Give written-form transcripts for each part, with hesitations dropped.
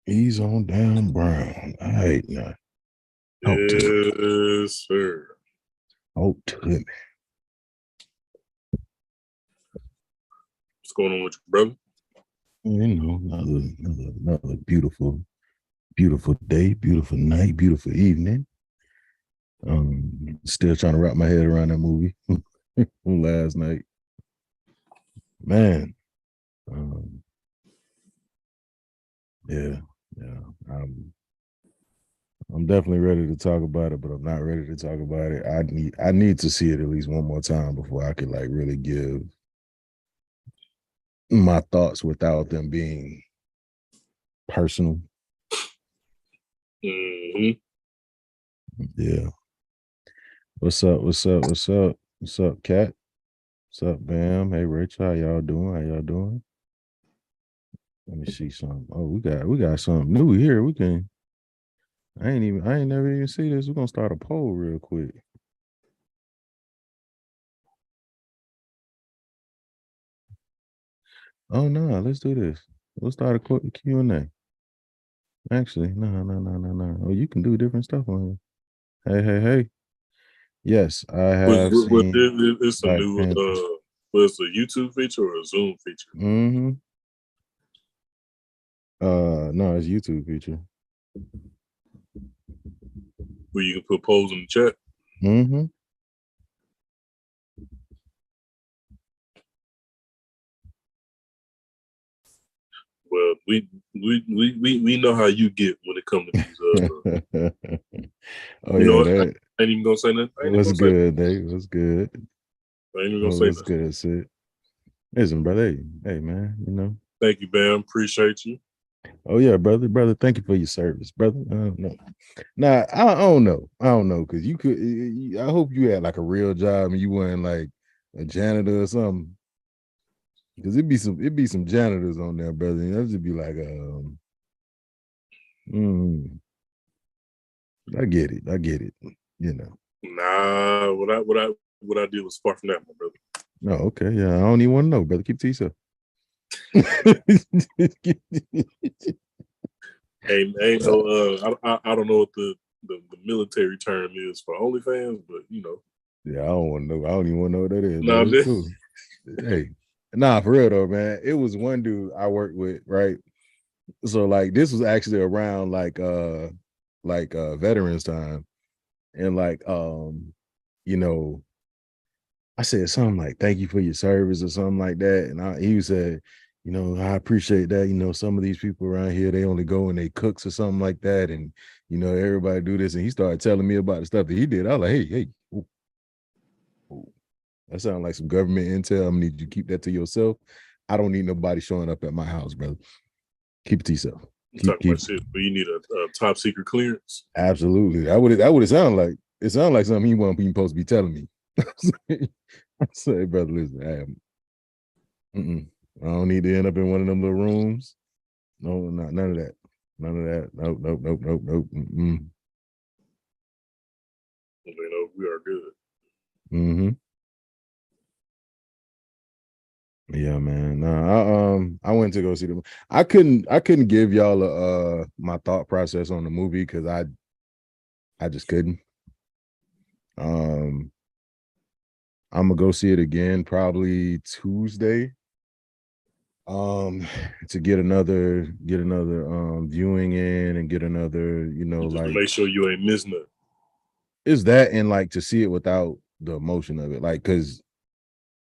He's on down Brown. All right, now. Talk to me. Yes, sir. Talk to me. What's going on with your brother? You know, another beautiful day, beautiful night, beautiful evening. Still trying to wrap my head around that movie from last night. Man. Yeah. I'm definitely ready to talk about it, but I'm not ready to talk about it. I need to see it at least one more time before I could like really give my thoughts without them being personal. Mm-hmm. Yeah. What's up? What's up, Kat? What's up, Bam? Hey, Rich, how y'all doing? Let me see something. Oh, we got something new here. I ain't never even see this. We're gonna start a poll real quick. Oh no, let's do this. We'll start a Q&A. Actually, no. Oh, you can do different stuff on here. Hey. Yes, I have seen It's a Black new Panther. was it a YouTube feature or a Zoom feature? Mm-hmm. No, it's YouTube feature. Where you can put polls in the chat. Mm-hmm. Well, we know how you get when it comes to these. Oh yeah, that I ain't even gonna say nothing. was good, Dave. What's good? I ain't even gonna say What's nothing. good, Sid? Listen, brother. Hey, man. You know. Thank you, Bam. Appreciate you. Oh yeah, brother. Thank you for your service, brother. No. Nah, I don't know, because you could. I hope you had like a real job and you weren't like a janitor or something. Because it'd be some janitors on there, brother. And that'd just be like, I get it. You know. Nah, what I did was far from that, my brother. No, okay, yeah. I don't even want to know, brother. Keep it to yourself. Ain't no I don't know what the military term is for OnlyFans, but you know. Yeah, I don't want to know. I don't even want to know what that is. Nah, But it's cool. Hey, nah, for real though, man. It was one dude I worked with, right? So like this was actually around like veterans time. And like you know, I said something like thank you for your service or something like that. And he said, you know, I appreciate that. You know, some of these people around here, they only go and they cooks or something like that. And you know, everybody do this. And he started telling me about the stuff that he did. I was like, hey, ooh. That sounds like some government intel. I'm gonna need you to keep that to yourself. I don't need nobody showing up at my house, brother. Keep it to yourself. Talking about shit, but you need a top secret clearance. Absolutely. That would it sound like. It sounded like something he wasn't even supposed to be telling me. I say, brother, listen, I don't need to end up in one of them little rooms. No, none of that. None of that. Nope. You know, we are good. Mm-hmm. Yeah, man. No, I went to go see the. I couldn't give y'all my thought process on the movie because I just couldn't. I'm gonna go see it again probably Tuesday. To get another viewing in and get another, Just like to make sure you ain't missing it. is that and like to see it without the emotion of it, like because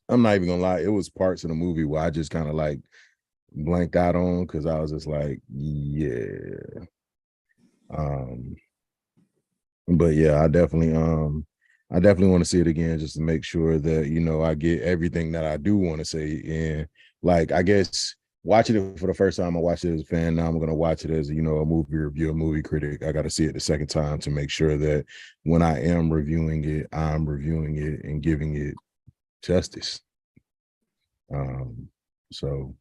I'm not even gonna lie, it was parts of the movie where I just kind of like blanked out on because I was just like, yeah. But yeah, I definitely want to see it again just to make sure that I get everything that I do want to say. And like I guess watching it for the first time, I watched it as a fan. Now I'm gonna watch it as a movie review, a movie critic. I gotta see it the second time to make sure that when I am reviewing it, I'm reviewing it and giving it justice. So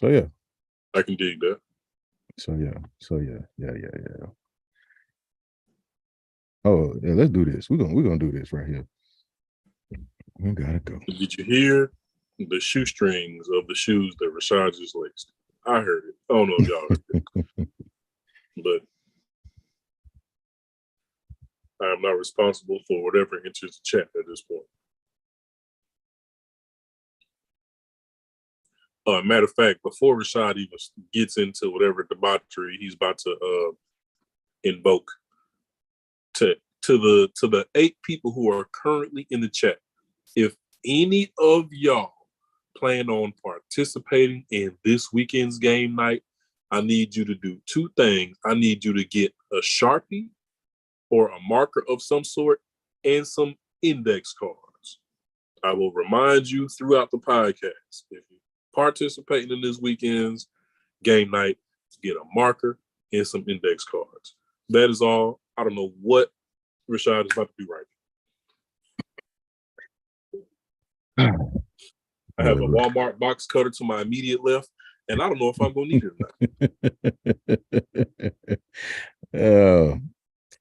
yeah. I can dig that. So yeah. Oh yeah, let's do this. We're gonna do this right here. We gotta go. Did you hear the shoestrings of the shoes that Rashad just laced? I heard it. I don't know if y'all heard it. but I am not responsible for whatever enters the chat at this point. Matter of fact, before Rashad even gets into whatever debauchery he's about to invoke, to the 8 people who are currently in the chat, if any of y'all plan on participating in this weekend's game night, I need you to do 2 things. I need you to get a Sharpie or a marker of some sort and some index cards. I will remind you throughout the podcast, if you're participating in this weekend's game night, get a marker and some index cards. That is all. I don't know what Rashad is about to do right now. I have a Walmart box cutter to my immediate left, and I don't know if I'm going to need it or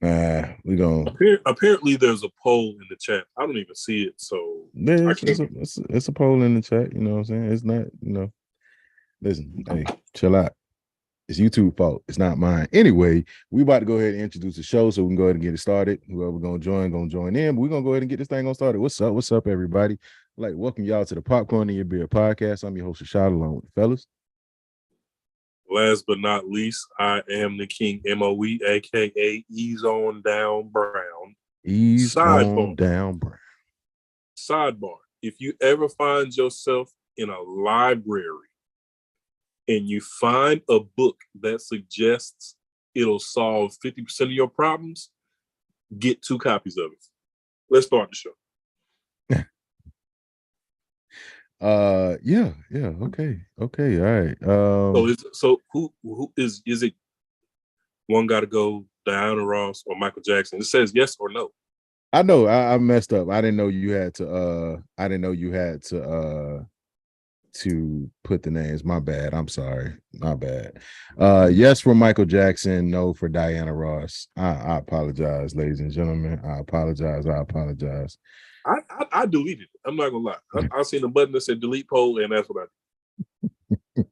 not. We gonna. Apparently, there's a poll in the chat. I don't even see it, so it's a poll in the chat. You know what I'm saying? It's not. Listen, hey, chill out. It's YouTube's fault. It's not mine. Anyway, we about to go ahead and introduce the show, so we can go ahead and get it started. Whoever gonna join in. But we're gonna go ahead and get this thing on started. What's up? What's up, everybody? I'd like to welcome y'all to the Popcorn in Your Beer podcast. I'm your host, Rashad, along with the fellas. Last but not least, I am the King MOE, aka Ease On Down Brown. Ease On Down Brown. Sidebar: if you ever find yourself in a library and you find a book that suggests it'll solve 50% of your problems, get 2 copies of it. Let's start the show. Yeah, okay, all right. So who is it? One got to go, Diana Ross or Michael Jackson? It says yes or no. I know I messed up. I didn't know you had to. To put the names. My bad. I'm sorry. My bad. Yes for Michael Jackson. No for Diana Ross. I apologize, ladies and gentlemen. I apologize. I deleted it. I'm not gonna lie. I seen a button that said delete poll, and that's what I did.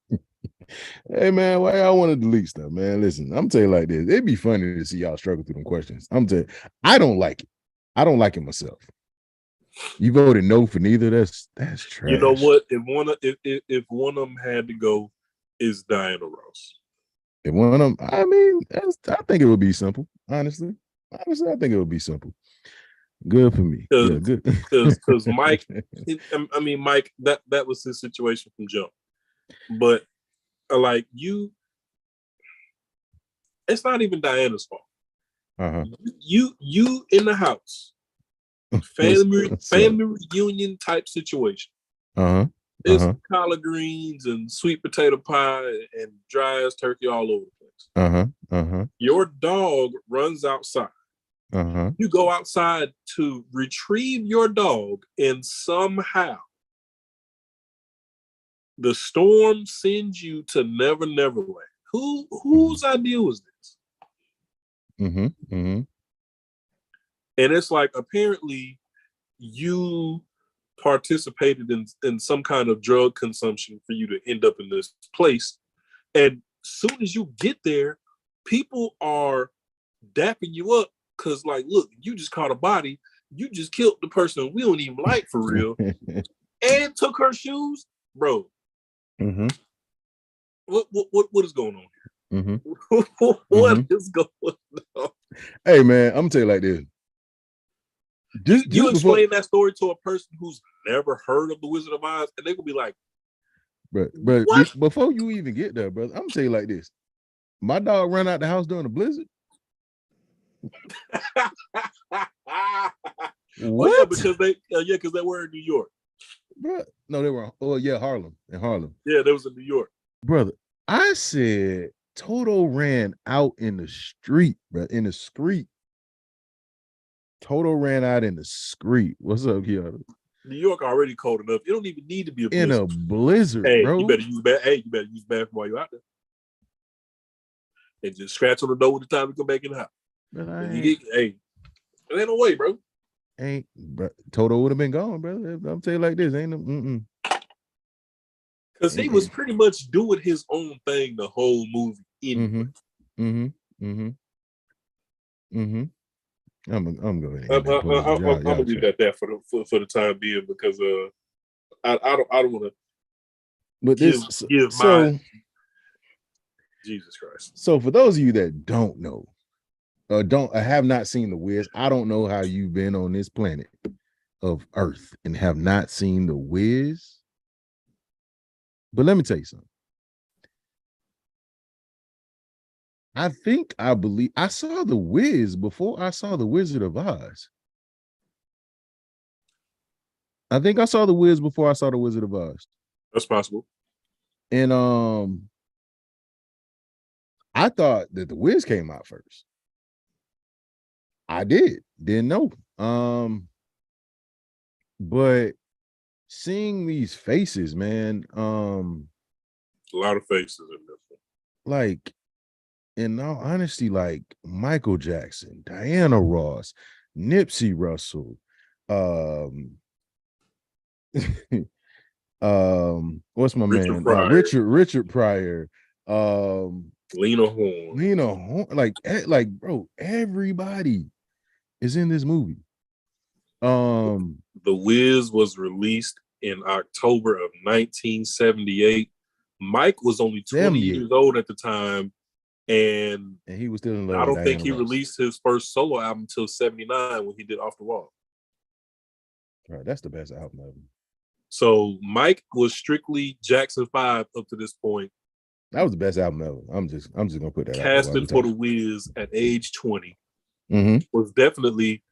Hey man, why y'all want to delete stuff, man? Listen, I'm telling you like this. It'd be funny to see y'all struggle through them questions. I'm telling you, I don't like it. I don't like it myself. You voted no for neither. That's trash. You know what? If one of them had to go, is Diana Ross. If one of them, I mean, I think it would be simple. Honestly, I think it would be simple. Good for me. Yeah, good. Because Mike, Mike, that was his situation from jump. But like you, it's not even Diana's fault. You in the house, family reunion type situation. There's collard greens and sweet potato pie and dry ass turkey all over the place. Your dog runs outside. You go outside to retrieve your dog, and somehow the storm sends you to Never Neverland. Whose idea was this? And it's like, apparently you participated in some kind of drug consumption for you to end up in this place. And soon as you get there, people are dapping you up because, like, look, you just caught a body. You just killed the person we don't even like for real, and took her shoes, bro. What is going on here? What is going on? Hey man, I'm gonna tell you like this. You explain that story to a person who's never heard of the Wizard of Oz, and they're gonna be like, but before you even get there, brother, I'm gonna tell you like this. My dog ran out the house during the blizzard. What? Oh, yeah, because they were in New York. Bro, no, they were. Oh yeah, Harlem. Yeah, they was in New York, brother. I said Toto ran out in the street, bro. In the street. Toto ran out in the street. What's up, Keanu? New York already cold enough. It don't even need to be a blizzard. In a blizzard, hey, bro. You better use the bathroom while you're out there. And just scratch on the door when the time to come back in the house. It ain't no way, bro. Bro, Toto would have been gone, brother. I'm telling you like this, ain't no. Because he was pretty much doing his own thing the whole movie anyway. Mm-hmm. Mm-hmm. I'm gonna go ahead I'm and end that poll. gonna Y'all leave check. it at that for the time being because I don't want to But give my Jesus Christ. So for those of you that don't know, have not seen The Wiz, I don't know how you've been on this planet of Earth and have not seen The Wiz. But let me tell you something. I believe I saw The Wiz before I saw The Wizard of Oz. I think I saw The Wiz before I saw The Wizard of Oz. That's possible. And I thought that The Wiz came out first. I didn't know. But seeing these faces, man, a lot of faces in this one. Like, in all honesty, like Michael Jackson, Diana Ross, Nipsey Russell, what's my Richard man? Pryor. Richard Pryor, Lena Horne. like bro, everybody is in this movie. The Wiz was released in October of 1978. Mike was only 20 years old at the time, and he was still in love. I don't with think Diana he Ross. released his first solo album until 79 when he did Off the Wall. Right, that's the best album ever. So Mike was strictly Jackson 5 up to this point. That was the best album ever. I'm just gonna put that Casting for the Wiz at age 20 mm-hmm. was definitely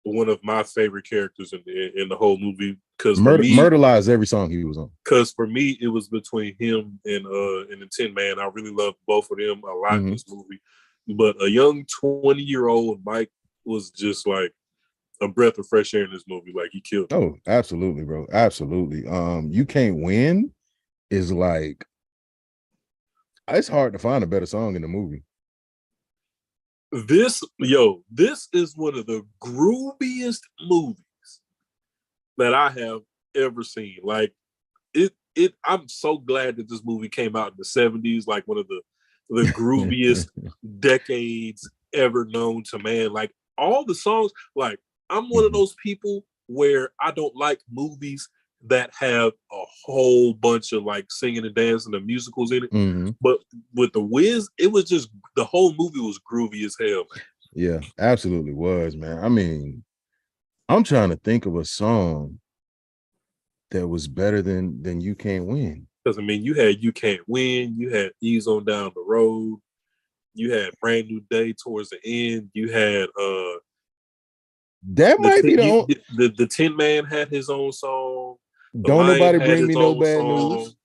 one of my favorite characters in the whole movie, because murderized every song he was on. Because for me, it was between him and the Tin Man. I really loved both of them a lot in this movie. But a young 20-year-old Mike was just like a breath of fresh air in this movie. Like, he killed it. Oh, absolutely, bro. Absolutely. You Can't Win is like, it's hard to find a better song in the movie. This is one of the grooviest movies that I have ever seen. Like, I'm so glad that this movie came out in the 70s, like one of the grooviest decades ever known to man. Like, all the songs, like, I'm one of those people where I don't like movies that have a whole bunch of like singing and dancing and musicals in it. But with The Wiz, it was just, the whole movie was groovy as hell, man. Yeah, absolutely was, man. I mean, I'm trying to think of a song that was better than You Can't Win. Because I mean, you had You Can't Win, you had Ease on Down the Road, you had Brand New Day towards the end, you had that might be the Tin Man had his own song. Don't Nobody Bring Me No Bad News.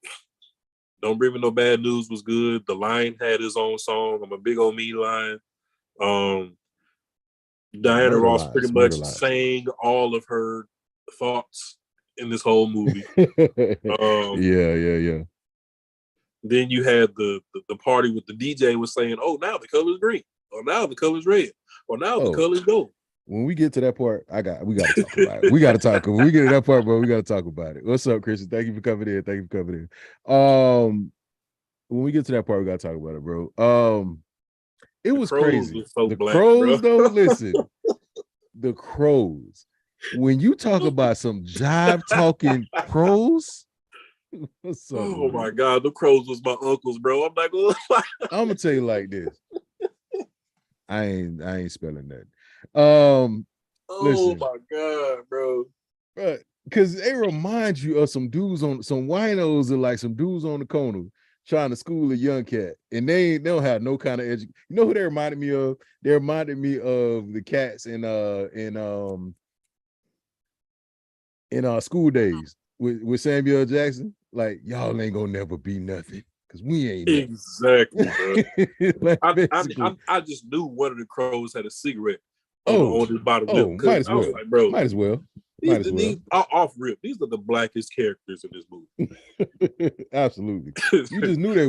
Don't Bring Me No Bad News was good. The Lion had his own song. I'm a Big Old Mean Lion. Diana Ross pretty much sang all of her thoughts in this whole movie. Yeah. Then you had the party with the DJ was saying, "Oh, now the color's green. Or now the color's red. Or now the color's gold." When we get to that part, we got to talk about it. We got to talk. When we get to that part, bro, we got to talk about it. What's up, Christian? Thank you for coming in. When we get to that part, we got to talk about it, bro. It was crazy. The Crows, though, listen. The Crows. When you talk about some jive talking crows, what's up, oh my God, the Crows was my uncles, bro. I'm not gonna lie. I'm gonna tell you like this. I ain't spelling that. Listen, my God, bro. Because they remind you of some dudes on some winos and like some dudes on the corner trying to school a young cat, and they don't have no kind of education. You know who they reminded me of? They reminded me of the cats in School Days with Samuel Jackson. Like, y'all ain't gonna never be nothing because we ain't exactly. Like, I just knew one of the Crows had a cigarette on his bottom lip. Might as well. I was like, bro, might as well. These off rip. These are the blackest characters in this movie. Absolutely. You just knew they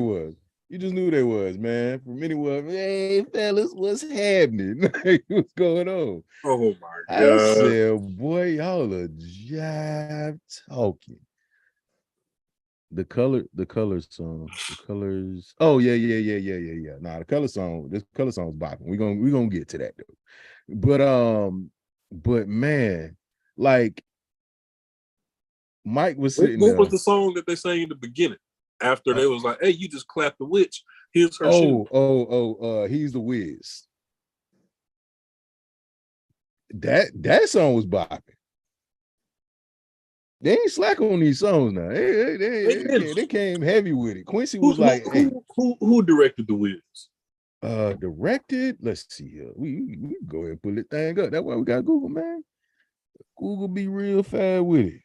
was, man. From anyone, hey fellas, what's happening? What's going on? Oh my God. I said, boy, y'all are jive talking. The color song, the colors. Oh yeah. Nah, the color song. This color song's bopping. We gonna get to that though. But man, like Mike was sitting What was there. the song that they sang in the beginning? After Uh, they was like, "Hey, you just clapped the witch. Here's her shit." he's the Wiz. That song was bopping. They ain't slack on these songs now. They came heavy with it. Quincy was like, "Hey, Who directed the Wiz? directed. Let's see here. We go ahead and pull that thing up. That's why we got Google, man. Google be real fast with it.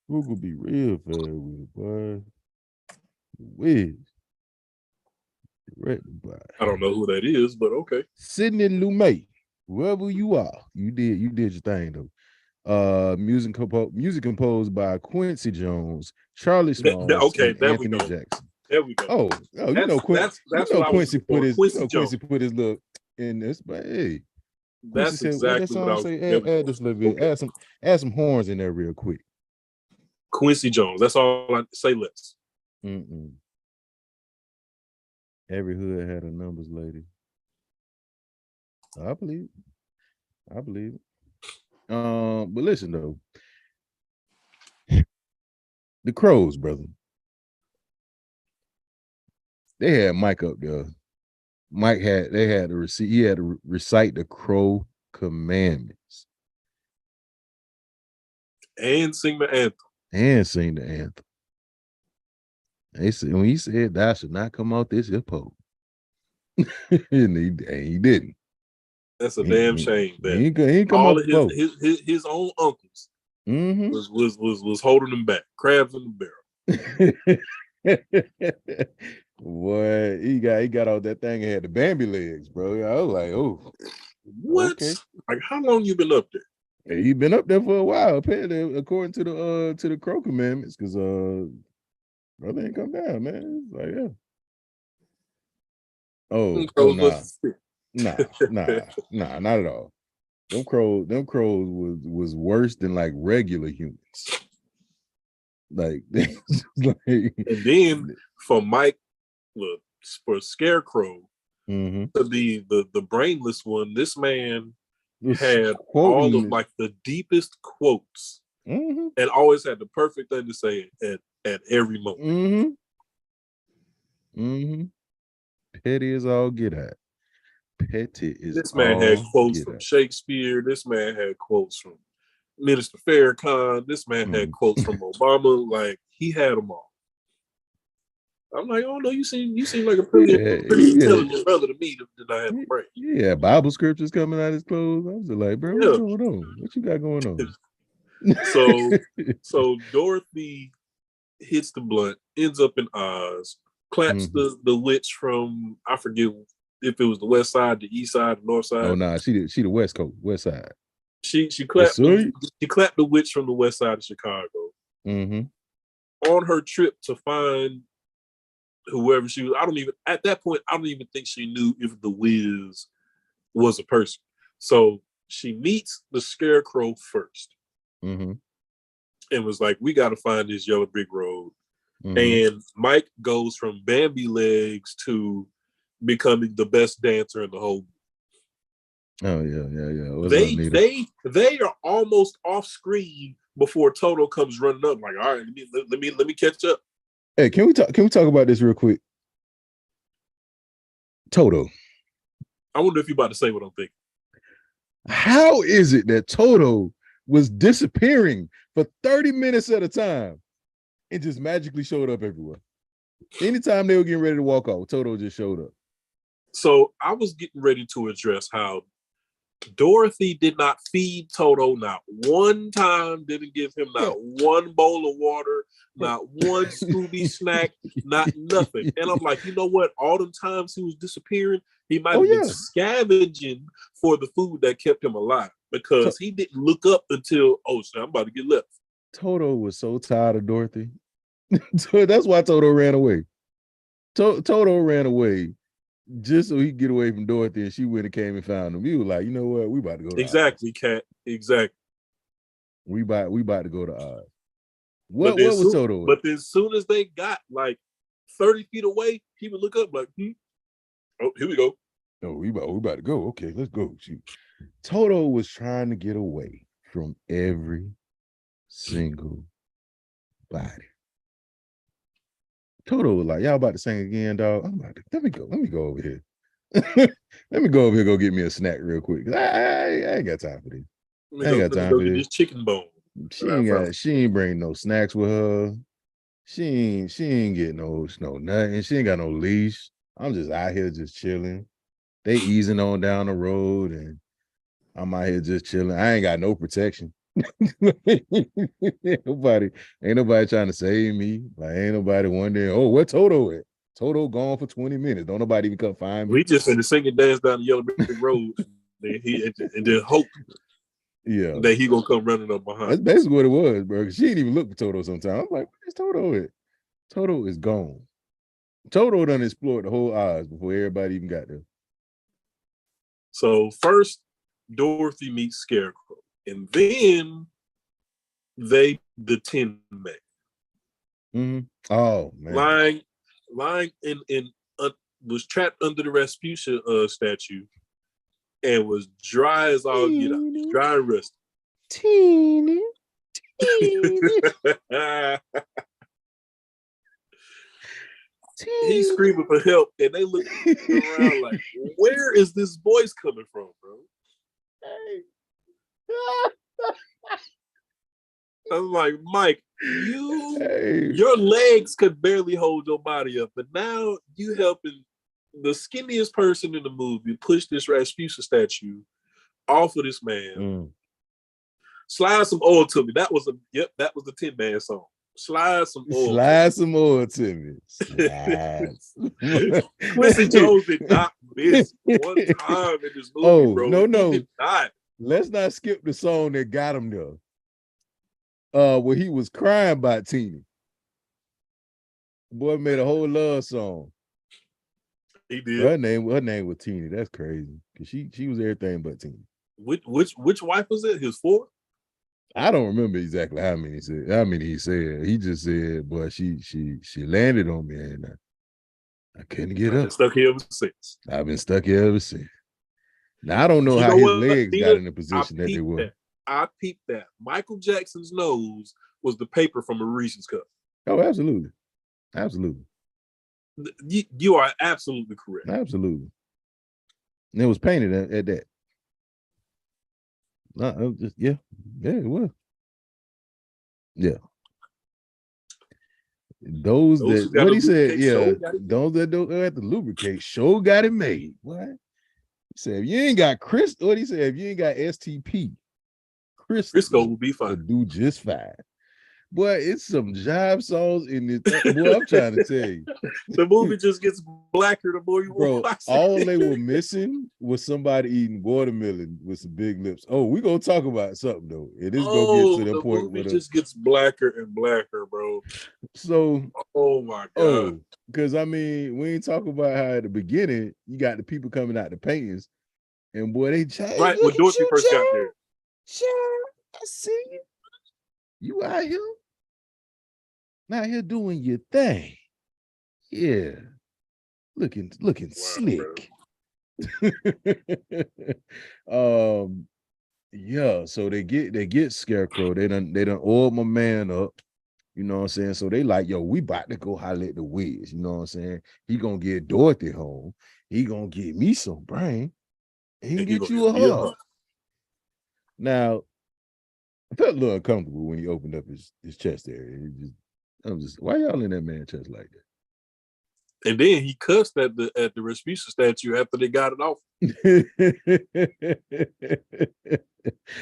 Google be real fast with it, boy. Wiz directed by I don't know who that is, but okay. Sidney Lumet. Whoever you are, you did your thing though. Music composed by Quincy Jones, Charlie Smalls, Okay, and there we Anthony go. Jackson. There we go. Oh, you know That's what I was Quincy for. Quincy put his look in this, but hey, Quincy That's said, what that exactly what I song was. say? There we Add go. this little bit, Okay. add some horns in there real quick. Quincy Jones. That's all I say. Less. Mm-mm. Every hood had a numbers lady. I believe it. But listen though, the Crows, brother. They had Mike up there. They had to recite. He had to recite the Crow commandments And sing the anthem. and sing the anthem. They said when he said, "Thou should not come out this hippo," and he didn't. That's a damn shame that He ain't come all out of before. his own uncles Mm-hmm. was holding him back, crabs in the barrel. Boy, he got out that thing and had the Bambi legs, bro. I was like, oh, What? okay. Like, how long you been up there? Hey, he been up there for a while, apparently, according to the Crow commandments, because brother ain't come down, man. It's like, yeah. Oh, nah, not at all. Them crows was worse than like regular humans. Like, and then for Mike, look, for Scarecrow to be the brainless one, this man had all of like the deepest quotes and always had the perfect thing to say at every moment. Petty is all get at. Petty is this man had quotes from at. Shakespeare. This man had quotes from Minister Farrakhan. This man had quotes from Obama. Like, he had them all. I'm like, oh no, you seem like a pretty intelligent brother to me that I have a brain. Yeah, Bible scriptures coming out his clothes. I was like, bro, what's going on? What you got going on? So Dorothy hits the blunt, ends up in Oz, claps the witch from, I forget if it was the west side, the east side, the north side. Oh nah, she the west coast, west side. She clapped the witch from the west side of Chicago. On her trip to find whoever she was, at that point, I don't even think she knew if the Wiz was a person. So she meets the Scarecrow first. And was like, we got to find this yellow brick road. And Mike goes from Bambi legs to becoming the best dancer in the whole movie. Oh yeah. They are almost off screen before Toto comes running up. Like, all right, let me catch up. Hey, can we talk about this real quick? Toto. I wonder if you're about to say what I'm thinking. How is it that Toto was disappearing for 30 minutes at a time and just magically showed up everywhere? Anytime they were getting ready to walk off, Toto just showed up. So I was getting ready to address how Dorothy did not feed Toto not one time, didn't give him not one bowl of water, not one Scooby snack, not nothing. And I'm like, you know what? All them times he was disappearing, he might have been scavenging for the food that kept him alive, because he didn't look up until, oh, so I'm about to get left. Toto was so tired of Dorothy. That's why Toto ran away. Toto ran away just so he could get away from Dorothy, and she went and came and found him. He was like, you know what? We about to go to Exactly, Oz. Cat. Exactly. We about to go to Oz. What was Toto? But then as soon as they got like 30 feet away, he would look up like, oh, here we go. Oh, we about to go. Okay, let's go. Shoot. Toto was trying to get away from every single body. Toto was like, y'all about to sing again, dog. I'm about to, let me go over here. Let me go over here, go get me a snack real quick. I ain't got time for this. I ain't got time for get this. this chicken bone. She ain't bring no snacks with her. She ain't get no nothing. She ain't got no leash. I'm just out here just chilling. They easing on down the road and I'm out here just chilling. I ain't got no protection. ain't nobody trying to save me. Like ain't nobody wondering, oh, where Toto at? Toto gone for 20 minutes. Don't nobody even come find me. We just in the singing dance down the Yellow Brick Road. and then hope that he gonna come running up behind. That's basically what it was, bro. She didn't even look for Toto sometimes. I'm like, where's Toto at? Toto is gone. Toto done explored the whole Oz before everybody even got there. So first, Dorothy meets Scarecrow, and then the Tin Man. Mm-hmm. Oh man, lying in was trapped under the Rasputia statue, and was dry as all get out, dry and rusty. Teeny. He's screaming for help, and they look around like, where is this voice coming from, bro? I'm like, Mike, your legs could barely hold your body up, but now you helping the skinniest person in the movie push this Rasputia statue off of this man. Slide some oil to me. That was the Tin Man song. Slide some oil to me. Slides. Quincy Jones did not miss one time in this movie, bro. No. He did not. Let's not skip the song that got him there. Where he was crying about Tina. Boy made a whole love song. He did. Her name was Tina. That's crazy. Cause she was everything but Tina. Which wife was it? His fourth? I don't remember exactly how many he said. He just said, "Boy, she landed on me, and I couldn't get up. Stuck here ever since. I've been stuck here ever since." Now I don't know how his legs got in the position that they were. I peeped that. Michael Jackson's nose was the paper from a Reese's cup. Oh, absolutely. You are absolutely correct. Absolutely. And it was painted at that. It was. Yeah. Those that what he said, those that don't have to lubricate, sure got it made. What? He said, if you ain't got what he said, if you ain't got STP, Crisco will be fine. Will do just fine. Boy, it's some jive songs in this. Boy, I'm trying to tell you. The movie just gets blacker the more you watch it. All they were missing was somebody eating watermelon with some big lips. Oh, we're going to talk about something, though. It is going to get to the point where it just gets blacker and blacker, bro. So, oh, my God. Because, I mean, we ain't talking about how at the beginning, you got the people coming out the paintings, and boy, they changed. Right, when Dorothy first got there. Sure, I see you. You out here doing your thing. Yeah. Looking slick. Yeah, so they get Scarecrow. They done oiled my man up. You know what I'm saying? So they like, yo, we about to go holler at the Wiz. You know what I'm saying? He gonna get Dorothy home. He gonna get me some brain. He can get you a hug. Now, I felt a little uncomfortable when he opened up his chest area. I'm just, why y'all in that man's chest like that? And then he cussed at the Rasputia statue after they got it off.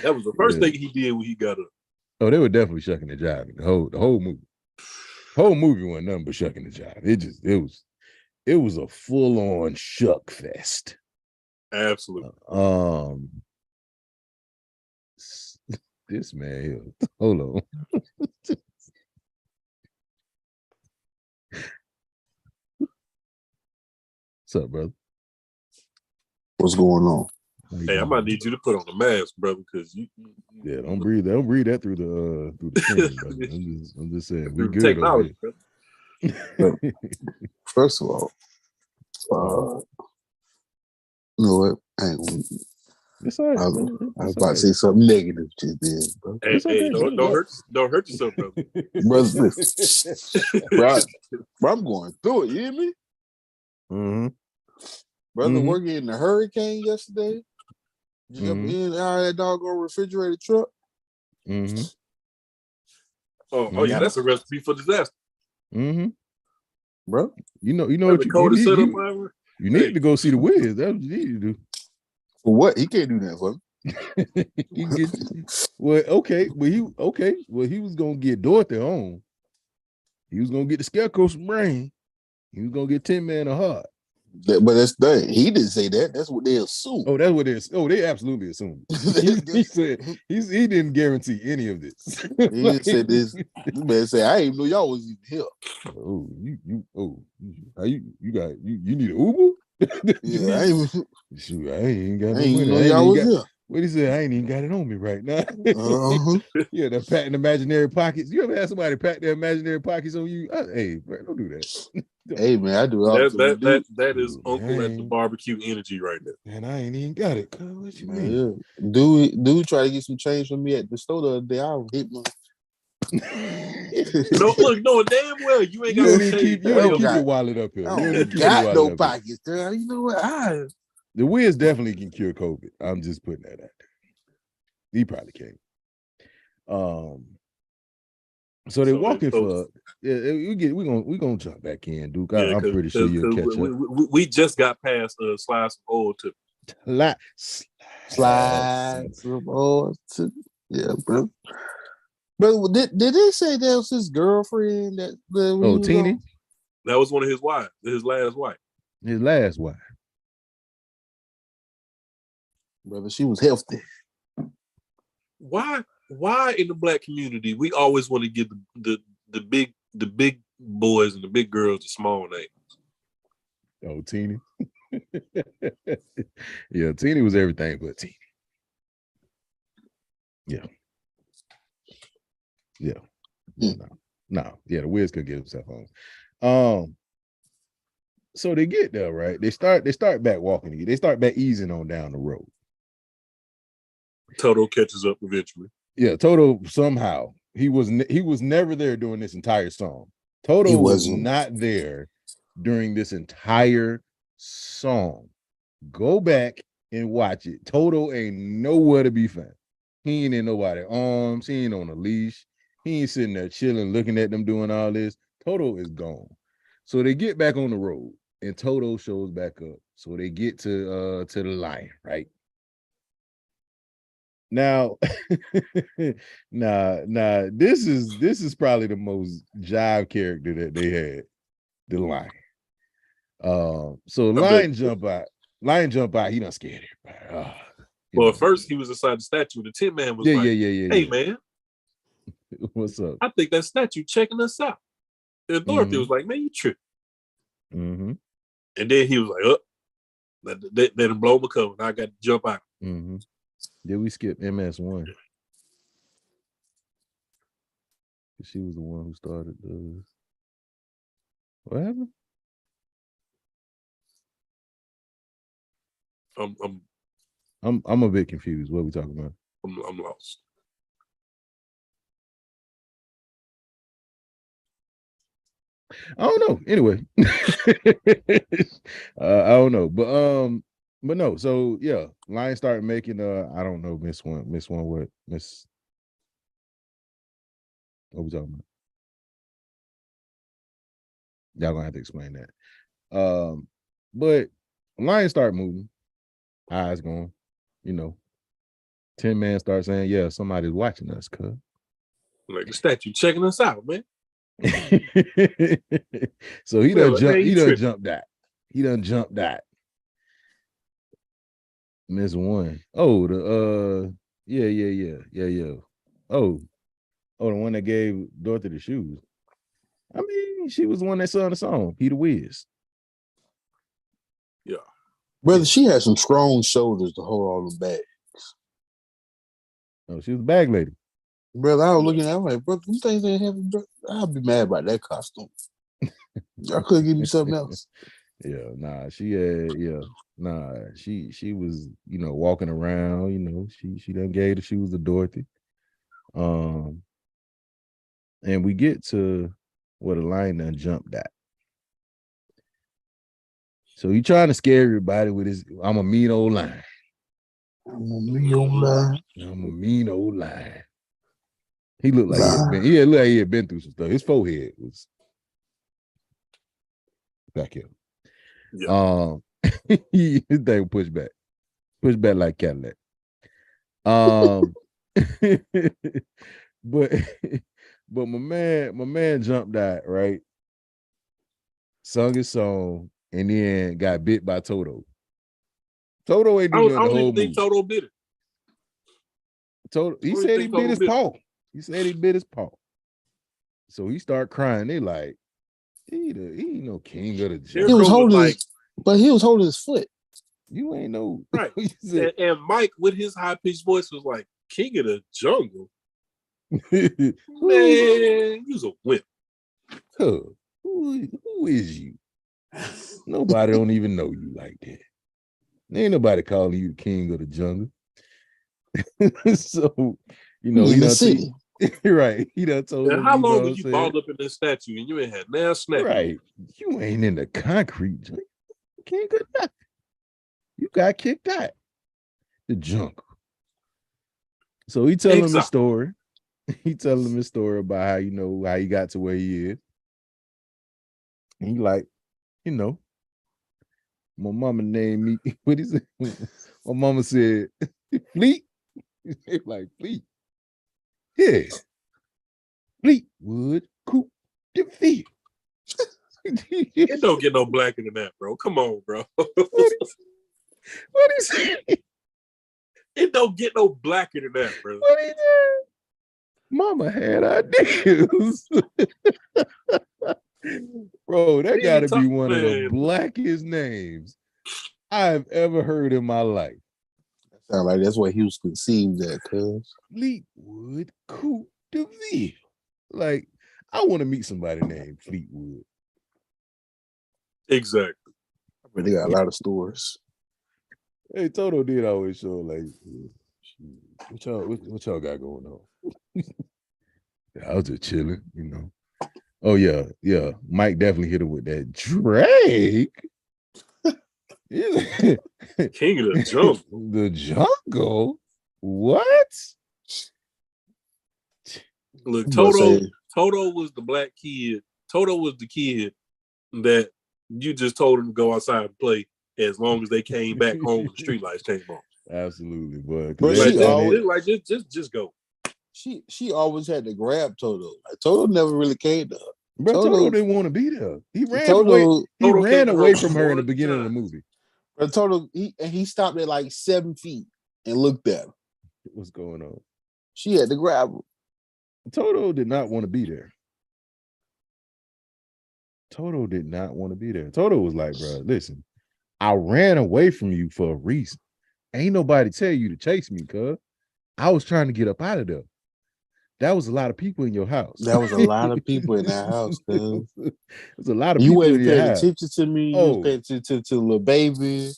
That was the first thing he did when he got up. Oh, they were definitely shucking and jiving. The whole movie. Whole movie wasn't nothing but shucking and jiving. It was a full-on shuck fest. Absolutely. This man here. Hold on. What's up, brother? What's going on? Hey, I might need you to put on the mask, brother, because you Yeah, don't breathe that through the screen, brother. I'm just saying, we good technology, over brother. here. First of all, you know what? It's all right. I was about to say something negative just then, bro. Hey, It's okay. Don't hurt yourself, brother. Brother, bro, I'm going through it. You hear me? Mm-hmm. Brother, working in the hurricane yesterday. Jump in out of that doggone refrigerated truck. Mm-hmm. Oh yeah, that's a recipe for disaster. Mm-hmm. Bro, you know what you need. You need to go see the Wiz. That's what you need to do. For what? He can't do that for me. He can get well, okay. Well, he was gonna get Dorothy home. He was gonna get the Scarecrow some brain. He was gonna get Tin Man a heart. But that's the thing. He didn't say that. That's what they assume. Oh, that's what it is. Oh, they absolutely assumed. He said he didn't guarantee any of this. He didn't say this. You better say, I didn't know y'all was even here. Oh, you need an Uber? Yeah, I ain't got no ain't money. know y'all was here. What he said, I ain't even got it on me right now. Uh-huh. Yeah, they're patting imaginary pockets. You ever had somebody pat their imaginary pockets on you? Hey, bro, don't do that. Hey man, I do that is Uncle at the barbecue energy right there. And I ain't even got it. What you mean? Yeah. Dude try to get some change from me at the store the other day. I hit my knowing damn well you ain't got you don't keep your wallet up here. I You don't got no pockets, girl. You know what? The Wiz definitely can cure COVID. I'm just putting that out there. He probably can. So they're walking for. Yeah, we're gonna jump back in, Duke. I'm pretty sure you'll catch up. We just got past slide some oil to slide some oil to bro. But did they say that was his girlfriend that Teeny? That was one of his wives, his last wife. His last wife. Brother, she was healthy. Why in the black community we always want to give the big boys and the big girls the small names? Oh, Teeny. Yeah, Teeny was everything but Teeny. Yeah. No. Yeah, the Wiz could get himself home. So they get there, right? They start back walking. They start back easing on down the road. Toto catches up eventually. Yeah, Toto somehow he was never there during this entire song. Toto was not there during this entire song. Go back and watch it. Toto ain't nowhere to be found. He ain't in nobody's arms. He ain't on a leash. He ain't sitting there chilling, looking at them doing all this. Toto is gone. So they get back on the road, and Toto shows back up. So they get to the lion, right? Now, this is probably the most jive character that they had, the lion. So lion jump out, he done scared everybody. Well, at first he was inside the statue, and the Tin Man was hey man, what's up? I think that statue checking us out. And Dorothy was like, man, you tripping. Mm-hmm. And then he was like, they done blow my cover. I got to jump out. Mm-hmm. Did we skip MS1? She was the one who started the. What happened? I'm a bit confused. What are we talking about? I'm lost. I don't know. Anyway, I don't know, but no. So yeah, Lion started making. I don't know. Miss one. What? What we talking about? Y'all gonna have to explain that. But Lion start moving, eyes going. Tin Man starts saying, "Yeah, somebody's watching us, cuz." Like the statue checking us out, man. So he done jumped that. He done jumped that. Miss one. Oh, yeah. Oh, the one that gave Dorothy the shoes. I mean, she was the one that sung the song, Peter Wiz. Yeah. Brother, she had some strong shoulders to hold all the bags. No, she was a bag lady. Brother, I was looking at it, I'm like, brother, you think they have I'll be mad about that costume. I could give me something else. Yeah, nah, she was, walking around, she done gave the shoes to Dorothy. And we get to where the lion done jumped at. So he trying to scare everybody with his, I'm a mean old lion. I'm a mean old lion. I'm a mean old lion. He looked like he had been through some stuff. His forehead was back here. Yeah. His thing pushed back like Cadillac. But my man jumped out, right? Sung his song and then got bit by Toto. Toto ain't doing the whole movie. Toto bit it. He said he bit his paw. He said he bit his paw. So he started crying. They like, he ain't no king of the jungle. He was holding he was holding his foot. You ain't no right. And Mike with his high pitched voice was like, king of the jungle. Man, you's a wimp. Who is you? Nobody don't even know you like that. Ain't nobody calling you the king of the jungle. So, in the city. Right. He done told him. How long were you balled up in this statue and you ain't had now snack? Right. You ain't in the concrete jungle. You can't get nothing. You got kicked out the jungle. So he telling him the story. He telling him his story about how how he got to where he is. And he like, my mama named me. What is it? My mama said, Fleet. Like Fleet. Yeah. Fleetwood Coupe de Ville. It don't get no blacker than that, bro. Come on, bro. What is it? It don't get no blacker than that, bro. What is it? Mama had ideas. Bro, that gotta be one of the blackest names I've ever heard in my life. That sound like that's what he was conceived at, cuz. Fleetwood Coupe de Ville. Like, I want to meet somebody named Fleetwood. Exactly. But they got a lot of stores. Hey, Toto did always show like, what y'all got going on? I was just chilling, Oh yeah. Mike definitely hit him with that Drake. King of the jungle. The jungle? What? Look, Toto was the black kid. Toto was the kid that you just told him to go outside and play as long as they came back home and the street lights came on. Absolutely, but she always like just go. She always had to grab Toto. Like, Toto never really came to her. But Toto didn't want to be there. He ran away from her in the beginning of the movie. But Toto, he stopped at like 7 feet and looked at her. What's going on? She had to grab him. Toto did not want to be there. Toto did not want to be there. Toto was like, bro, listen, I ran away from you for a reason. Ain't nobody tell you to chase me, cuz. I was trying to get up out of there. That was a lot of people in your house. That was a lot of people in that house, cuz. There's a lot of people in your house. You wasn't paying attention to me. You was paying attention to little baby.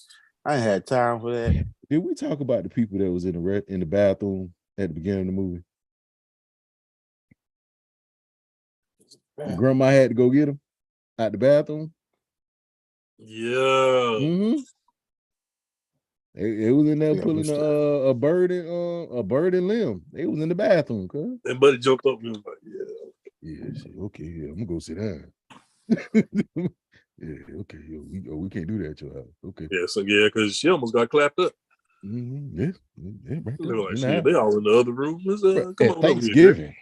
I ain't had time for that. Did we talk about the people that was in the bathroom at the beginning of the movie? Grandma had to go get him out the bathroom. Yeah. Mm-hmm. It was in there pulling a bird and limb. They was in the bathroom, cuz. And buddy jumped up and was like, yeah, okay, yeah, I'm gonna go sit down. Yeah, okay, we can't do that at your house. Okay. Yeah, because she almost got clapped up. Mm-hmm. Yeah, right. They were like, shit, they all in the other room. Come on, Thanksgiving.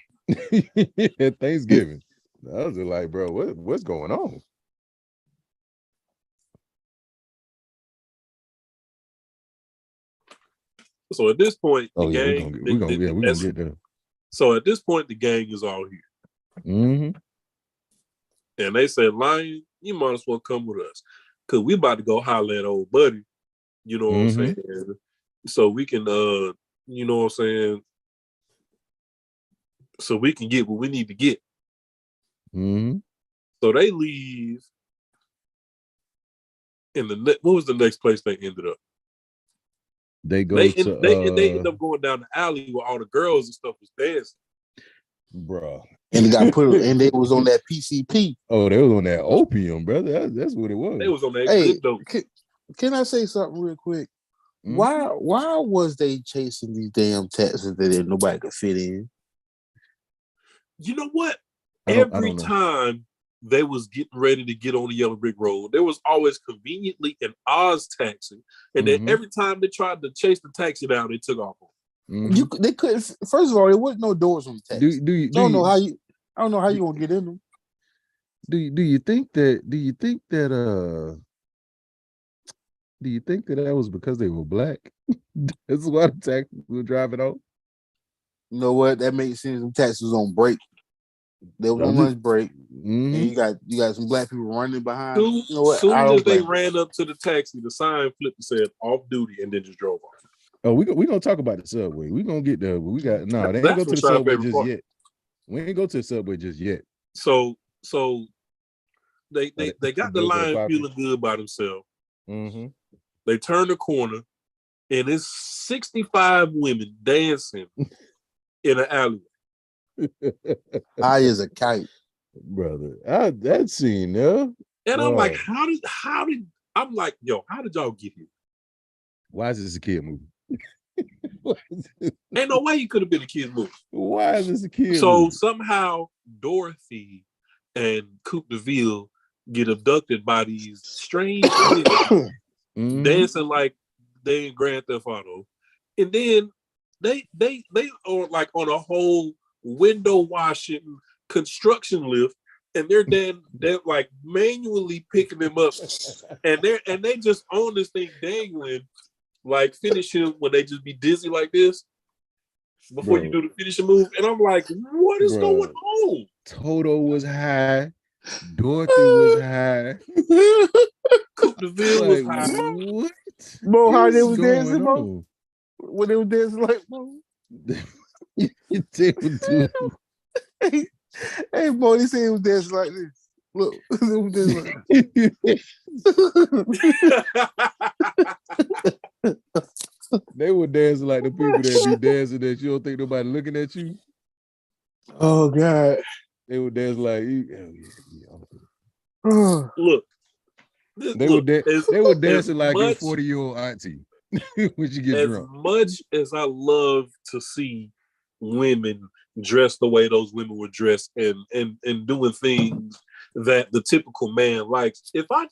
At Thanksgiving. I was just like, bro, what's going on? So at this point, we're gonna get there. So at this point, the gang is all here. Mm-hmm. And they said, Lion, you might as well come with us. Cause we about to go holler at old buddy You know what I'm saying? So we can, you know what I'm saying? So we can get what we need to get. So they leave. In what was the next place they ended up? They end up going down the alley where all the girls and stuff was dancing. Bro. And they got put and they was on that PCP. Oh, they was on that opium, brother. That's what it was. They was on that good dope. Can I say something real quick? Why was they chasing these damn taxis that nobody could fit in? You know what? Every time they was getting ready to get on the yellow brick road, there was always conveniently an Oz taxi. And then every time they tried to chase the taxi down, they took off. They couldn't. First of all, there wasn't no doors on the taxi. I don't know how you gonna get in them. Do you think that that was because they were black? That's why the taxi were driving off. You know what? That makes sense. The taxi was on break. They was on lunch break. And you got some black people running behind. Soon as they ran up to the taxi, the sign flipped and said "off duty," and then just drove off. Oh, we gonna talk about the subway. We gonna get there. We got they ain't go to the subway just yet. We ain't go to the subway just yet. So they got the line feeling good about themselves. They turn the corner, and it's 65 women dancing in an alleyway. High as a kite, brother. That scene, yeah. And I'm like, how did I'm like, yo, how did y'all get here? Why is this a kid movie? Ain't no way you could have been a kid's movie. Why is this a kid movie? Somehow Dorothy and Coupe de Ville get abducted by these strange kids dancing like they in Grand Theft Auto. And then they are like on a whole window washing construction lift, and they're like manually picking them up, and they just on this thing dangling, like finish him when they just be dizzy like this before you do the finishing move. And I'm like, what is going on? Toto was high, Dorothy was high, Coupe de Ville was high. What? Bro, how they was dancing, bro? When they was dancing like, bro. Hey, boy, they say it was dancing like this. Look, it was dancing like they were dancing like the people that be dancing that you don't think nobody looking at you. Oh God. They were dancing like look. They were dancing like your 40-year-old auntie when you get drunk. As much as I love to see women dressed the way those women were dressed and doing things that the typical man likes. If I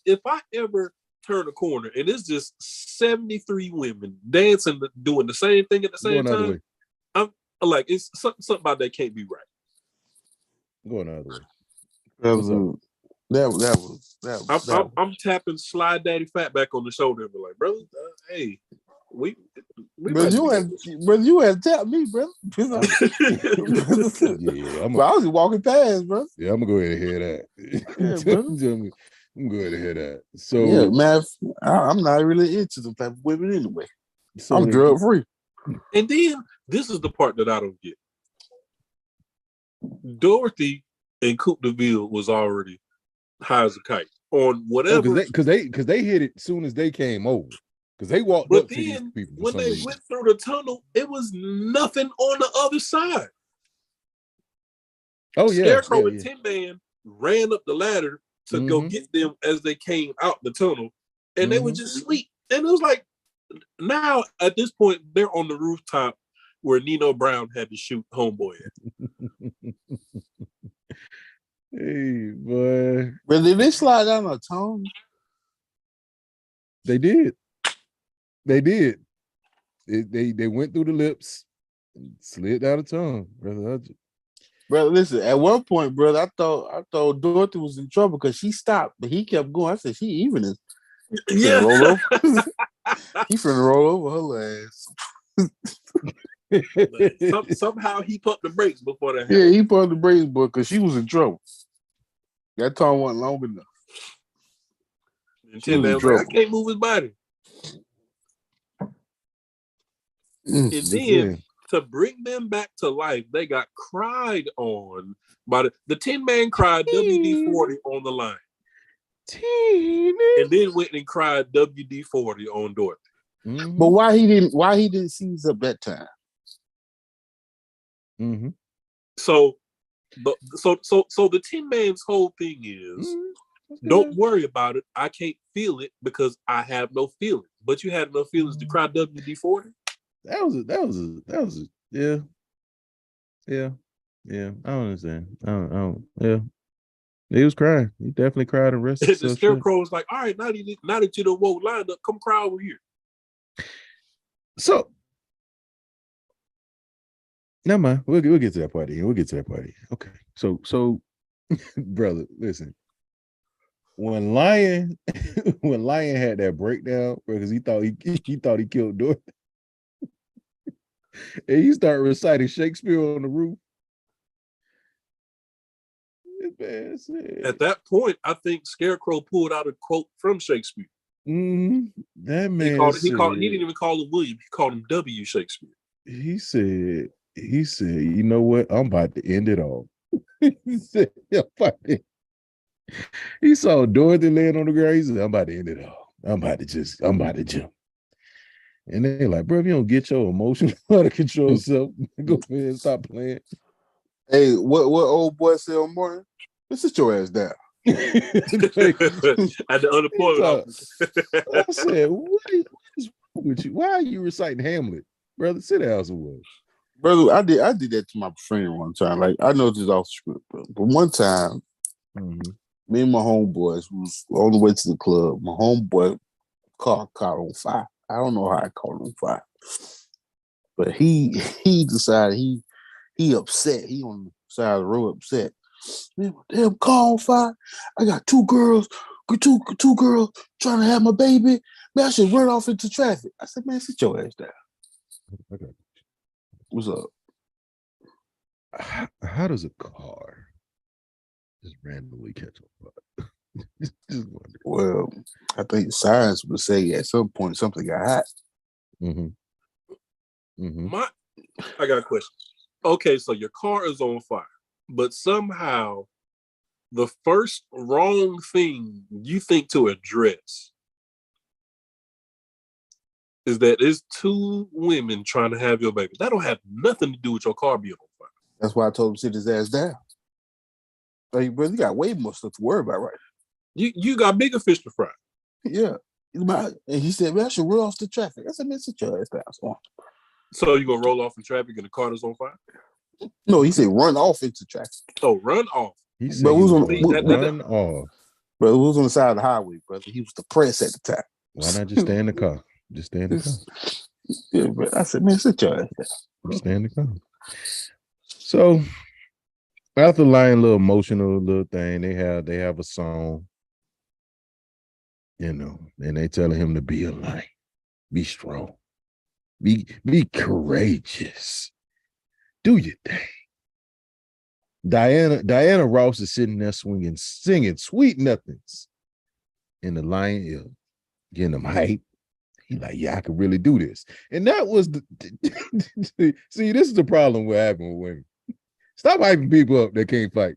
ever turn a corner and it's just 73 women dancing, doing the same thing at the same time, I'm like, it's something about that can't be right. Going the other way. I'm tapping Slide Daddy Fatback on the shoulder and be like, brother, hey, we you had tapped me, brother. Yeah, I was walking past, bro. Yeah, I'm gonna go ahead and hear that. Yeah, brother. I'm gonna go ahead and hear that. So yeah, man, I'm not really into the type of women anyway. So I'm drug free. And then this is the part that I don't get. Dorothy and Coupe de Ville was already high as a kite on whatever, because they hit it as soon as they came over. Because they walked up to these people. When they went through the tunnel, it was nothing on the other side. Oh yeah, Scarecrow and Tin Man ran up the ladder to go get them as they came out the tunnel, and they would just sleep. And it was like, now at this point, they're on the rooftop where Nino Brown had to shoot homeboy at. Hey, boy. But did they slide down a tunnel? They did. They did. They went through the lips and slid down the tongue, brother. Brother, listen, at one point, brother, I thought Dorothy was in trouble because she stopped, but he kept going. I said, she even is. Yeah. Roll over. He finna roll over her ass. Somehow he pumped the brakes before that happened. Yeah, he pumped the brakes, boy, because she was in trouble. That time wasn't long enough. And Tin Man was like, I can't move his body. And then to bring them back to life, they got cried on by the Tin Man cried WD-40 on the line. And then went and cried WD-40 on Dorothy. Mm-hmm. But why he didn't seize up that time? Mm-hmm. So the Tin Man's whole thing is, don't worry about it. I can't feel it because I have no feelings. But you had no feelings to cry WD-40. That was yeah. I don't understand. I don't. Yeah. He was crying. He definitely cried and rested. The Scarecrow was like, all right, now that you done woke lined up, come cry over here. So, never mind. We'll get to that party. Okay. So, brother, listen. When Lion had that breakdown because he thought he killed Dorothy, and he started reciting Shakespeare on the roof. At that point, I think Scarecrow pulled out a quote from Shakespeare. Mm-hmm. That man he didn't even call him William. He called him W. Shakespeare. He said, you know what? I'm about to end it all. He saw Dorothy laying on the ground. He said, I'm about to end it all. I'm about to jump. And they're like, bro, if you don't get your emotions out of control yourself, go ahead and stop playing. Hey, what old boy said on morning? Sit your ass down. At the unemployment office. I said, what is wrong with you? Why are you reciting Hamlet? Brother, sit down somewhere. Brother, I did that to my friend one time. Like, I know this is off script, but one time, me and my homeboys was on the way to the club. My homeboy car caught on fire. I don't know how I caught on fire. But he decided he upset. He on the side of the road upset. Man, damn car on fire. I got two girls trying to have my baby. Man, I should run off into traffic. I said, man, sit your ass down. Okay. What's up? How does a car just randomly catch on fire? Just wonder. Well, I think science would say at some point something got hot. I got a question. Okay, so your car is on fire, but somehow the first wrong thing you think to address is that it's two women trying to have your baby. That don't have nothing to do with your car being on fire. That's why I told him to sit his ass down. Like, brother, you got way more stuff to worry about, right? You got bigger fish to fry. Yeah. And he said, man, I should run off the traffic. I said, man, sit your ass down. So you gonna roll off in traffic and the car is on fire? No, he said run off into traffic. Oh, run off. He said run off. Brother, who was on the side of the highway, brother? He was depressed at the time. Why not just stay in the car? Just stay in the car. Yeah, but I said, man, sit your ass down. Just stay in the car. So after Lion little emotional little thing, they have a song, and they telling him to be a lion, be strong, be courageous, do your thing. Diana Ross is sitting there singing sweet nothings in the lion ear, getting him hype. He's like, yeah, I could really do this. And that was see, this is the problem with having with women. Stop hyping people up that can't fight.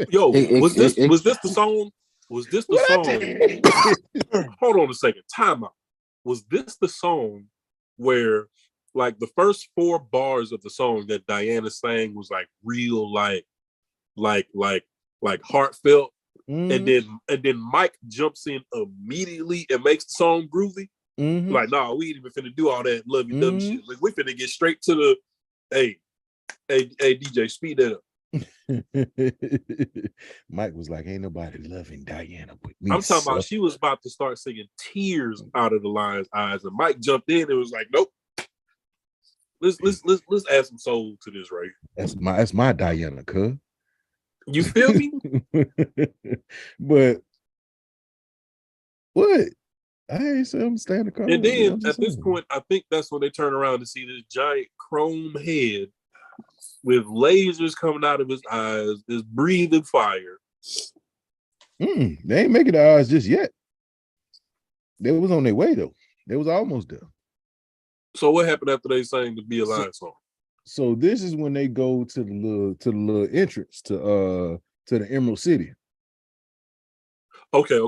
Yo, was this the song? Was this the song? Hold on a second. Time out. Was this the song where, like, the first 4 bars of the song that Diana sang was like real, like heartfelt, and then Mike jumps in immediately and makes the song groovy? Like, nah, we ain't even finna do all that lovey-dovey shit. Like, we finna get straight to the hey DJ, speed that up. Mike was like, ain't nobody loving Diana but me. I'm talking about she was about to start singing tears out of the lion's eyes, and Mike jumped in and was like, nope. Let's add some soul to this, right? That's my Diana, cuz. You feel me? But what? I ain't saying I'm staying in the car. And then at this point, I think that's when they turn around to see this giant chrome head with lasers coming out of his eyes, is breathing fire. They ain't making the eyes just yet. They was on their way though. They was almost there. So what happened after they sang the Be Alive song? So this is when they go to the little entrance to the Emerald City. Okay.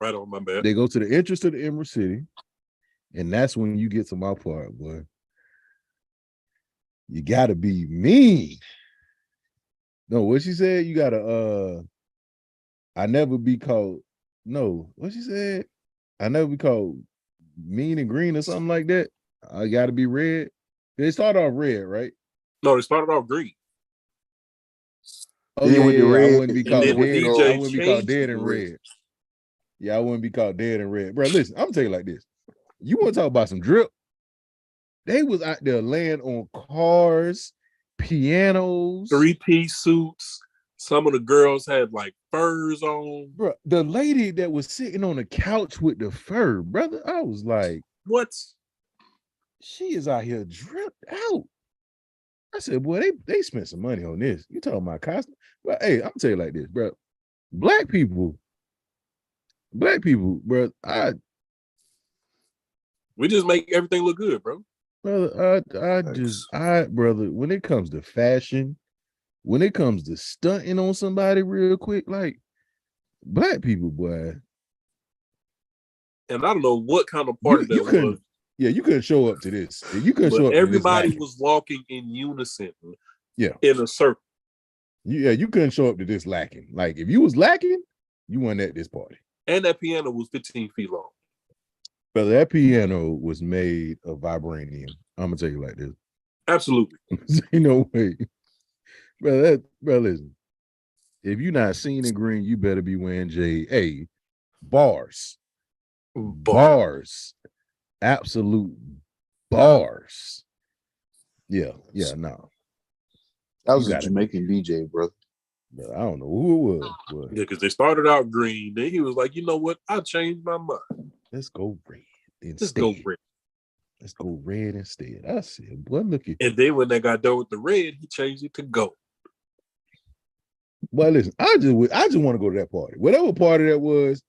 Right on, my bad. They go to the entrance to the Emerald City, and that's when you get to my part, boy. You gotta be mean. No, what she said? You gotta I never be called. No, what she said? I never be called mean and green or something like that. I gotta be red. They start off red, right? No, they started off green. Oh yeah, with the I red, wouldn't be called then when dead. DJ I wouldn't be called changed dead to and red. red. Yeah, I wouldn't be called dead and red. Bro, listen, I'm gonna tell you like this. You want to talk about some drip? They was out there laying on cars, pianos, 3-piece suits. Some of the girls had like furs on. Bro, the lady that was sitting on the couch with the fur, brother, I was like, what? She is out here dripped out. I said, boy, they spent some money on this. You talking about costume? But hey, I'm tell you like this, bro. Black people, bro. We just make everything look good, bro. Brother, brother, when it comes to fashion, when it comes to stunting on somebody real quick, like black people, boy. And I don't know what kind of party that was. Yeah, you couldn't show up to this. You couldn't show up. Everybody was walking in unison. Yeah, in a circle. Yeah, you couldn't show up to this lacking. Like if you was lacking, you weren't at this party. And that piano was 15 feet long. Brother, that piano was made of vibranium. I'm gonna tell you like this. Absolutely. Ain't no way. Brother, listen. If you're not seen in green, you better be wearing J.A. Bars. Absolute bars. Yeah, no. That was a Jamaican DJ, brother. I don't know who it was. But... Yeah, because they started out green. Then he was like, you know what? I changed my mind. Let's go red instead. Let's go red instead. I said, boy, look at. And then when they got done with the red, he changed it to gold. Well, listen, I just want to go to that party. Whatever party that was,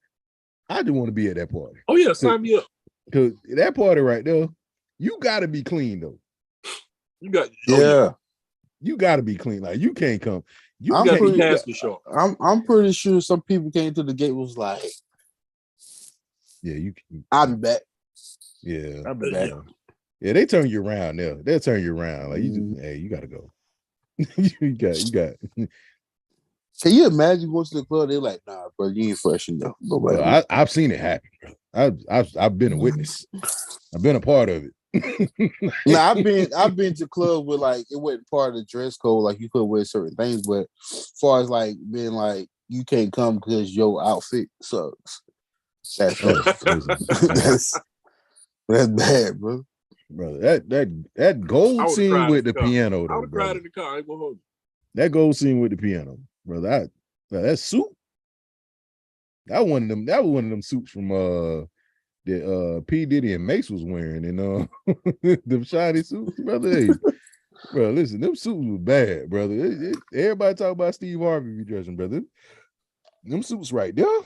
I just want to be at that party. Oh yeah, sign me up. Because that party right there, you got to be clean though. You got you got to be clean. Like you can't come. I'm pretty sure some people came to the gate was like, yeah, I'll be back. Yeah, I'll be back. Yeah, they turn you around now. They'll turn you around. Like you gotta go. you got. Can you imagine going to the club? They're like, nah, bro, you ain't fresh enough. Well, I've seen it happen, bro. I've been a witness. I've been a part of it. Now I've been to club where like it wasn't part of the dress code, like you could wear certain things, but as far as like being like you can't come because your outfit sucks. That's bad, bro. Brother, that gold scene with the piano, though. I would have cried in the car. I ain't gonna hold you. That gold scene with the piano, brother. That suit. That was one of them suits from that P. Diddy and Mace was wearing, and them shiny suits, brother. Hey, bro, listen, them suits was bad, brother. Everybody talk about Steve Harvey be dressing, brother. Them suits right there.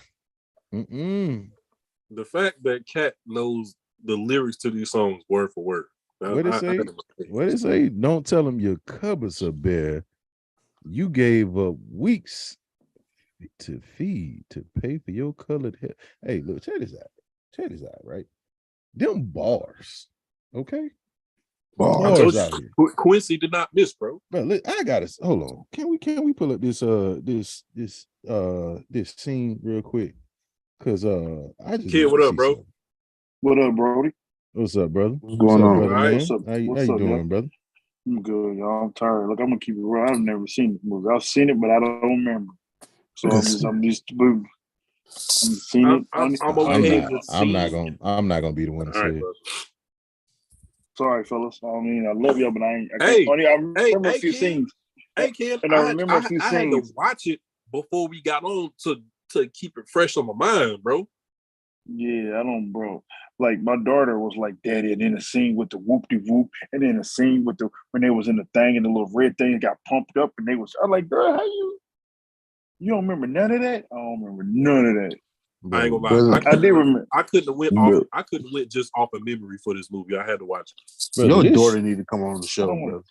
The fact that Cat knows the lyrics to these songs word for word. What it say? Don't tell them your cupboards are bare. You gave up weeks to feed, to pay for your colored hair. Hey, look, check this out, right? Them bars, okay? Bars out here. Quincy did not miss, bro. Bro, look, I gotta hold on. Can we pull up this scene real quick? Cause I just Kid, what up, bro? Something. What up, Brody? What's up, brother? What's going on, brother, man? What's up? How you doing, y'all? brother? I'm good, y'all. I'm tired. Look, I'm gonna keep it real. I've never seen this movie. I've seen it, but I don't remember. So I'm just moving. I'm not gonna be the one to say it. Sorry, fellas. I mean, I love y'all, but I remember a few scenes. Hey, Ken, and I remember a few scenes. I had to watch it before we got on to keep it fresh on my mind, bro. Yeah, I don't, bro. Like my daughter was like, "Daddy," and then a scene with the whoop-de-whoop, and then a scene with when they was in the thing and the little red thing got pumped up, and I'm like, "Girl, how you don't remember none of that?" I don't remember none of that. I ain't gonna lie. Brother, I did remember. I couldn't have went Bro. off. I couldn't went just off of memory for this movie. I had to watch it. Brother, Your this- daughter need to come on the show, I don't- brother.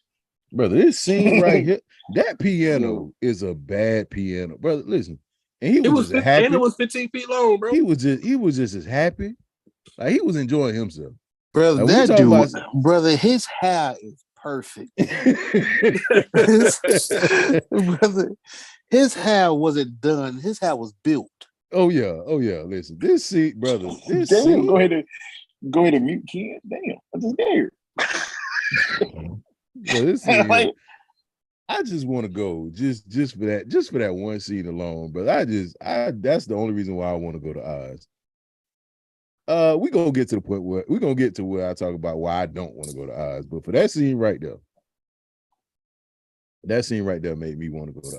Brother, this scene right here, that piano is a bad piano. Brother, listen. And he was just happy. And it was 15 feet long, bro. He was just as happy. Like he was enjoying himself. Brother, Like, we that dude, talking brother, his hair is perfect. Brother, his hair wasn't done. His hair was built. Oh yeah. Listen, this scene, brother. This Damn, scene, go ahead and mute Ken. Damn, I just scared. bro, this scene, Like, I just want to go just for that one scene alone, but that's the only reason why I want to go to Oz. We gonna get to the point where we're gonna get to where I talk about why I don't want to go to Oz, but for that scene right there made me want to go to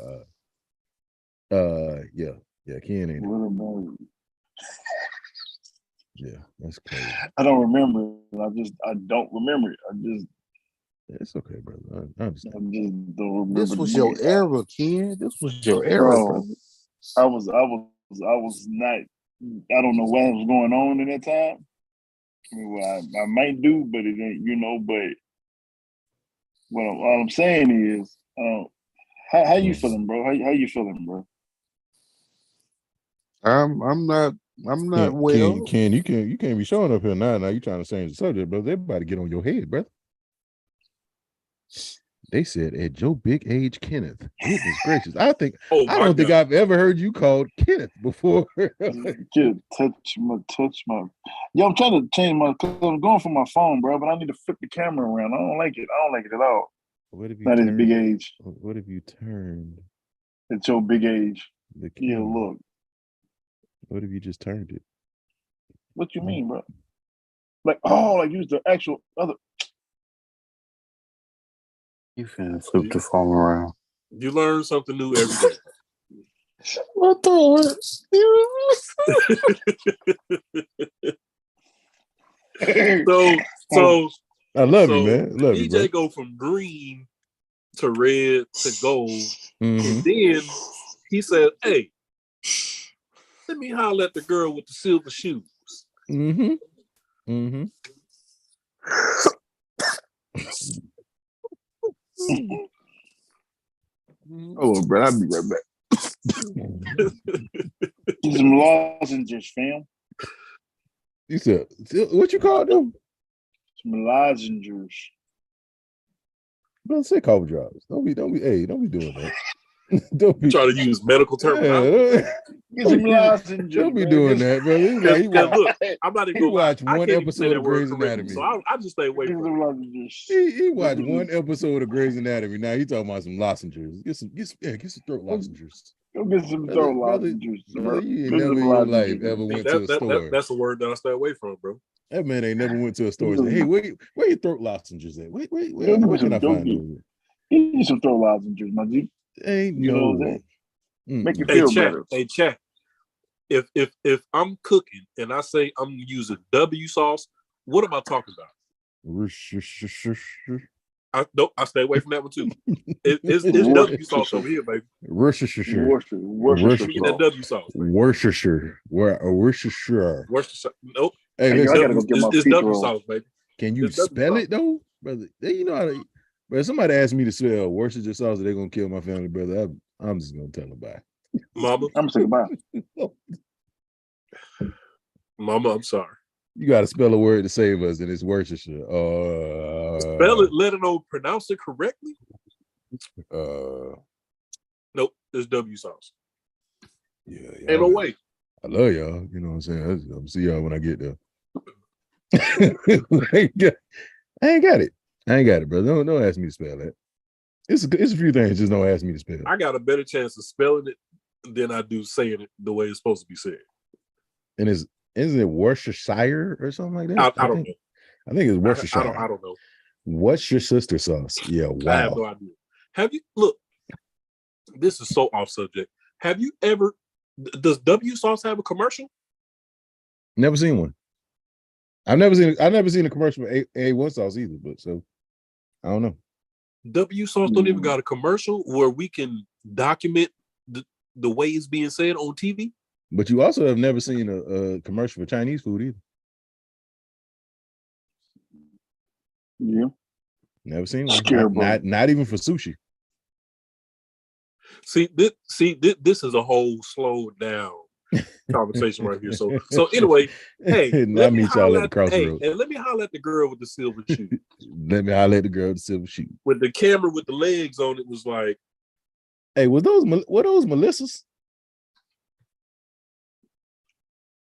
Oz. Yeah, Ken ain't it. what about it? Yeah, that's crazy. I don't remember. I don't remember it. It's okay, brother. I understand. I just don't remember. This was the your movie. era, Ken. This was your era, Bro, brother. I was not. I don't know what was going on in that time. I mean, well, I might do, but it ain't, But what I'm saying is, how you feeling, bro? How you feeling, bro? I'm not well. Ken, you can't be showing up here now. Now you trying to change the subject, bro. They about to get on your head, brother. They said at your big age, Kenneth. Goodness gracious. I don't think I've ever heard you called Kenneth before. Just touch my. Yo, I'm trying to change cause I'm going for my phone, bro. But I need to flip the camera around. I don't like it. I don't like it at all. What if you Not his big age. What if you turned At your big age. the Yeah, camera? look. What if you just turned it? What you mean, bro? Like use the actual other. You finna flip the phone around. You learn something new every day. What the? So I love you, man. I love you, bro. DJ go from green to red to gold, Mhm. and then he said, "Hey, let me holler at the girl with the silver shoes." Mm-hmm. Mm-hmm. Oh, bro, I'll be right back. Some lozenges, fam. You said what you call them? Some lozenges. Bro, say cough drops. Don't be doing that. Don't be Trying to use medical terminology. Get some lozenges. Don't be man. doing that, bro. Look, I'm not even he gonna lie. watched I one can't even say episode that of word Grey's correctly, Anatomy. so I just stay away Get from some it. lozenges. He watched one episode of Grey's Anatomy. Now he talking about some lozenges. Get some throat lozenges. Go get some Brother, throat lozenges, brother, bro. you ain't Get never some in your lozenges. life ever went to a store. That's a word that I stay away from, bro. That man ain't never went to a store and said, "Hey, where your throat lozenges at? Wait, Go where get can I some find those?" Get some throat lozenges, my G. Ain't You know no what I'm way. saying? Make you Hey, feel chat. better. Hey, chat. If I'm cooking and I say I'm using W sauce, what am I talking about? I stay away from that one too. It's W sauce over here, baby. Worcestershire. Give me that W sauce. Worcestershire. Worcestershire. Worcestershire. Nope. Hey, Hey, yo, listen, I gotta go get my It's feet W rolled. sauce, baby. can you It's W spell sauce. it though, brother? You know how to. But if somebody asked me to spell Worcestershire sauce, they're gonna kill my family, brother. I'm just gonna tell them bye. Mama, I'm saying goodbye. Mama, I'm sorry. You got to spell a word to save us, and it's Worcestershire. Spell it, let it know, pronounce it correctly. Nope, it's W sauce. Yeah, Ain't no way. I love y'all. You know what I'm saying? I'm see y'all when I get there. I ain't got it. I ain't got it, brother. Don't ask me to spell that. It's a few things. Just don't ask me to spell. I got a better chance of spelling it than I do saying it the way it's supposed to be said. And isn't it Worcestershire or something like that? I don't know. I think it's Worcestershire. I don't know. What's your sister sauce? Yeah, wow. I have no idea. Have you look? This is so off subject. Have you ever? Does W sauce have a commercial? Never seen one. I've never seen a commercial for A1 sauce either. But so I don't know. W sauce don't even got a commercial where we can document the way it's being said on TV. But you also have never seen a commercial for Chinese food either. Yeah. Never seen one. Scarecrow. Not even for sushi. See, this is a whole slowed down conversation right here. So anyway, hey, I'll meet y'all at the crossroads. And let me holler at the girl with the silver shoe. Let me holler at the girl with the silver shoe. With the camera with the legs on it was like, hey, were those Melissas?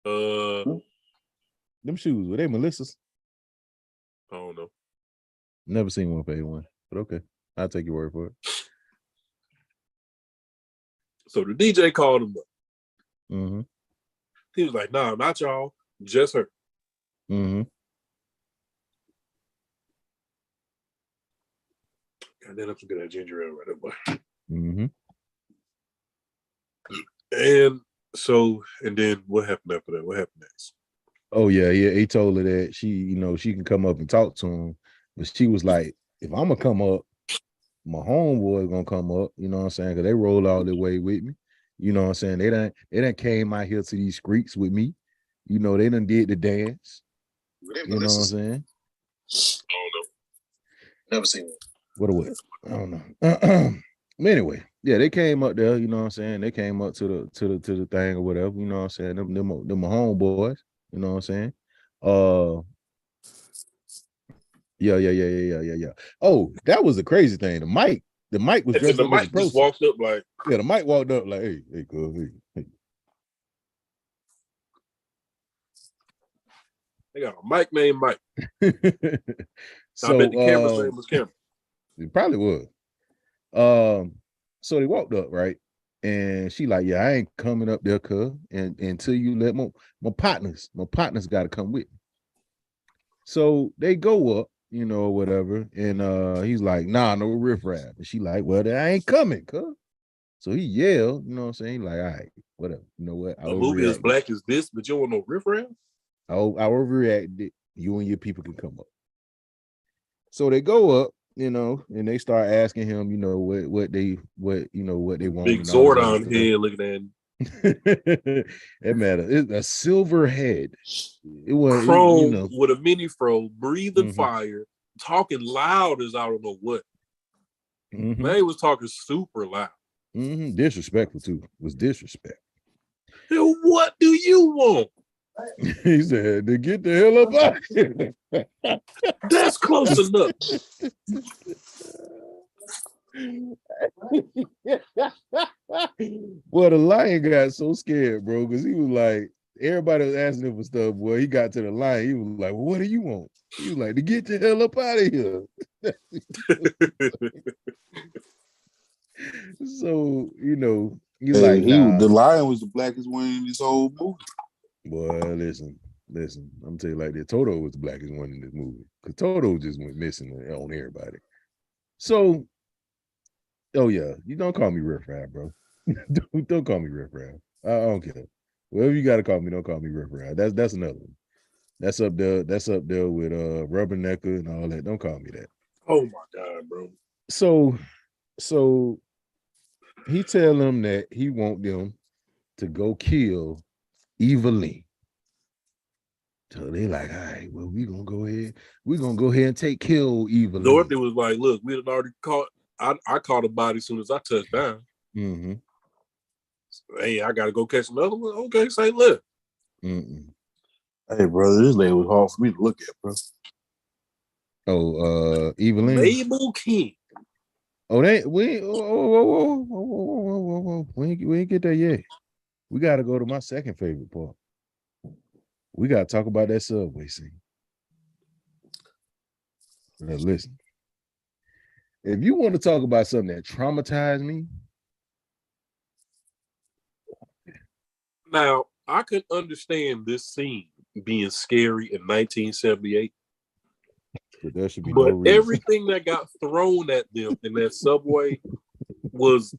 Them shoes, were they Melissas? I don't know. Never seen one for A1, but okay. I'll take your word for it. So the DJ called him up. Mm-hmm. He was like, nah, not y'all, just her. Mm-hmm. God damn, I'm some good at ginger ale right there, boy. Mm-hmm. And so, and then what happened after that? What happened next? Oh yeah, he told her that she can come up and talk to him, but she was like, if I'm gonna come up, my homeboy gonna come up, you know what I'm saying? Because they roll all the way with me. You know what I'm saying? They done came out here to these streets with me. You know, they done did the dance. You know what I'm saying? I don't know. Never seen it. What? I don't know. But anyway, yeah, they came up there, you know what I'm saying? They came up to the thing or whatever, you know what I'm saying? Them my homeboys, you know what I'm saying? Yeah. Oh, that was the crazy thing. The mic was dressed up as a just walked up like, yeah, the mic walked up like, hey, girl, hey. They got a mic named Mike. So I bet the camera's name was Cameron. It probably was. So they walked up, right? And she like, yeah, I ain't coming up there, cuz, and until you let my partners gotta come with me. So they go up, you know, whatever, and he's like, nah, no riffraff. And she like, well, I ain't coming, cuz. So he yelled, you know what I'm saying? He like, all right, whatever. You know what? A movie as black as this, but you don't want no riffraff? I overreacted. You and your people can come up. So they go up, you know, and they start asking him, you know, what they want. Big Zordon head looking at him. It matter. It's a silver head. It was chrome with a mini fro, breathing fire, talking loud as I don't know what. They was talking super loud. Disrespectful too. It was disrespect. Then what do you want? He said to get the hell up out of here. That's close enough. Well, the lion got so scared, bro, because he was like, everybody was asking him for stuff. Boy, he got to the lion. He was like, well, what do you want? He was like, to get the hell up out of here. So, you know, he's like, nah. The lion was the blackest one in this whole movie. Boy, listen. I'm telling you like that. Toto was the blackest one in this movie. Because Toto just went missing on everybody. So, oh yeah, you don't call me Riff Raff, bro. don't call me Riff Raff. I don't care. Whatever you gotta call me, don't call me Riff Raff. That's another one. That's up there with Rubbernecker and all that. Don't call me that. Oh my God, bro. So he tell them that he want them to go kill Evelyn. So they like, all right, well, we're gonna go ahead and kill Evelyn. Dorothy was like, look, we had already caught. I caught a body as soon as I touched down. So, hey, I gotta go catch another one. Okay, say left. Hey, brother, this lady was hard for me to look at, bro. Oh, Evelyn. Mabel King. Oh, we ain't get there yet. We gotta go to my second favorite part. We gotta talk about that subway scene. Now, listen. If you want to talk about something that traumatized me. Now, I could understand this scene being scary in 1978. But there should be no reason. Everything that got thrown at them in that subway was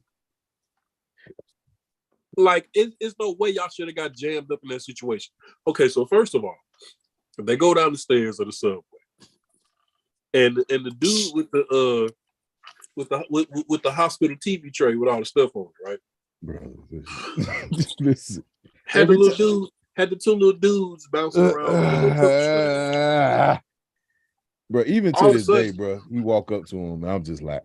like, it's no way y'all should have got jammed up in that situation. Okay, so first of all, they go down the stairs of the subway, and the dude with the hospital TV tray with all the stuff on it, right? Bro, listen. Had the two little dudes bouncing around on the little puppet string. Bro, even to All of a this day, sudden, bro, we walk up to him, and I'm just like,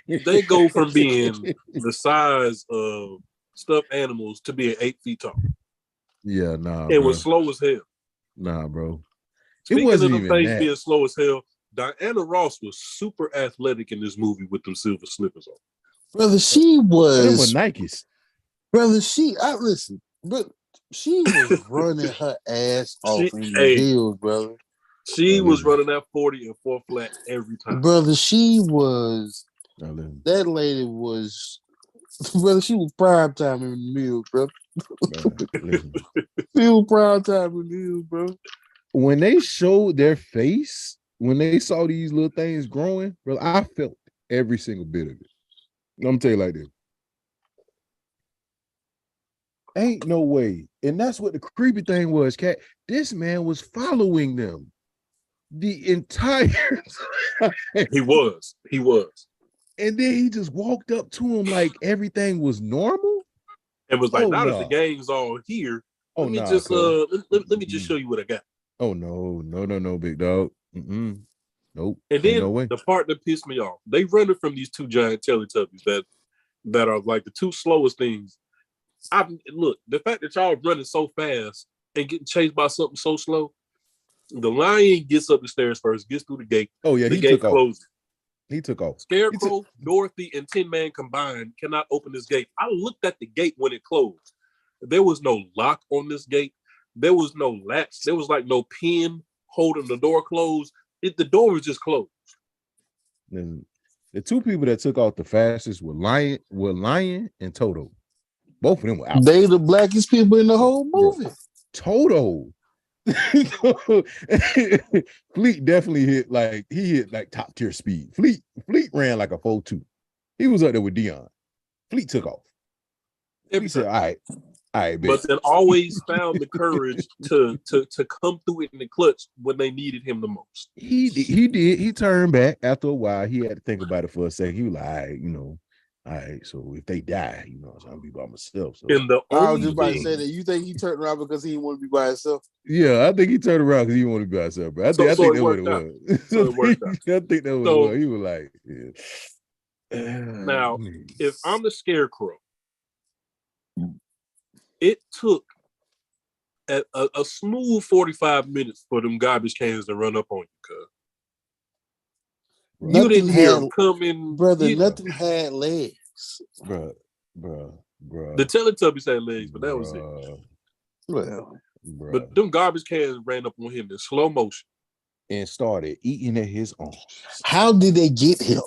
they go from being the size of stuffed animals to being 8 feet tall. Yeah, nah, It bro. was slow as hell. Nah, bro. Speaking It wasn't of the even things that. being slow as hell, Diana Ross was super athletic in this movie with them silver slippers on. Brother, she Them was. were Nikes. Brother, listen, but she was running her ass off in the hills, brother. She was running that 40 and 4 flat every time. Brother, she was. That lady was. Brother, she was prime time in the mills, bro. She was prime time in the mills, bro. When they showed their face, when they saw these little things growing, bro, I felt every single bit of it. I'm gonna tell you like this. Ain't no way. And that's what the creepy thing was, Cat. This man was following them the entire time. He was. And then he just walked up to him like everything was normal. And was like, now that the gang's all here, let me just show you what I got. Oh no, big dog. Nope. And then no way. The part that pissed me off, they running from these two giant Teletubbies that are like the two slowest things. Look, the fact that y'all running so fast and getting chased by something so slow, the lion gets up the stairs first, gets through the gate. Oh yeah, the gate closes. He took off. Scarecrow, Dorothy, and Tin Man combined cannot open this gate. I looked at the gate when it closed. There was no lock on this gate. There was no latch. There was like no pin holding the door closed. The door was just closed. And the two people that took off the fastest were Lion and Toto. Both of them were out. They the blackest people in the whole movie. Toto. Fleet definitely hit like top tier speed. Fleet ran like a 4.2. He was up there with Dion. Fleet took off. He said, all right, but then always found the courage to come through it in the clutch when they needed him the most. He did. He turned back after a while. He had to think about it for a second. He was like, all right, so if they die, I'm gonna be by myself. So I was just about to say that. You think he turned around because he didn't want to be by himself? Yeah, I think he turned around because he didn't want to be by himself, bro. I think that's what it was. So it worked out. I think that was what he was like. Yeah. Now, if I'm the Scarecrow, it took a smooth 45 minutes for them garbage cans to run up on you, cuz. You didn't hear them coming. Brother, nothing had legs. Bro. The Teletubbies had legs, but that was it. Well, but them garbage cans ran up on him in slow motion. And started eating at his arms. How did they get him?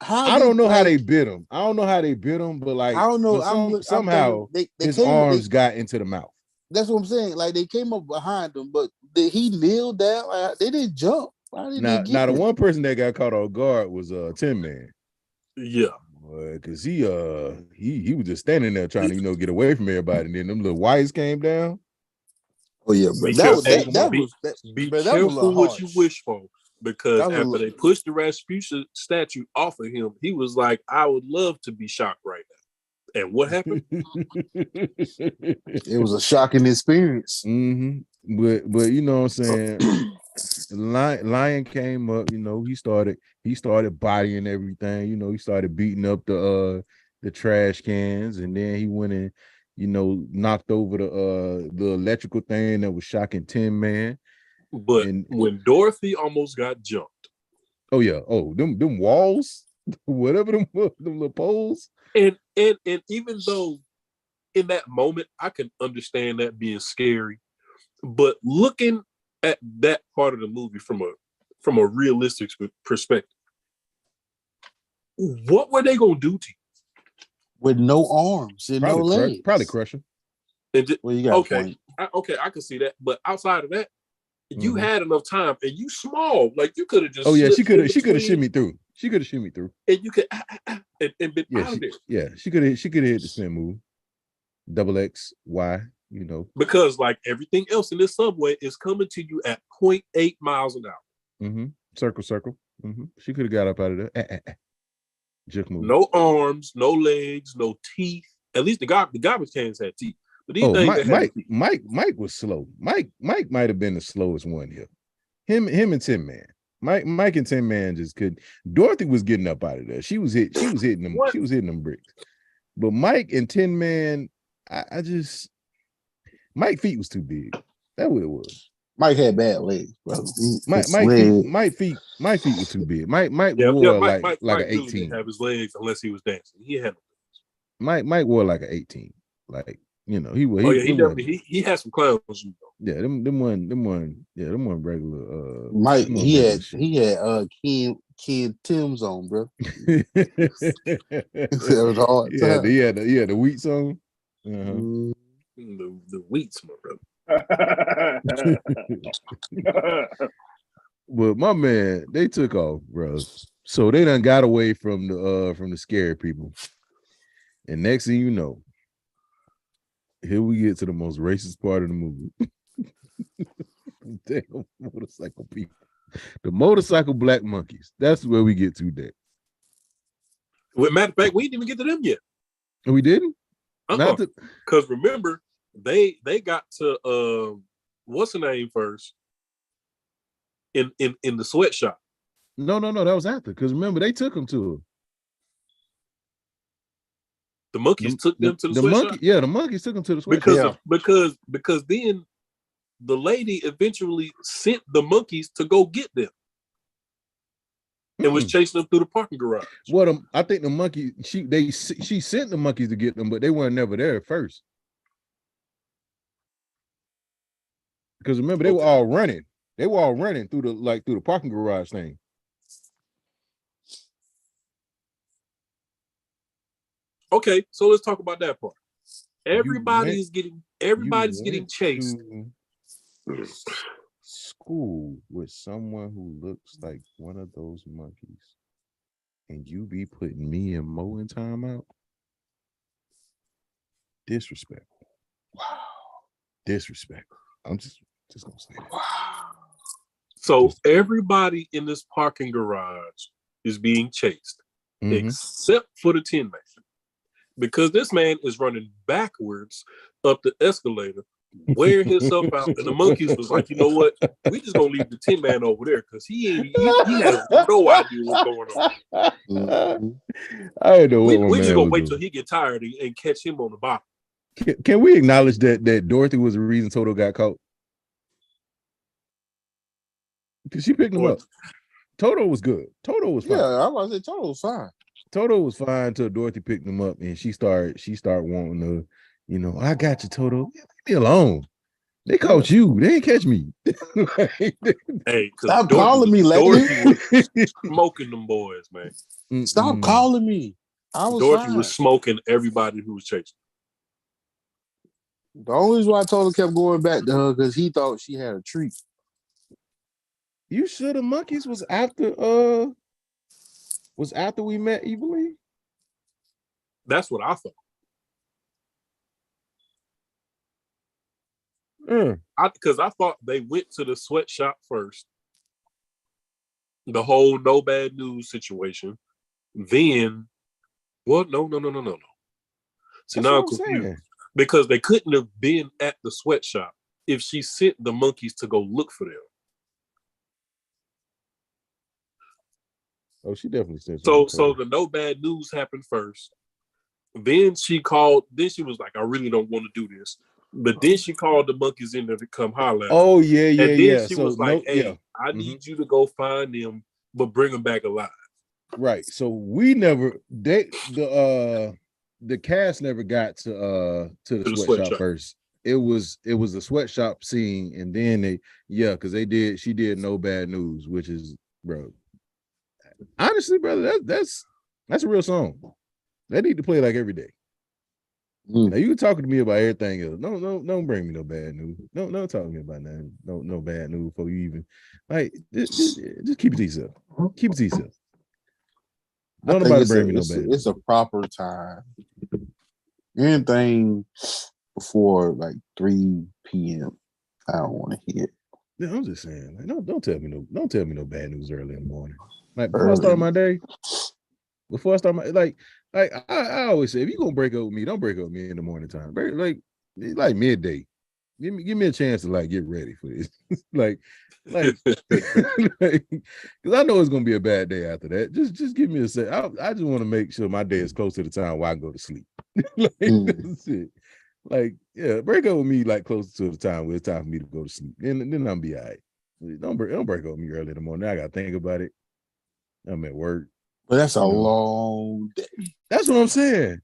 I don't know how they bit him. I don't know how they bit him, but like I don't know. Somehow his arms got into the mouth. That's what I'm saying. Like they came up behind him, but did he kneel down? Like, they didn't jump. Now the one person that got caught off guard was Tin Man. Yeah, because he was just standing there trying to get away from everybody, and then them little wires came down. Oh yeah, but be careful what you wish for. Because after they pushed the Rasputia statue off of him, he was like, I would love to be shocked right now. And what happened? It was a shocking experience. Mm-hmm. But you know what I'm saying? Lion came up, he started bodying everything, he started beating up the trash cans, and then he went and, knocked over the electrical thing that was shocking Tin Man. But when Dorothy almost got jumped. Oh yeah. Oh, them walls, whatever them little poles. And even though in that moment I can understand that being scary, but looking at that part of the movie from a realistic perspective, what were they gonna do to you? With no arms and no legs? Probably crush him. Well, you got okay, I can see that. But outside of that, you had enough time, and you small, like you could have just. Oh yeah, she could have shimmied through. And you could and been out of there. Yeah, she could have hit the spin move. Double X, Y, Because like everything else in this subway is coming to you at 0.8 miles an hour. Circle. She could have got up out of there. Jukmu. No arms, no legs, no teeth. At least the garbage cans had teeth. But these things that had teeth. Mike was slow. Mike might have been the slowest one here. Him and Tin Man. Mike and Tin Man just could. Dorothy was getting up out of there. She was hitting them. She was hitting them bricks. But Mike and Tin Man, I just Mike feet was too big. That's what it was. Mike had bad legs, bro. Mike feet were too big. Mike wore like an 18. Really didn't have his legs unless he was dancing. He had Mike wore like an 18. Like, you know, he had some clown shoes though. Yeah, them one regular Mike, he had Kid Tim's on, bro. That was hard. He had the wheats on. The wheats, my brother. But my man, they took off, bro. So they done got away from the scary people. And next thing you know, here we get to the most racist part of the movie. Damn motorcycle people. The motorcycle black monkeys. That's where we get to that. Well, matter of fact, we didn't even get to them yet. We didn't? Because remember, they got to what's the name first? In the sweatshop. No, that was after. Because remember, they took them to her. The monkeys took them to the sweatshop? The monkeys took them to the sweatshop. Because then the lady eventually sent the monkeys to go get them. And was chasing them through the parking garage. Well, I think the monkey, she sent the monkeys to get them, but they weren't never there at first. Because remember, they were all running. They were all running through the parking garage thing. Okay, so let's talk about that part. Everybody's getting chased. School with someone who looks like one of those monkeys, and you be putting me and Mo in timeout? Disrespectful. Wow. Disrespectful. I'm just gonna say that. Wow. So everybody in this parking garage is being chased, except for the Tin Man. Because this man is running backwards up the escalator, wearing himself out, and the monkeys was like, you know what? We just gonna leave the Tin Man over there because he has no idea what's going on. I don't know. We just gonna wait till he get tired and catch him on the bottom. Can we acknowledge that Dorothy was the reason Toto got caught? Because she picked him up. Toto was good. Toto was fine. Yeah, I was gonna say Toto was fine. Toto was fine until Dorothy picked him up, and she started wanting to, you know, I got you, Toto. Leave me alone. They caught you. They didn't catch me. Hey, stop calling me, Dorothy was smoking them boys, man. Stop calling me. Dorothy was smoking everybody who was chasing. The only reason why Toto kept going back to her because he thought she had a treat. You sure the monkeys was after we met Evilly? That's what I thought. Because I thought they went to the sweatshop first. The whole no bad news situation. Then, well, no. See, now I'm confused. Because they couldn't have been at the sweatshop if she sent the monkeys to go look for them. Oh, she definitely said so the no bad news happened first. Then she called. Then she was like, "I really don't want to do this." But then she called the monkeys in there to come holler. Oh yeah. And then she was like, "Hey, I need you to go find them, but bring them back alive." Right. So we never. The cast never got to the sweatshop first. It was a sweatshop scene, and then because she did no bad news, which is, bro. Honestly, brother, that's a real song. They need to play like every day. Now you talking to me about everything else. No, don't bring me no bad news. No, talk to me about nothing. No bad news before you even just keep it to yourself. Keep it to yourself. Don't nobody bring me no bad news. It's a proper time. Anything before like 3 p.m. I don't want to hear. Yeah, I'm just saying. Like, don't tell me no bad news early in the morning. Like before I start my day, before I start my I always say, if you're gonna break up with me, don't break up with me in the morning time. Like midday. Give me a chance to like get ready for this. like because I know it's gonna be a bad day after that. Just give me a sec. I just want to make sure my day is close to the time where I go to sleep. That's it. Like, yeah, break up with me like close to the time where it's time for me to go to sleep. Then I'll be all right. Don't break up with me early in the morning. I gotta think about it. I'm at work. But that's a long day. That's what I'm saying.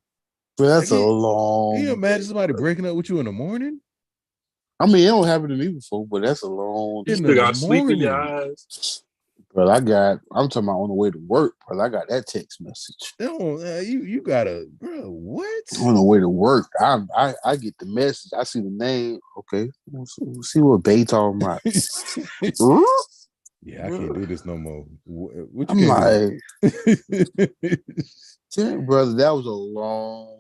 But that's a long. Can you imagine somebody breaking up with you in the morning? I mean, it don't happen to me before, but that's a long day. You still got sleep in your eyes. But I'm talking about on the way to work, but I got that text message. No, you gotta, bro, what? On the way to work, I get the message. I see the name. Okay, we'll see what Bay talking about. Yeah, I can't do this no more. What I'm you like, brother, that was a long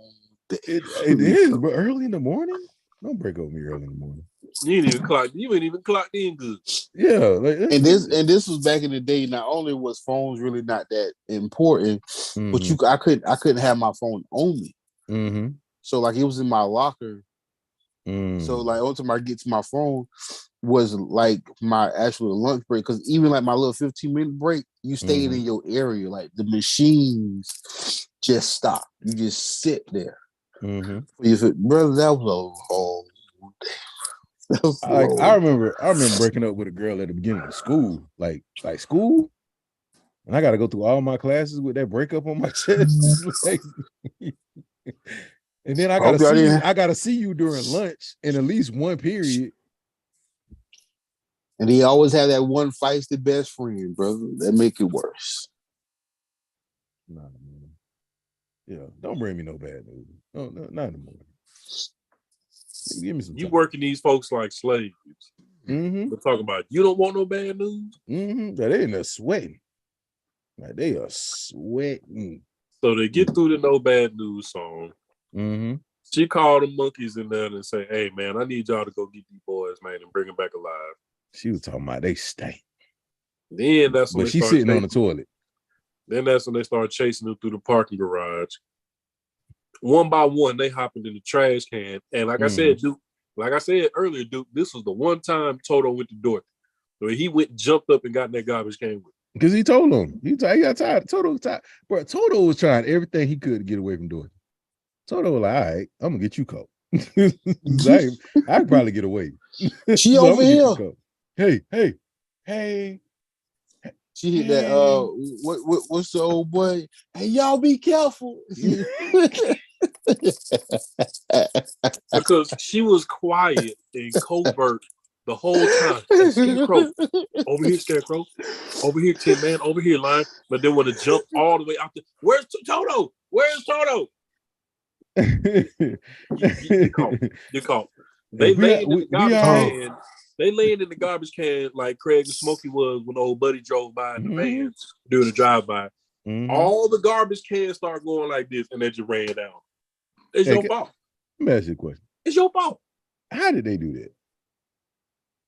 day. It is, but early in the morning? Don't break up with me early in the morning. You ain't even clocked in good. Yeah, and this was back in the day. Not only was phones really not that important, but I couldn't have my phone on me. Mm-hmm. So like it was in my locker. So like only time I get to my phone was like my actual lunch break. Because even like my little 15-minute break, you stayed in your area. Like the machines just stop. You just sit there. Brother, that was a long day. I remember breaking up with a girl at the beginning of school, like school, and I got to go through all my classes with that breakup on my chest. And then I gotta see you during lunch in at least one period. And he always had that one feisty best friend, brother. That make it worse. Nah, man. Yeah, don't bring me no bad news. No, not in the morning. Give me some time. You working these folks like slaves. We're talking about you don't want no bad news. They in there sweating. Like they are sweating. So they get through the no bad news song. She called the monkeys in there and say, "Hey man, I need y'all to go get these boys, man, and bring them back alive." She was talking about they stink. Then that's when she's sitting on the toilet. Then that's when they started chasing them through the parking garage. One by one, they hopped into the trash can. And like I said, Duke, earlier, Duke, this was the one time Toto went to Dorothy. So he jumped up and got in that garbage can with him. Because he told him. He got tired. Toto was tired. Bro, Toto was trying everything he could to get away from Dorothy. Toto was like, all right, I'm going to get you caught. I could probably get away. She so over here. Hey. She hit that, what's the old boy? Hey, y'all be careful. Because she was quiet and covert the whole time. Hey, Scarecrow, over here, Scarecrow. Over here, Tin Man, over here, Lion. But they want to jump all the way out there. Where's Toto? Where's Toto? You caught. They laying in the garbage can. They laying in the garbage can like Craig and Smokey was when old buddy drove by in the van doing the drive-by. All the garbage cans start going like this, and they just ran down. It's your fault. Let me ask you a question. It's your fault. How did they do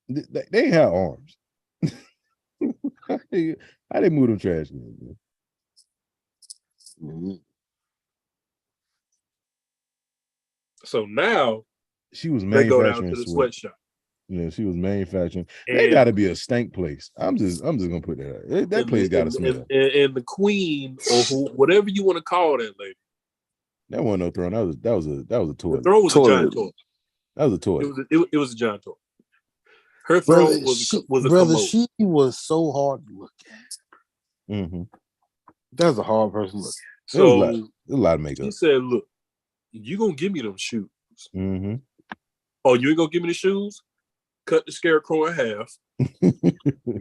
that? They had arms. How they move them trash cans? So now she was manufacturing. They go down to the sweatshop. Yeah, she was manufacturing. They got to be a stank place. I'm just gonna put that out. That place got to smell. And the queen or whatever you want to call that lady. That wasn't no throne. That was a toilet. The throne was a giant toilet. That was a toilet. It was a giant toilet. Her throne was a commode. She was so hard to look at. That was a hard person to look at. So there's a lot of makeup. She said, "Look, you gonna give me them shoes? Oh, you ain't gonna give me the shoes? Cut the Scarecrow in half,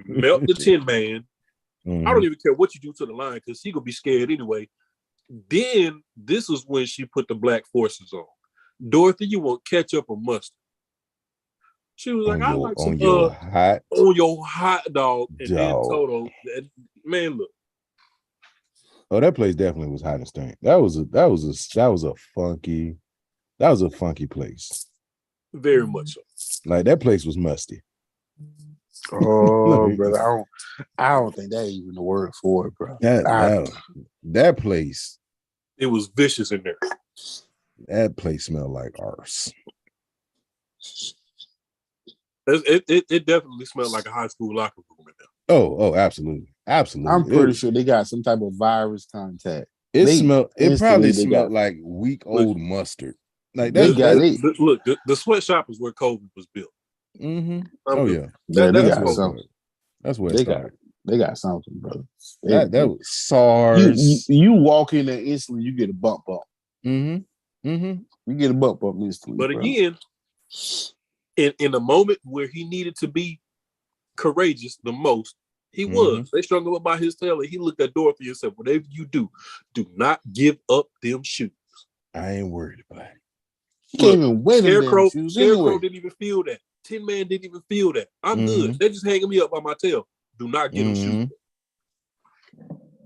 melt the Tin Man. I don't even care what you do to the Lion because he gonna be scared anyway." Then this is when she put the black forces on. Dorothy, you want ketchup or mustard? She was like, "I like some on your hot dog." And then Toto, man, look. Oh, that place definitely was hot and stank. That was a funky place. Very much so. Like that place was musty. Oh, brother, I don't think that even the word for it, bro. That place. It was vicious in there. That place smelled like arse. It definitely smelled like a high school locker room in there. Oh, absolutely. I'm pretty sure they got some type of virus contact. It probably smelled like week old mustard. Like the sweatshop is where COVID was built. Mm-hmm. Oh yeah. They got something. That's where it started. They got something, bro. That was SARS. You walk in there instantly, you get a bump. Mm-hmm. Mm-hmm. You get a bump instantly. But again, in a moment where he needed to be courageous the most, he was. They strung him up by his tail, and he looked at Dorothy and said, "Whatever you do not give up them shoes." I ain't worried about it. He can't even wear them damn shoes Scarecrow didn't even feel that. Tin Man didn't even feel that. I'm good. They're just hanging me up by my tail. Do not get them shoes.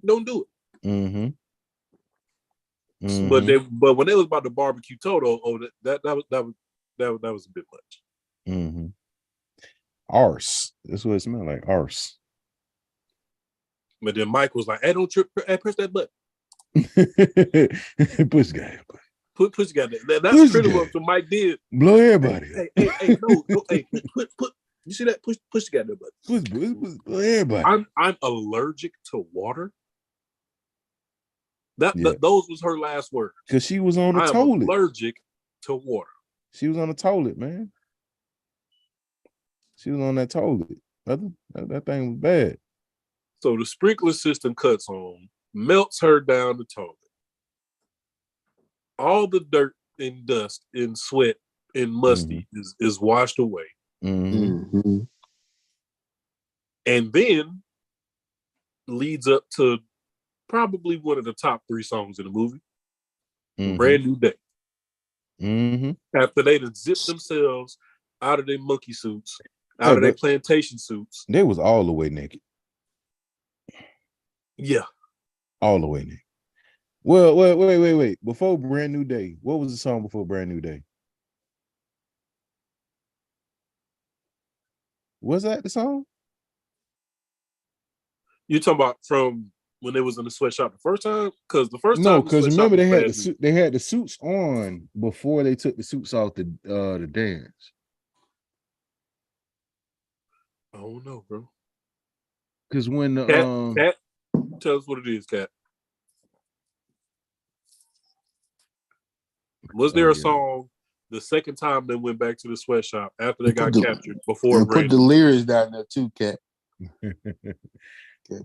Don't do it. But when they was about to barbecue Toto, that was a bit much. Arse. That's what it smelled like. Arse. But then Mike was like, "Hey, don't trip. Hey, press that button." Push guy. Push guy. That's pretty much what Mike did. Blow everybody. Hey, no, hey, put. You see that? Push the guy button. Blow everybody. I'm allergic to water. Those was her last words. Because she was on the toilet. I'm allergic to water. She was on the toilet, man. She was on that toilet. That thing was bad. So the sprinkler system cuts on, melts her down the toilet. All the dirt and dust and sweat and musty is washed away. And then leads up to probably one of the top 3 songs in the movie, Brand New Day. After they done zipped themselves out of their monkey suits, out of their plantation suits. They was all the way naked. Yeah. All the way naked. Well, wait. Before Brand New Day, what was the song before Brand New Day? Was that the song? You talking about from when they was in the sweatshop the first time? Because the first time, no, because remember they had the suits on before they took the suits off the dance. I don't know, bro. Because when the Cat, tell us what it is, Cat. Was there a song the second time they went back to the sweatshop after they got captured before? Put the lyrics down there too, Cat.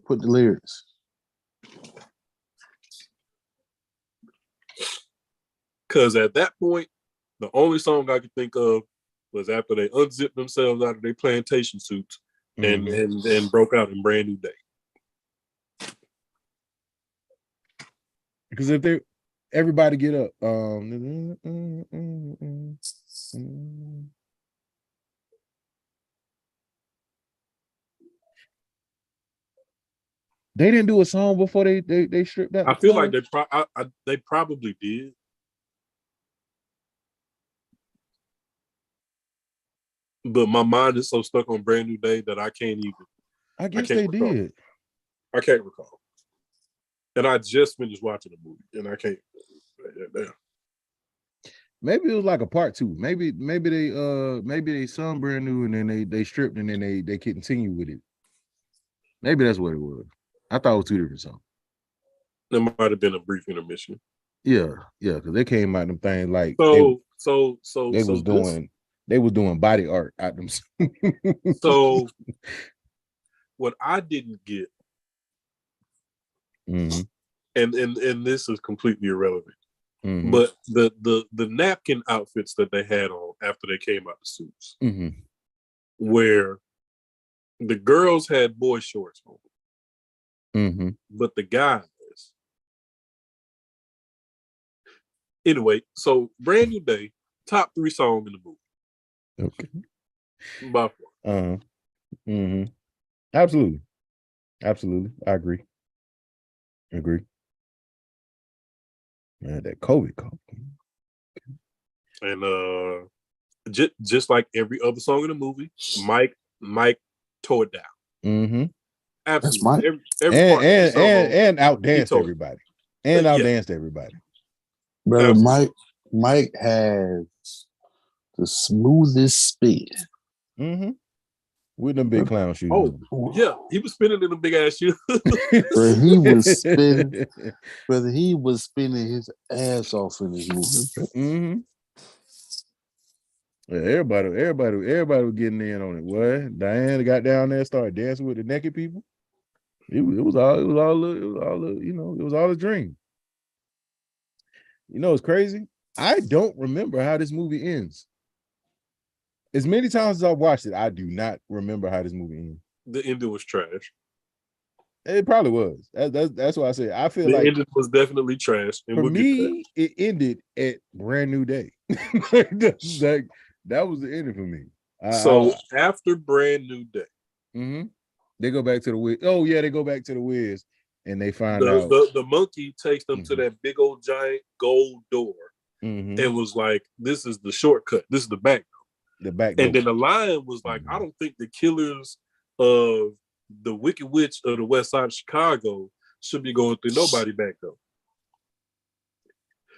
Put the lyrics. Because at that point, the only song I could think of was after they unzipped themselves out of their plantation suits and broke out in Brand New Day. Because if everybody get up. They didn't do a song before they stripped that. I feel like they probably did. But my mind is so stuck on Brand New Day that I can't even. I guess they did. I can't recall. And I just finished watching the movie, and I can't. Maybe it was like a part 2. Maybe they sung Brand New and then they stripped and then they continue with it. Maybe that's what it was. I thought it was 2 different songs. There might have been a brief intermission. Yeah, because they came out them things like they was doing body art out them. So what I didn't get, and this is completely irrelevant, but the napkin outfits that they had on after they came out the suits, where the girls had boy shorts on, but the guys. Anyway, so Brand New Day, top 3 song in the movie. Okay. By far. Absolutely. I agree. Man, that COVID call. And just like every other song in the movie, Mike tore it down. Mm-hmm. Absolutely. Every part and outdanced tore it. everybody. And outdanced everybody. Brother, Absolutely. Mike has the smoothest spin. Mm-hmm. With them big clown shoes. Oh, yeah. He was spinning in the big ass shoes. Bro, he was spinning. Brother, he was spinning his ass off in his movie. Mm-hmm. Yeah, everybody was getting in on it. What? Diane got down there and started dancing with the naked people. It was all a dream. You know, it's crazy. I don't remember how this movie ends. As many times as I've watched it, I do not remember how this movie ends. The ending was trash. It probably was. That's why I say I feel the like ending was definitely trash. And for we'll me, it ended at Brand New Day. that was the ending for me. After Brand New Day, they go back to the Wiz. Oh yeah, they go back to the Wiz, and they find out the monkey takes them to that big old giant gold door, and was like, "This is the shortcut. This is the back door." The back door. And then the lion was like, "I don't think the killers of the Wicked Witch of the West Side of Chicago should be going through nobody back door."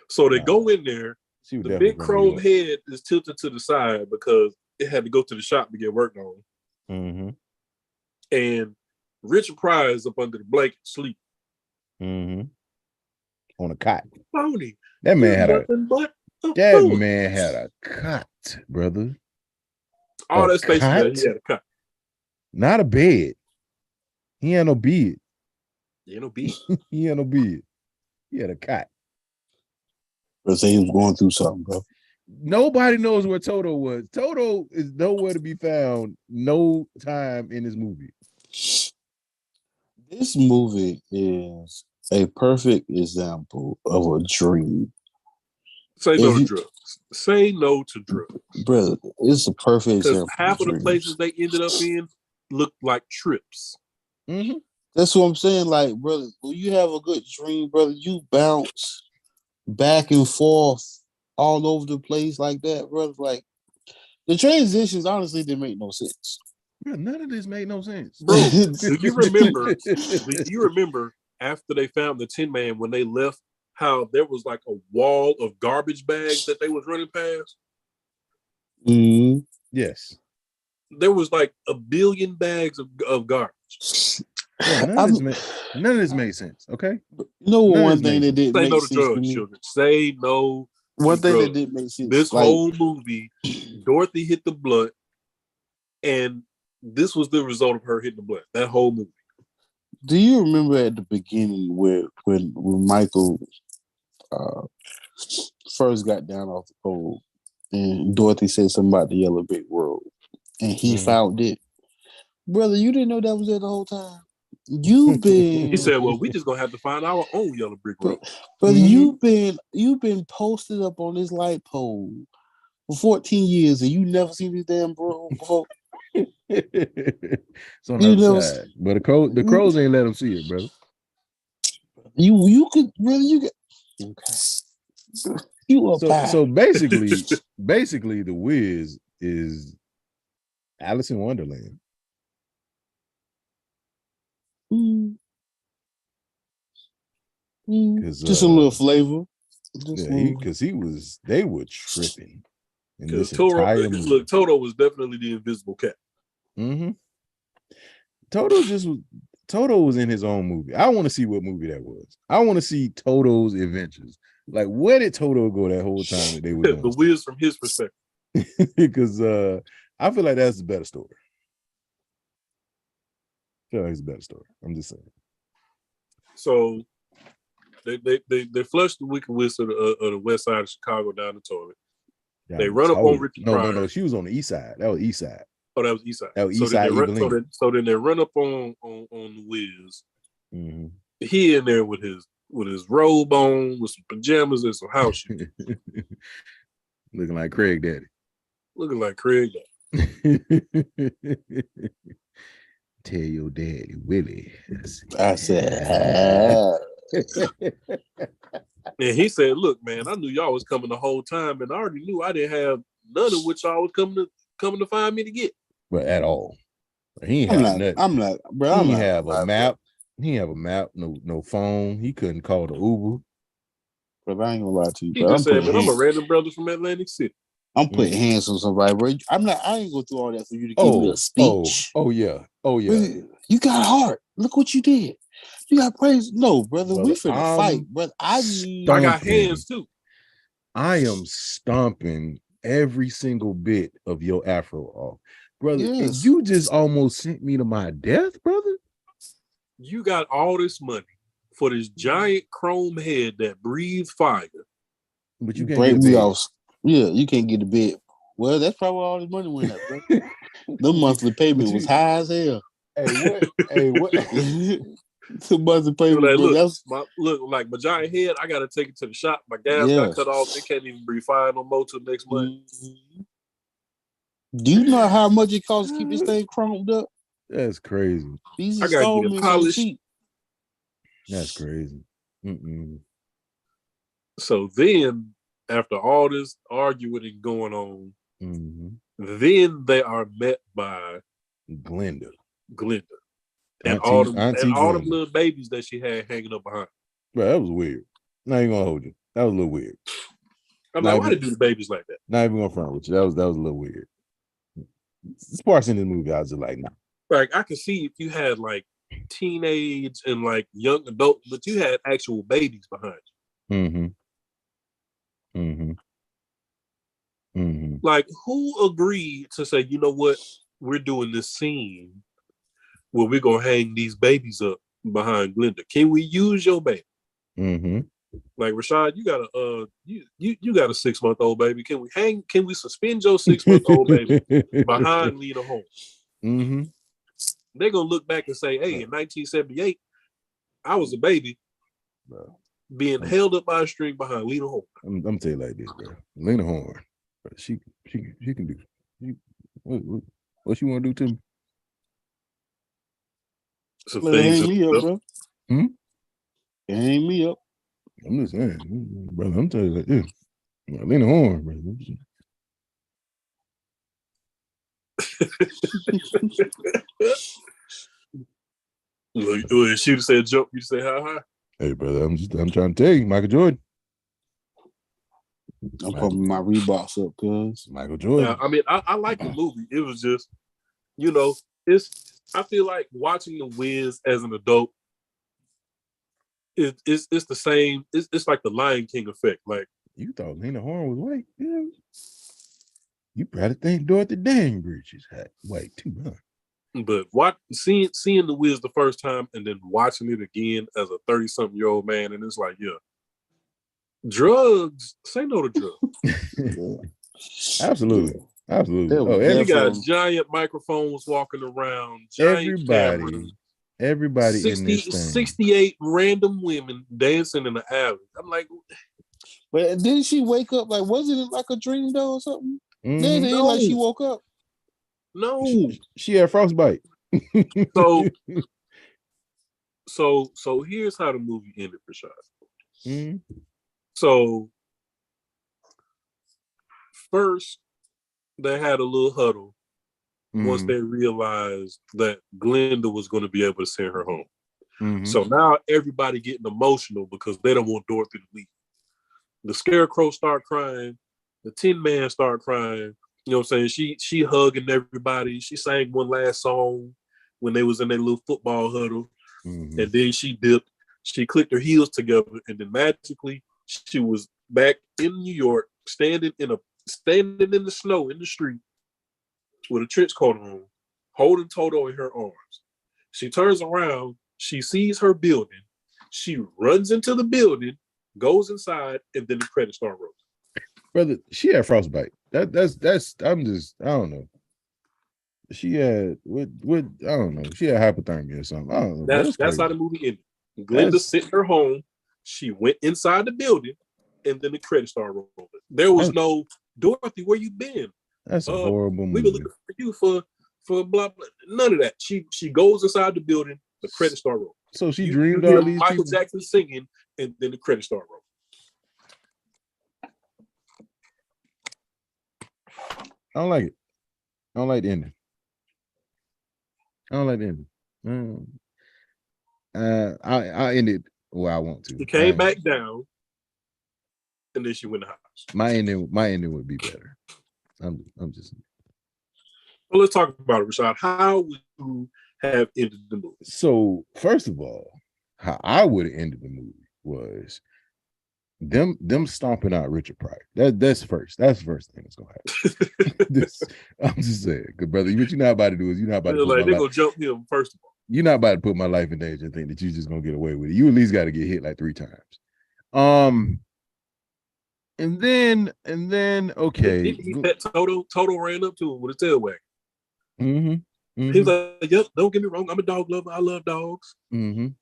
So they go in there. The big chrome head is tilted to the side because it had to go to the shop to get worked on. And Richard Pryor is up under the blanket, sleep. On a cot. Phony. That man had a cot, brother. All that space there, he had a cot. Not a bed. He had no bed. He had no bed. He had no bed. He had a cot. But say he was going through something, bro. Nobody knows where Toto was. Toto is nowhere to be found. No time in this movie. This movie is a perfect example of a dream. Say no to drugs. Say no to drugs. Brother, it's a perfect example. Because half of the places they ended up in looked like trips. That's what I'm saying. Like, brother, when you have a good dream, brother, you bounce back and forth all over the place like that, brother. Like, the transitions honestly didn't make no sense. Yeah, none of this made no sense. Bro, do you remember after they found the Tin Man when they left, how there was like a wall of garbage bags that they was running past? Yes. There was like 1 billion bags of garbage. Yeah, none of this made sense. Okay. No, one thing that didn't make sense to me. Children. Say no. One thing that didn't make sense. This whole movie, Dorothy hit the blunt, and this was the result of her hitting the blunt. That whole movie. Do you remember at the beginning when Michael first got down off the pole and Dorothy said something about the yellow brick road and he found it? Brother, you didn't know that was there the whole time? You've been. He said, "Well, we just gonna have to find our own yellow brick road." Brother, you've been posted up on this light pole for 14 years and you never seen this damn road before. It's on the other side. But the crows ain't let them see it, brother. You could really okay. So basically the Wiz is Alice in Wonderland. Just a little flavor. Because they were tripping. Because Toto was definitely the invisible cat. Toto was in his own movie. I want to see what movie that was. I want to see Toto's adventures. Like, where did Toto go that whole time that they were doing the Wiz from his perspective? Because I feel like that's a better story. I feel like it's a better story. I'm just saying. So they flushed the Wicked Witch of the West Side of Chicago down the toilet. They run up on Richard Pryor. No. She was on the east side. That was east side. Oh, that was east side. That was east side. So then they run up on the Wiz. He in there with his robe on, with some pajamas and some house shoes. Looking like Craig Daddy. Tell your daddy, Willie. I said, and he said, "Look, man, I knew y'all was coming the whole time, and I already knew I didn't have none of what y'all was coming to find me to get." But at all. He ain't have nothing. I'm not, bro. He I'm ain't not have lie, a map. He ain't have a map. No phone. He couldn't call the Uber. But I ain't gonna lie to you, He bro. just said, "But I'm a random brother from Atlantic City." I'm putting hands on somebody, bro. I ain't go through all that for you to give me a Oh speech. yeah. Bro, you got heart. Look what you did. You got praise. No, brother, we finna fight, brother. I got hands too. I am stomping every single bit of your afro off, brother. Yes. And you just almost sent me to my death, brother. You got all this money for this giant chrome head that breathes fire, but you can't break get me off. Yeah, you can't get the bed. Well, that's probably where all this money went up, bro. The monthly payment was high as hell. Hey, what? The monthly payment, like, bro. look, like my giant head. I gotta take it to the shop. My gas got cut off. It can't even breathe fire no more till next month. Do you know how much it costs to keep this thing chromed up? That's crazy. I gotta get it polished. That's crazy. So then, after all this arguing and going on, then they are met by Glenda, and all the little babies that she had hanging up behind. Bro, that was weird. Not even gonna hold you. That was a little weird. I'm like, why did do the babies like that? Not even gonna front with you. That was a little weird. Parts in this movie, I was just like, nah. Like, I could see if you had like teenage and like young adult, but you had actual babies behind you. Like, who agreed to say, you know what, we're doing this scene where we're gonna hang these babies up behind Glenda? Can we use your baby? Like, Rashad, you got a you got a 6-month-old baby. Can we suspend your 6-month-old baby behind Lena Holmes? They're gonna look back and say, hey, in 1978, I was a baby being held up by a string behind Lena Horne. I'm gonna tell you like this, bro. Lena Horne, she can do. What she want to do to me? Some things hang me up, bro. Hang me up. I'm just saying, brother. I'm telling you like this. Lena Horne, brother. Look, she said joke, you say hi. Hey, brother, I'm trying to tell you, Michael Jordan. I'm pumping my Reeboks up, cuz Michael Jordan. I mean, I like the movie. It was just, I feel like watching The Wiz as an adult. It's the same. It's like the Lion King effect. Like, you thought Lena Horne was white, yeah. You probably think Dorothy Dandridge is white too, huh? But seeing The Wiz the first time and then watching it again as a 30-something-year-old man, and it's like, yeah, drugs. Say no to drugs. Absolutely. They got giant microphones walking around. Giant cameras. Everybody 60, in this thing. 68 random women dancing in the alley. I'm like, but didn't she wake up? Like, wasn't it like a dream though or something? No. Like she woke up. No, she had frostbite. So here's how the movie ended for Shad. So first, they had a little huddle once they realized that Glenda was going to be able to send her home. So now everybody getting emotional because they don't want Dorothy to leave. The Scarecrow start crying. The Tin Man start crying. You know what I'm saying? She hugging everybody. She sang one last song when they was in their little football huddle. And then she dipped. She clicked her heels together, and then magically she was back in New York, standing in the snow in the street with a trench coat on, holding Toto in her arms. She turns around. She sees her building. She runs into the building, goes inside, and then the credits start rolling. Brother, she had frostbite. That's I don't know. She had what I don't know. She had hypothermia or something. I don't know. That's how the movie ended. Glenda sent her home. She went inside the building, and then the credits started rolling. There was no Dorothy, where you been? That's a horrible movie. We were looking for you for blah blah. None of that. She goes inside the building. The credits start rolling. So she dreamed all these Michael people. Jackson singing, and then the credits start rolling. I don't like it. I don't like the ending. I don't like the ending. I end it where I want to. She came back down, and then she went to the house. My ending would be better. I'm just. Well, let's talk about it, Rashad. How would you have ended the movie? So first of all, how I would have ended the movie was them stomping out Richard Pryor. That's first. That's the first thing that's gonna happen. I'm just saying, good brother. What you're not about to do is you're not about to like they're gonna jump him first of all. You're not about to put my life in danger and think that you're just gonna get away with it. You at least got to get hit like 3 times. And then okay. That Toto ran up to him with a tail wag. Mm-hmm. He was like, "Yep, don't get me wrong. I'm a dog lover. I love dogs." And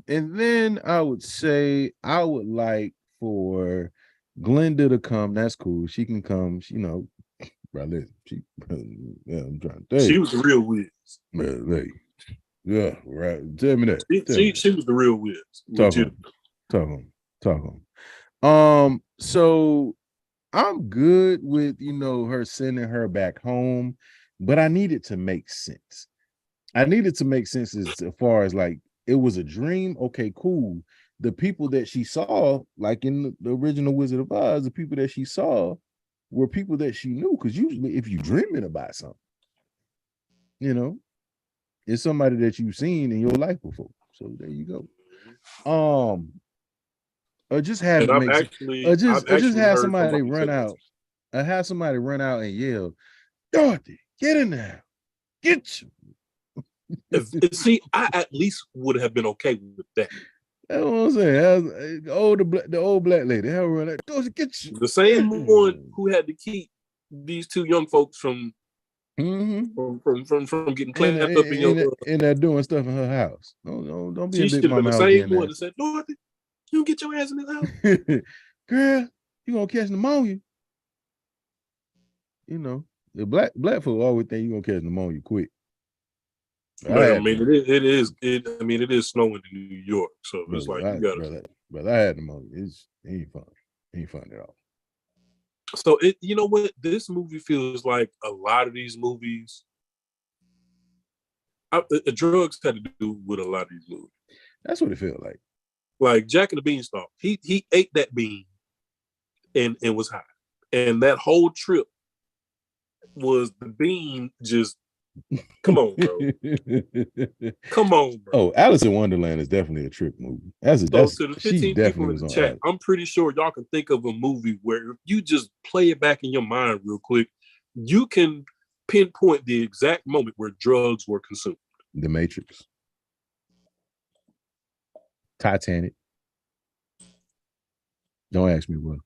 then I would say I would like for Glenda to come. That's cool. She can come. She, I'm trying to tell you. She was the real Wiz. Yeah, right. Tell me that. She was the real Wiz. Talk on. So I'm good with her sending her back home, but I need it to make sense. I need it to make sense as far as like it was a dream. Okay, cool. The people that she saw, like in the original Wizard of Oz, the people that she saw were people that she knew. Because usually, if you're dreaming about something, it's somebody that you've seen in your life before. So there you go. Or just have it make sense. Or just have somebody run out. Or have somebody run out and yell, "Dorothy, get in there, get you." See, I at least would have been okay with that. That's what I'm saying. The old black lady, how run that? Dorothy, get you. The same one who had to keep these 2 young folks from getting clamped up in there doing stuff in her house. Don't be she a big mama. The same one that said, "Dorothy, you don't get your ass in this house." Girl, you gonna catch pneumonia. The black folk always think you gonna catch pneumonia quick. But, it is snowing in New York, so it's like you gotta. But I had pneumonia. It ain't fun. It ain't fun at all. So you know what? This movie feels like a lot of these movies. Drugs had to do with a lot of these movies. That's what it feels like. Like Jack and the Beanstalk, he ate that bean, and was high, and that whole trip was the bean just. Come on, bro. Come on, bro. Oh, Alice in Wonderland is definitely a trick movie. To the 15 people in the chat, I'm pretty sure y'all can think of a movie where if you just play it back in your mind real quick, you can pinpoint the exact moment where drugs were consumed. The Matrix. Titanic. Don't ask me what.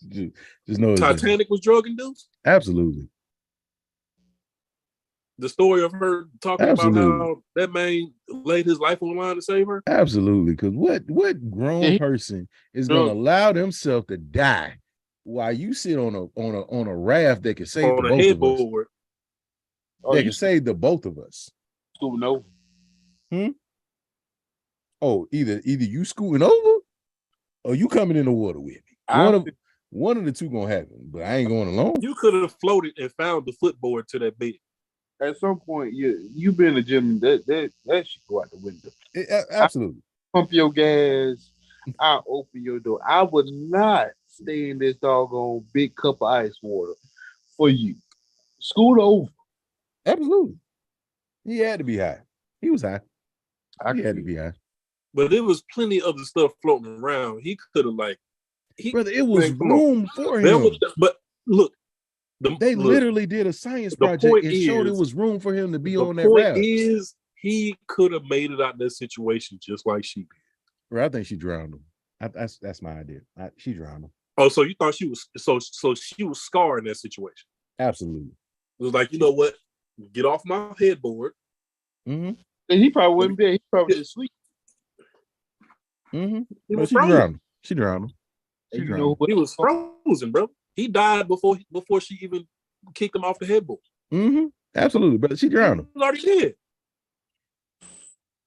just know Titanic was drug induced? Absolutely. The story of her talking about how that man laid his life on the line to save her? Absolutely. Because what grown person is going to allow themselves to die while you sit on a raft that can save the both of us? They can save the both of us. Scooting over. Oh, either you scooting over or you coming in the water with me. One of the two gonna happen, but I ain't going alone. You could have floated and found the footboard to that bed. At some point, you been in the gym, that should go out the window. Absolutely. I pump your gas. I open your door. I would not stay in this doggone big cup of ice water for you. Scoot over. Absolutely. He had to be high. He was high. He had to be high. But there was plenty of other stuff floating around. He could have brother, it was room for him. But look. They literally did a science project and showed it was room for him to be on that raft. The point is, he could have made it out of that situation just like she did. Well, I think she drowned him. That's my idea. She drowned him. Oh, so you thought she was so she was scarred in that situation? Absolutely. It was like, you know what? Get off my headboard. And he probably wouldn't be. He probably just sleep. But she drowned him. She drowned him. He was frozen, bro. He died before she even kicked him off the headboard. Absolutely, brother. She drowned him. He was already dead.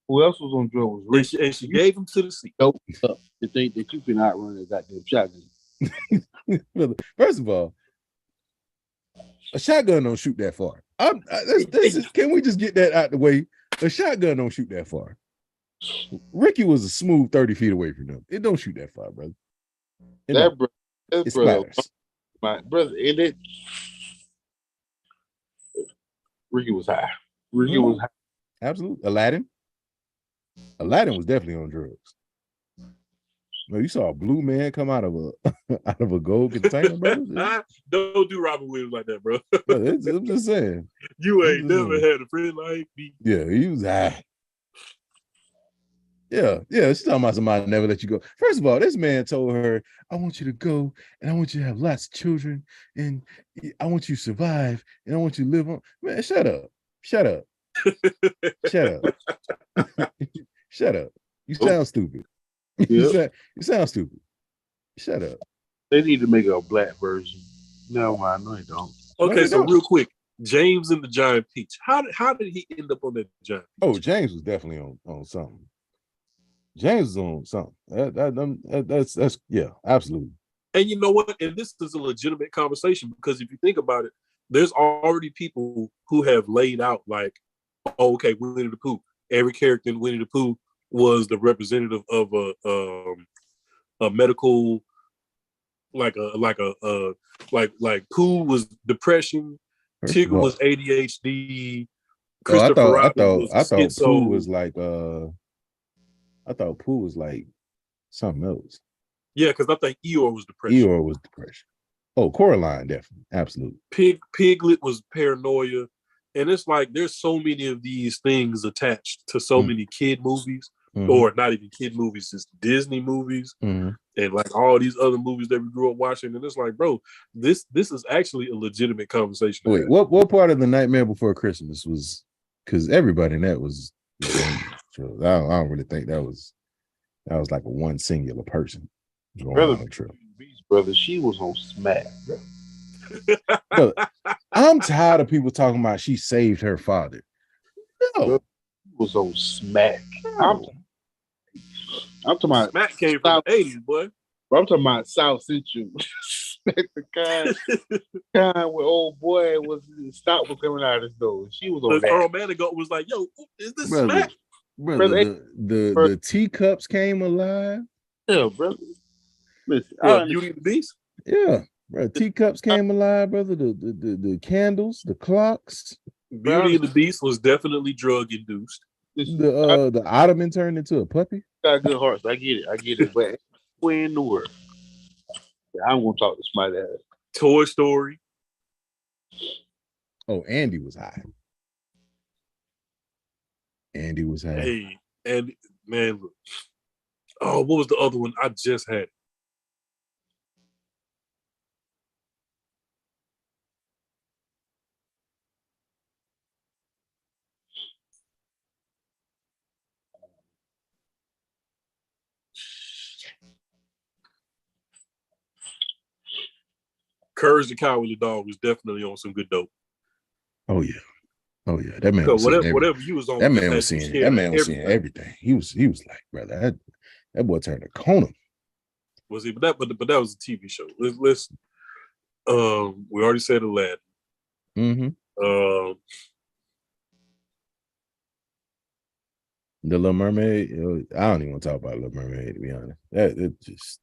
Who else was on drugs? And she gave him to the sea. Dope up to think that you can outrun that goddamn shotgun. First of all, A shotgun don't shoot that far. Can we just get that out the way? A shotgun don't shoot that far. Ricky was a smooth 30 feet away from them. It don't shoot that far, brother. That brother, my brother, and it. Ricky was high. Ricky was high. Absolutely. Aladdin was definitely on drugs. No, you saw a blue man come out of a gold container, brother. Don't do Robin Williams like that, bro. I'm just saying. You ain't never had a friend like me. Yeah, he was high. Yeah, she's talking about somebody never let you go. First of all, this man told her, I want you to go and I want you to have lots of children and I want you to survive and I want you to live on. Man, shut up. Shut up. Shut up. You sound stupid. You sound stupid. Shut up. They need to make a black version. No, I know they don't. Okay, so real quick, James and the Giant Peach. How did he end up on that giant peach? Oh, James was definitely on something. James is on something. That's yeah, absolutely. And you know what? And this is a legitimate conversation because if you think about it, there's already people who have laid out like, oh, okay, Winnie the Pooh. Every character in Winnie the Pooh was the representative of a medical, like Pooh was depression, Tigger was ADHD. Christopher I thought Pooh was like I thought Pooh was like something else. Yeah, because I think Eeyore was depression. Oh, Coraline, definitely. Absolutely. Piglet was paranoia. And it's like there's so many of these things attached to so many kid movies, or not even kid movies, just Disney movies, and like all these other movies that we grew up watching. And it's like, bro, this is actually a legitimate conversation. Wait, what part of The Nightmare Before Christmas was? Because everybody in that was. I don't really think that was like a one singular person going on a trip. Brother, she was on smack. Brother, I'm tired of people talking about she saved her father. No, she was on smack. No. I'm talking about smack came from the 80s, boy. I'm talking about South Central. The kind where old boy was coming out of his nose. She was on that. Earl Manigault was like, "Yo, is this smack?" Brother, the teacups came alive. Yeah, brother. Listen, Beauty and the Beast. Yeah, bro. Teacups came alive, brother. The candles, the clocks. Beauty and the Beast was definitely drug induced. The ottoman turned into a puppy. Got good hearts. I get it. But where in the world? I don't want to talk to somebody else. Toy Story. Oh, Andy was high. Hey, and man, oh, what was the other one I just had? Courage the Cowardly Dog was definitely on some good dope. Oh yeah. That man. Whatever you was on. That man was seeing everything. He was like, brother, that boy turned a corner. Was he? But that was a TV show. Let's we already said Aladdin. The Little Mermaid. I don't even want to talk about Little Mermaid, to be honest. It just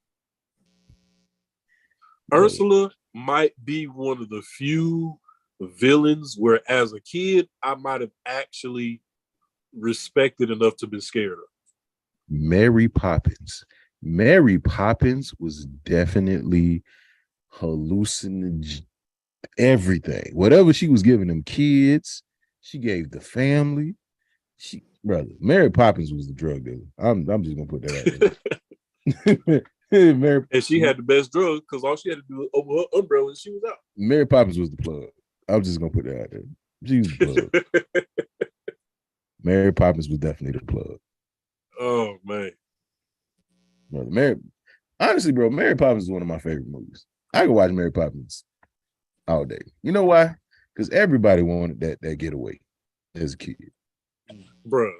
Ursula might be one of the few villains where as a kid I might have actually respected enough to be scared of. Mary Poppins was definitely hallucinating everything. Whatever she was giving them kids, she gave the family. Mary Poppins was the drug dealer. I'm just gonna put that out there. And she had the best drug because all she had to do was open her umbrella and she was out. Mary Poppins was the plug. I'm just gonna put that out there. She was the plug. Mary Poppins was definitely the plug. Oh man. Honestly, bro, Mary Poppins is one of my favorite movies. I could watch Mary Poppins all day. You know why? Because everybody wanted that getaway as a kid. Bruh.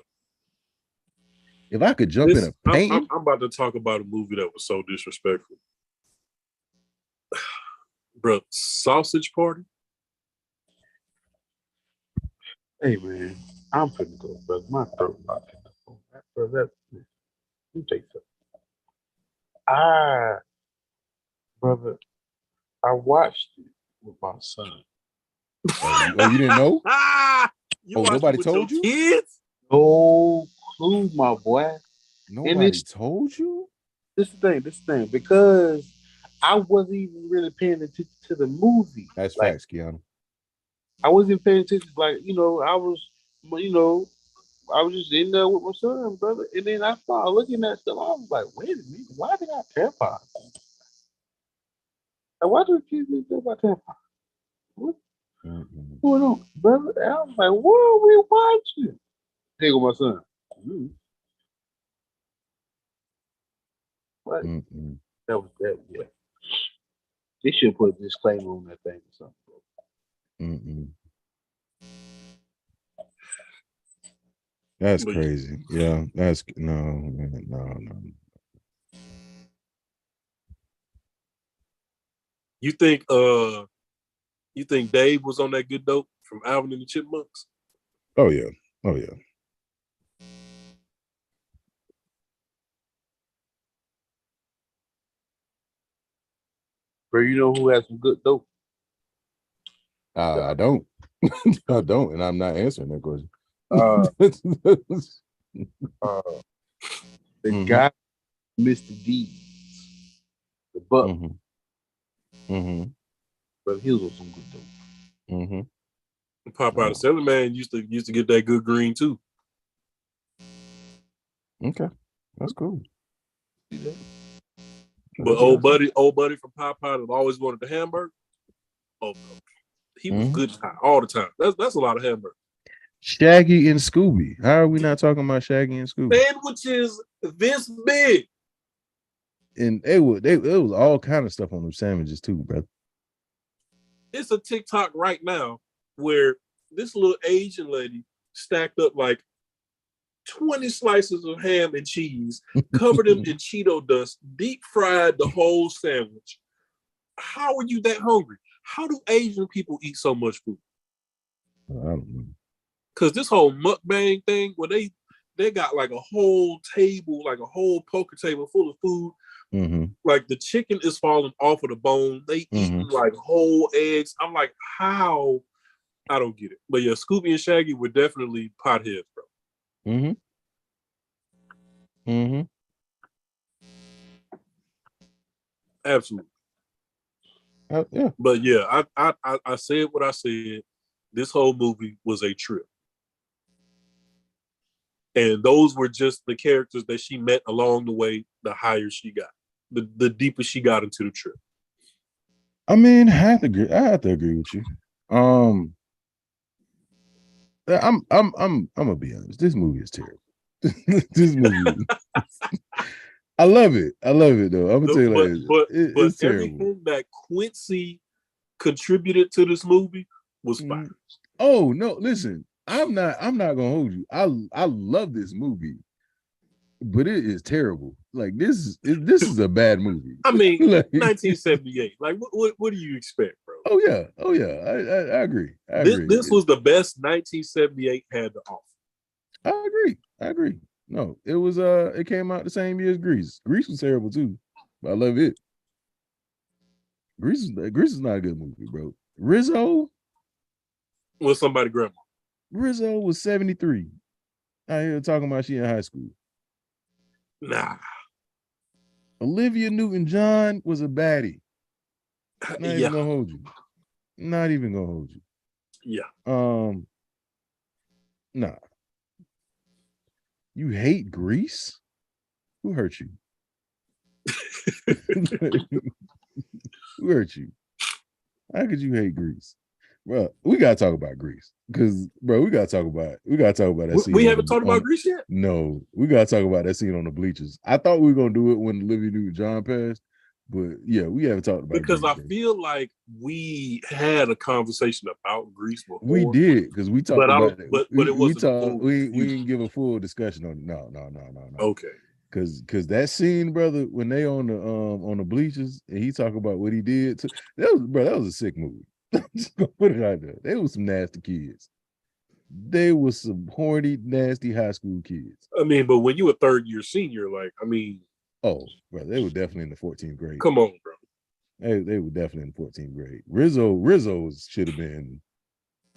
If I could jump in a painting. I'm about to talk about a movie that was so disrespectful. Bro, Sausage Party? Hey man, I'm finna go, brother. My throat locked. Brother, let me take some. I, brother, I watched it with my son. You didn't know? You Oh, watched it nobody with your told you? kids? No clue, my boy. And Nobody told you? this the thing, because I wasn't even really paying attention to the movie. That's Like facts, Keanu. I wasn't paying attention. Like I was just in there with my son, brother. And then I started looking at stuff. I was like, wait a minute, why they got tampons? And why do kids need to know about tampons? What's going on, brother? And I was like, what are we watching? Take with my son. What? That was that. Yeah. They should put a disclaimer on that thing or something. That's crazy. Yeah, that's no, man, no. You think Dave was on that good dope from Alvin and the Chipmunks? Oh yeah. Oh yeah. Bro, you know who has some good dope? I don't. I don't, and I'm not answering that question. The guy, Mr. Deeds, the buck. But he was on some good dope. Popeye the Selling Man used to get that good green too. Okay, that's cool. But old buddy from Popeye that always wanted the hamburger. Oh, he was good all the time. That's a lot of hamburger. Shaggy and Scooby. How are we not talking about Shaggy and Scooby? Sandwiches this big. And it was all kind of stuff on them sandwiches too, brother. It's a TikTok right now where this little Asian lady stacked up like 20 slices of ham and cheese, covered them in Cheeto dust, deep fried the whole sandwich. How are you that hungry? How do Asian people eat so much food? I don't know. Because this whole mukbang thing, where they got like a whole table, like a whole poker table full of food. Like the chicken is falling off of the bone. They eating like whole eggs. I'm like, how? I don't get it. But yeah, Scooby and Shaggy were definitely potheads, bro. Absolutely. Yeah. But yeah, I said what I said. This whole movie was a trip. And those were just the characters that she met along the way, the higher she got, the deeper she got into the trip. I mean, I have to agree with you. I'm gonna be honest. This movie is terrible. This movie. I love it though. I'm gonna tell you like it's terrible. Everything that Quincy contributed to this movie was fire. Oh no, listen, I'm not gonna hold you. I love this movie, but it is terrible. Like this is a bad movie. I mean, like, 1978. Like what do you expect, bro? Oh yeah. I agree. This was the best 1978 had to offer. I agree. No, it was it came out the same year as Grease. Grease was terrible too, but I love it. Grease is not a good movie, bro. Rizzo was somebody grandma. Rizzo was 73. Out here talking about she in high school. Nah. Olivia Newton-John was a baddie. Not even gonna hold you. Not even gonna hold you. Yeah. Nah. You hate Grease? Who hurt you? Who hurt you? How could you hate Grease? Bro, we gotta talk about Grease. Because we gotta talk about that scene. We haven't talked about Grease yet? No, we gotta talk about that scene on the bleachers. I thought we were gonna do it when Olivia Newton-John passed, but yeah, we haven't talked about because Grease, I feel like we had a conversation about Grease before. We did because we talked about it. But it wasn't. We didn't give a full discussion on it. No. Okay. Because that scene, brother, when they on the bleachers and he talk about what he did, that was a sick movie. Just gonna put it out there. They was some nasty kids. They were some horny, nasty high school kids. I mean, but when you a third year senior, like, I mean, oh, bro, they were definitely in the 14th grade. Come on, bro. They were definitely in the 14th grade. Rizzo should have been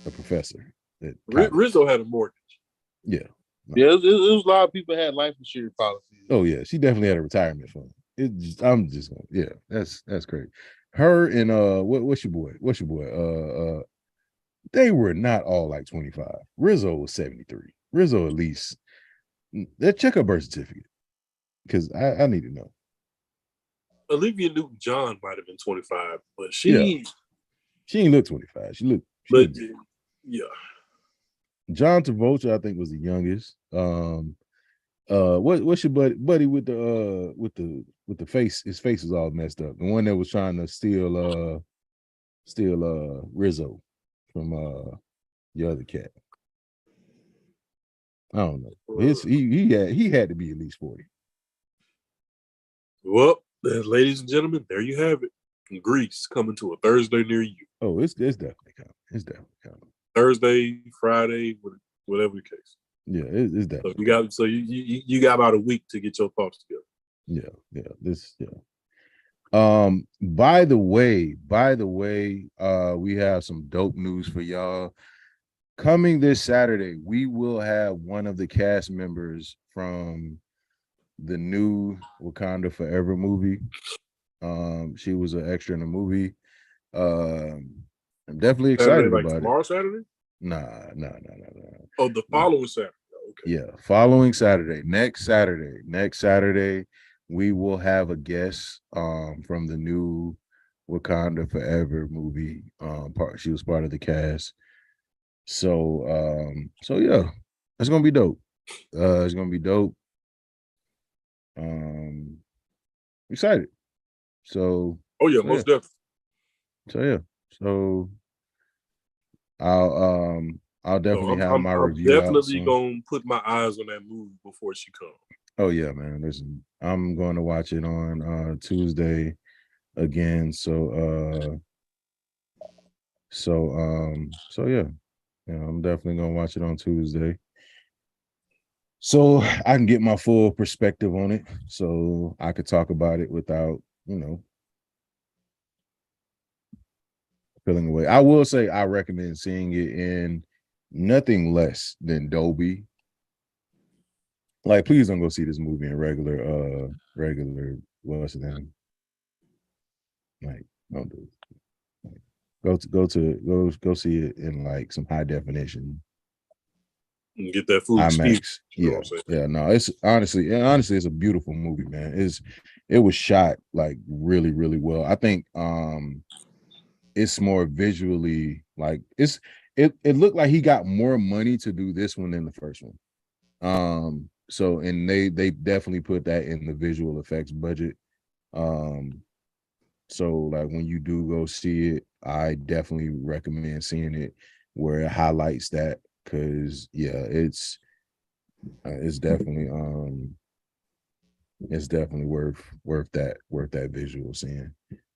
a professor. Rizzo had a mortgage. Yeah. No. Yeah, it was a lot of people had life insurance policies. Oh yeah, she definitely had a retirement fund. I'm just going, yeah, that's great. Her and what's your boy? They were not all like 25. Rizzo was 73. Rizzo at least. Check her birth certificate because I need to know. Olivia Newton-John might have been 25, but she didn't look 25. She looked yeah. John Travolta, I think, was the youngest. What's your buddy with the face? His face is all messed up. The one that was trying to steal Rizzo from the other cat. I don't know. He had to be at least 40. Well, ladies and gentlemen, there you have it. Grease coming to a Thursday near you. Oh, it's definitely coming. It's definitely coming. Thursday, Friday, whatever the case. Yeah, it's definitely. You got about a week to get your thoughts together. Yeah. By the way, we have some dope news for y'all. Coming this Saturday, we will have one of the cast members from the new Wakanda Forever movie. She was an extra in the movie. I'm definitely excited Saturday, about tomorrow, it. Saturday? No. Oh, the following Saturday. Okay. Yeah, following Saturday. Next Saturday, we will have a guest from the new Wakanda Forever movie. She was part of the cast. So yeah, it's gonna be dope. It's gonna be dope. Excited. So most definitely. So yeah. So I'll definitely have my review. I'm definitely gonna put my eyes on that movie before she comes. Oh yeah, man. Listen, I'm going to watch it on Tuesday again. So yeah. I'm definitely gonna watch it on Tuesday. So I can get my full perspective on it. So I could talk about it without, feeling away. I will say I recommend seeing it in nothing less than Dolby. Like, please don't go see this movie in regular what's the name? Like, don't do it. Like, go see it in like some high definition. And get that full IMAX. Yeah. No, it's honestly, it's a beautiful movie, man. It was shot like really, really well. I think it's more visually like it looked like he got more money to do this one than the first one. So and they definitely put that in the visual effects budget. So like when you do go see it, I definitely recommend seeing it where it highlights that, because it's definitely worth that visual seeing.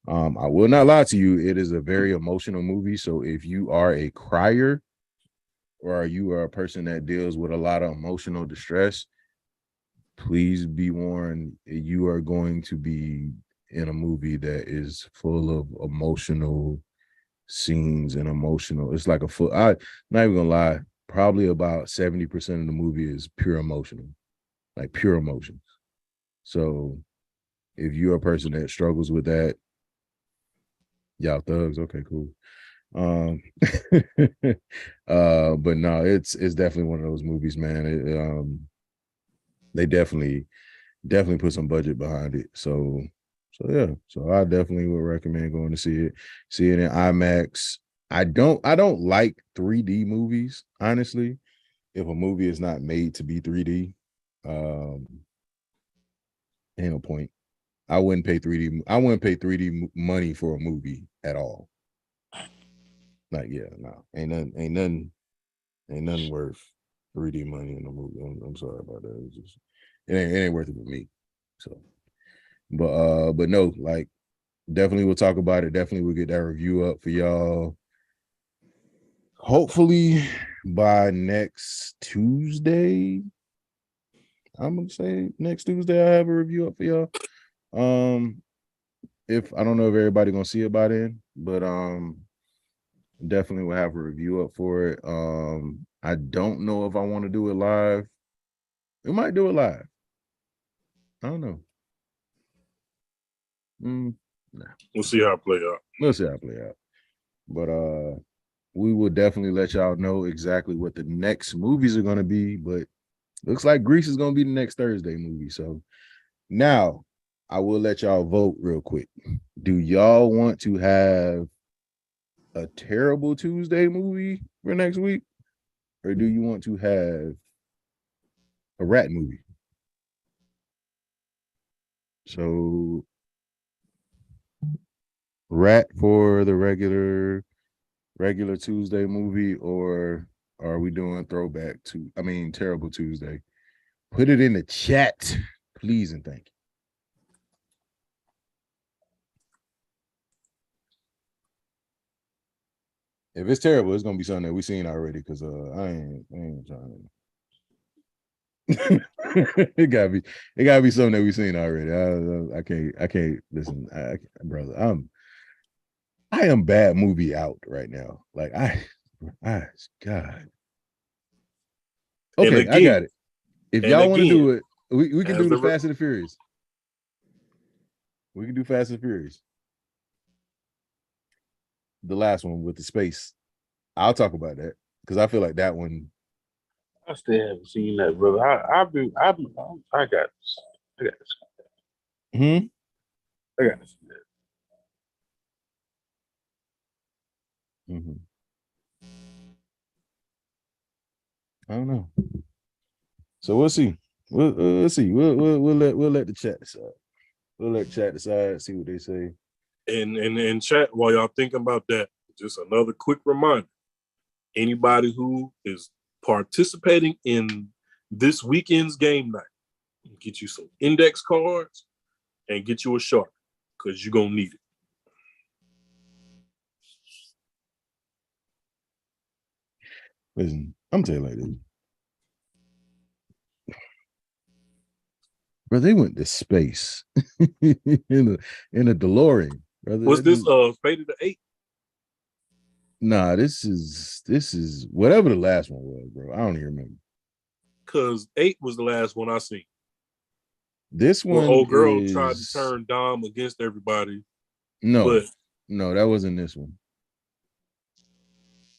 I will not lie to you, it is a very emotional movie. So if you are a crier or you are a person that deals with a lot of emotional distress, please be warned, you are going to be in a movie that is full of emotional scenes and emotional. It's like I'm not even gonna lie, probably about 70% of the movie is pure emotional, like pure emotions. So if you're a person that struggles with that, y'all thugs, okay, cool. But no, it's definitely one of those movies, man. They definitely put some budget behind it. So yeah. So I definitely would recommend going to see it in IMAX. I don't like 3D movies, honestly. If a movie is not made to be 3D, ain't no point. I wouldn't pay 3D money for a movie at all. Like, yeah, no, ain't nothing worth 3D money in a movie. I'm sorry about that. It ain't worth it for me. So, but no, like, definitely we'll talk about it. Definitely we'll get that review up for y'all. hopefully by next Tuesday. I'm gonna say next Tuesday I have a review up for y'all. If I don't know if everybody gonna see it by then, but definitely will have a review up for it. I don't know if I want to do it live. We might do it live. I don't know. Nah. We'll see how it play out. We'll see how it play out. But we will definitely let y'all know exactly what the next movies are gonna be. But looks like Grease is gonna be the next Thursday movie. So now I will let y'all vote real quick. Do y'all want to have a terrible Tuesday movie for next week? Or do you want to have a rat movie? So rat for the regular Tuesday movie, or are we doing throwback to terrible Tuesday? Put it in the chat, please and thank you. If it's terrible, it's gonna be something that we've seen already because I ain't trying to. it gotta be something that we've seen already. I can't listen, brother. I am bad movie out right now. Like God. Okay, again, I got it. If y'all want to do it, we can do the Fast and the Furious. We can do Fast and Furious. The last one with the space. I'll talk about that because I feel like that one. I still haven't seen that, brother. I got this. I got this. I got this. I don't know. So we'll see. We'll see. We'll let the chat decide. We'll let chat decide. See what they say. And chat, while y'all thinking about that, just another quick reminder: anybody who is participating in this weekend's game night, get you some index cards and get you a Sharpie because you're gonna need it. Listen, I'm telling you like this. Bro, they went to space in a DeLorean. Brother. Was this Fate of the 8? Nah, this is whatever the last one was, bro. I don't even remember. Because 8 was the last one I seen. This one, old girl tried to turn Dom against everybody. No, that wasn't this one.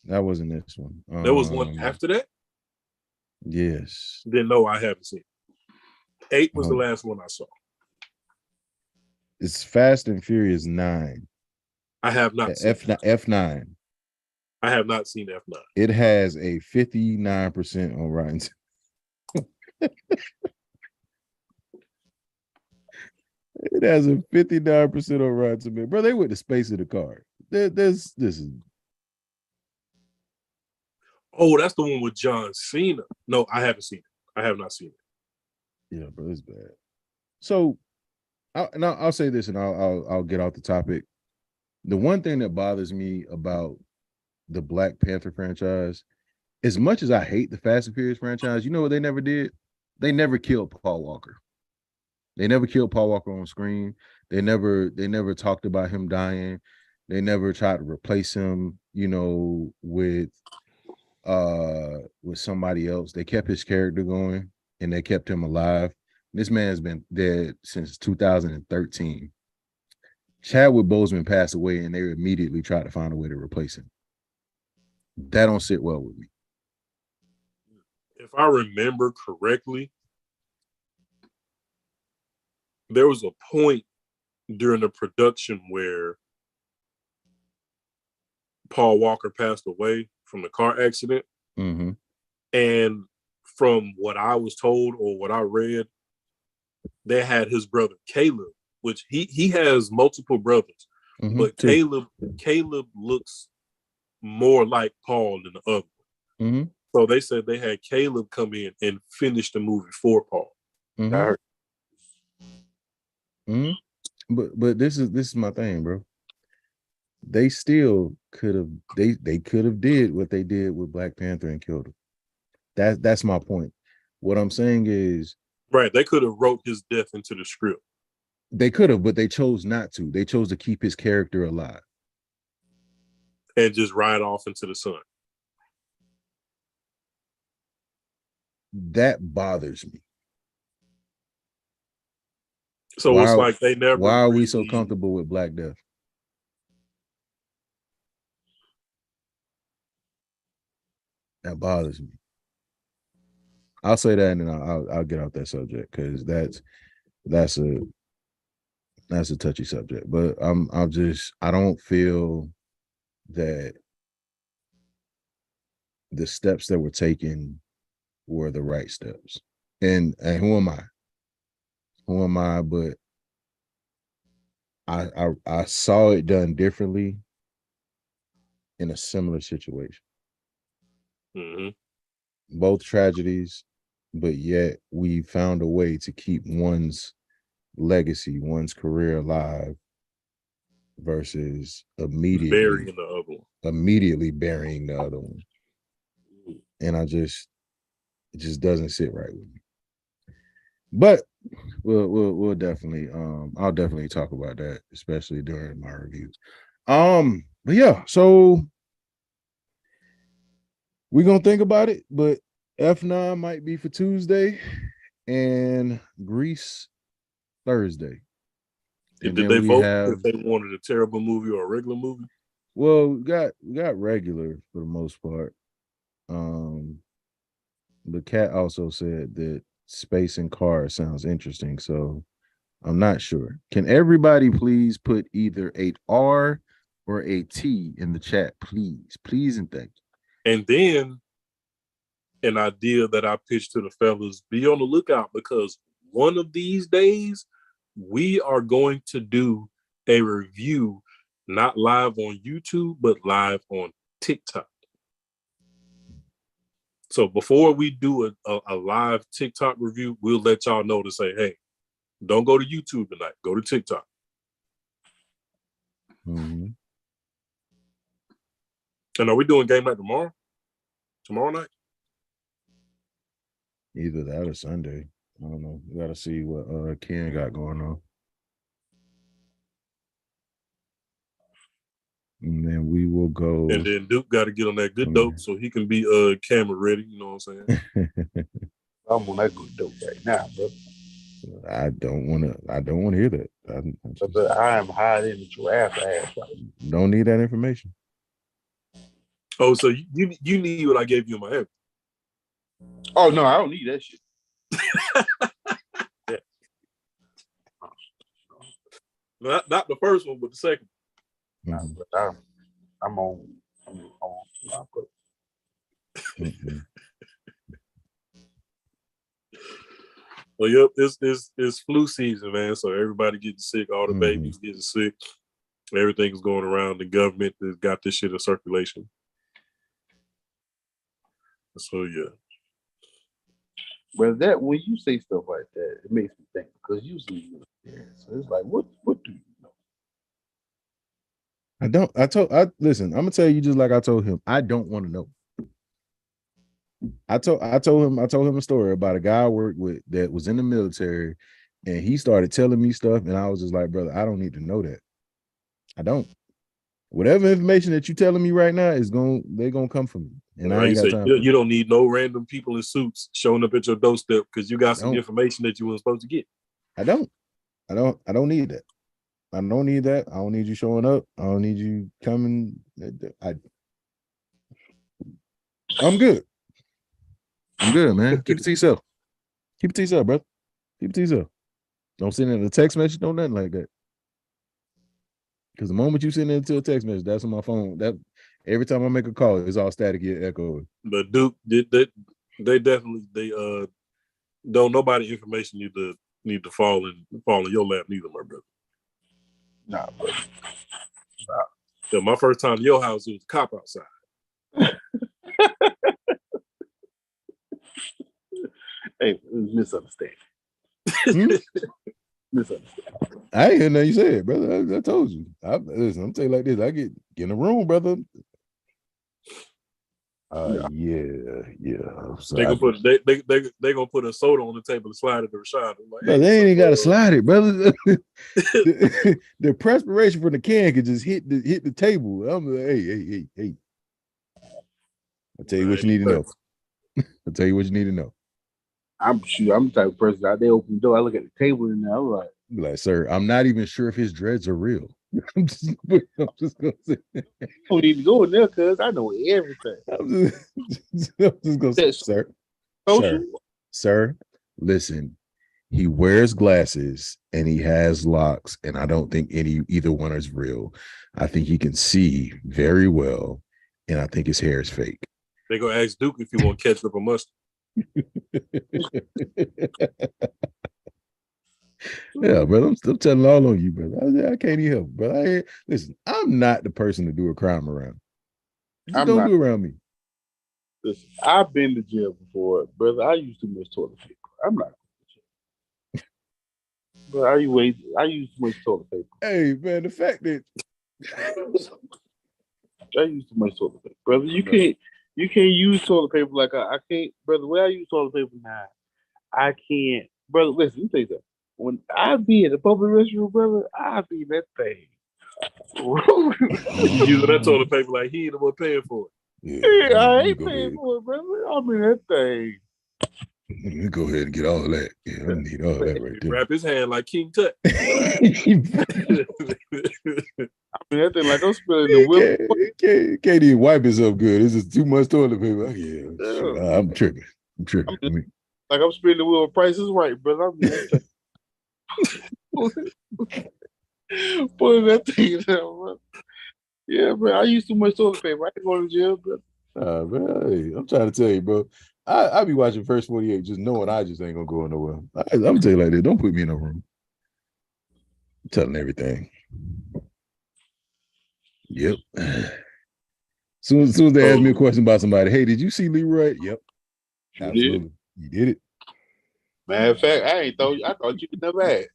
That wasn't this one. There was one after that? Yes. Then no, I haven't seen it. 8 was the last one I saw. It's Fast and Furious 9. I have not seen F9. I have not seen F9. It has a 59% on Rotten. It has a 59% on Rotten Tomatoes. Bro, they went to space in the car. This is. Oh, that's the one with John Cena. No, I haven't seen it. I have not seen it. Yeah, bro, it's bad. So, I'll say this, and I'll get off the topic. The one thing that bothers me about the Black Panther franchise, as much as I hate the Fast and Furious franchise, you know what they never did? They never killed Paul Walker. They never killed Paul Walker on screen. They never talked about him dying. They never tried to replace him, with somebody else. They kept his character going and they kept him alive. This man's been dead since 2013. Chadwick Boseman passed away and they immediately tried to find a way to replace him. That don't sit well with me. If I remember correctly, there was a point during the production where Paul Walker passed away from the car accident. Mm-hmm. And from what I was told or what I read, they had his brother Caleb, which he has multiple brothers, but Caleb looks more like Paul than the other. Mm-hmm. So they said they had Caleb come in and finish the movie for Paul. Mm-hmm. I heard. Mm-hmm. But this is my thing, bro. they still could have they could have did what they did with Black Panther and killed him. That's my point. What I'm saying is, right, they could have wrote his death into the script. they could have, but they chose not to. They chose to keep his character alive and just ride off into the sun. That bothers me. So it's like they never. Why are we so comfortable with Black Death? That bothers me. I'll say that, and then I'll get off that subject because that's a touchy subject. But I don't feel that the steps that were taken were the right steps. And who am I? Who am I? But I saw it done differently in a similar situation. Mm-hmm. Both tragedies, but yet we found a way to keep one's legacy, one's career alive versus immediately burying the other one. And it just doesn't sit right with me. But we'll definitely I'll definitely talk about that, especially during my reviews. But yeah, so we're gonna think about it, but F9 might be for Tuesday and Grease Thursday. And did they vote if they wanted a terrible movie or a regular movie? Well, we got regular for the most part. The cat also said that Space and Cars sounds interesting, so I'm not sure. Can everybody please put either a R or a T in the chat, please and thank you. And then an idea that I pitched to the fellas: be on the lookout, because one of these days we are going to do a review, not live on YouTube, but live on TikTok. So before we do a live TikTok review, we'll let y'all know to say, hey, don't go to YouTube tonight. Go to TikTok. Mm-hmm. And are we doing game night tomorrow? Tomorrow night? Either that or Sunday. I don't know. We got to see what Ken got going on. And then we will go. And then Duke got to get on that good dope so he can be camera ready. You know what I'm saying? I'm on that good dope right now, bro. I don't want to hear that. I am hiding the giraffe ass. Don't need that information. Oh, so you need what I gave you in my head? Oh no, I don't need that shit. Not the first one, but the second. Mm-hmm. I'm on. Mm-hmm. Well, yep, it's flu season, man. So everybody getting sick, all the babies getting sick. Everything's going around. The government has got this shit in circulation. So yeah. Well, that when you say stuff like that, it makes me think, because usually you're there. So it's like, what do you know? Listen, I'm gonna tell you just like I told him. I don't want to know. I told him a story about a guy I worked with that was in the military, and he started telling me stuff, and I was just like, brother, I don't need to know that. I don't. Whatever information that you're telling me right now they're gonna come from me. And I ain't got time. You don't need no random people in suits showing up at your doorstep because you got some information that you weren't supposed to get. I don't need that. I don't need that. I don't need you showing up. I don't need you coming. I'm good. I'm good, man. Keep it to yourself. Keep it to yourself, bro. Keep it to yourself. Don't send in a text message, no nothing like that. Because the moment you send it into a text message, that's on my phone. That every time I make a call, it's all static, echoing. But Duke, they definitely don't nobody information need to fall in your lap neither, my brother. Nah, brother. Nah. So my first time to your house, it was a cop outside. Hey, it was misunderstanding. Misunderstanding. I ain't hear nothing you said, brother. I told you. Listen, I'm telling you like this. I get in the room, brother. Yeah. So They gonna put a soda on the table and slide it to Rashad. Like, hey, they ain't gotta slide it, brother. the perspiration from the can could just hit the table. I'm like, hey. I'll tell you what you need to know. I'll tell you what you need to know. I'm the type of person out there open the door. I look at the table and I'm like, sir, I'm not even sure if his dreads are real. I'm just gonna say. I don't need to go in there because I know everything. I'm just gonna say, sir, listen. He wears glasses and he has locks, and I don't think either one is real. I think he can see very well, and I think his hair is fake. They gonna ask Duke if you want ketchup or mustard. Yeah, brother, I'm still telling all on you, brother. I can't even help it, brother. Listen, I'm not the person to do a crime around. Just don't do around me. Listen, I've been to jail before, brother. I use too much toilet paper. I'm not. But I use too much toilet paper. Hey, man, the fact that I use too much toilet paper, brother. You can't use toilet paper like I can't, brother. Where I use toilet paper now, I can't, brother. Listen, let me tell you something. When I be in the public restroom, brother, I be that thing. Using that toilet paper like he ain't the one paying for it. Yeah, I ain't paying for it, brother. I'm in that thing. Let me go ahead and get all of that. Yeah, I need all that right there. Wrap his hand like King Tut. I mean, that thing like I'm spilling the whip. Can't even wipe himself good. This is too much toilet paper. Yeah, I'm tripping. Like I'm spinning the wheel. Price is right, brother. I'm pulling that thing down, bro. Yeah, bro. I use too much toilet paper. I ain't going to jail, bro. Man, hey, I'm trying to tell you, bro. I be watching First 48 just knowing I just ain't gonna go nowhere. I'm gonna tell you like this. Don't put me in a room. I'm telling everything. Yep. Soon as they ask me a question about somebody, hey, did you see Leroy? Yep. Absolutely. You did it. Matter of fact, I thought you could never ask.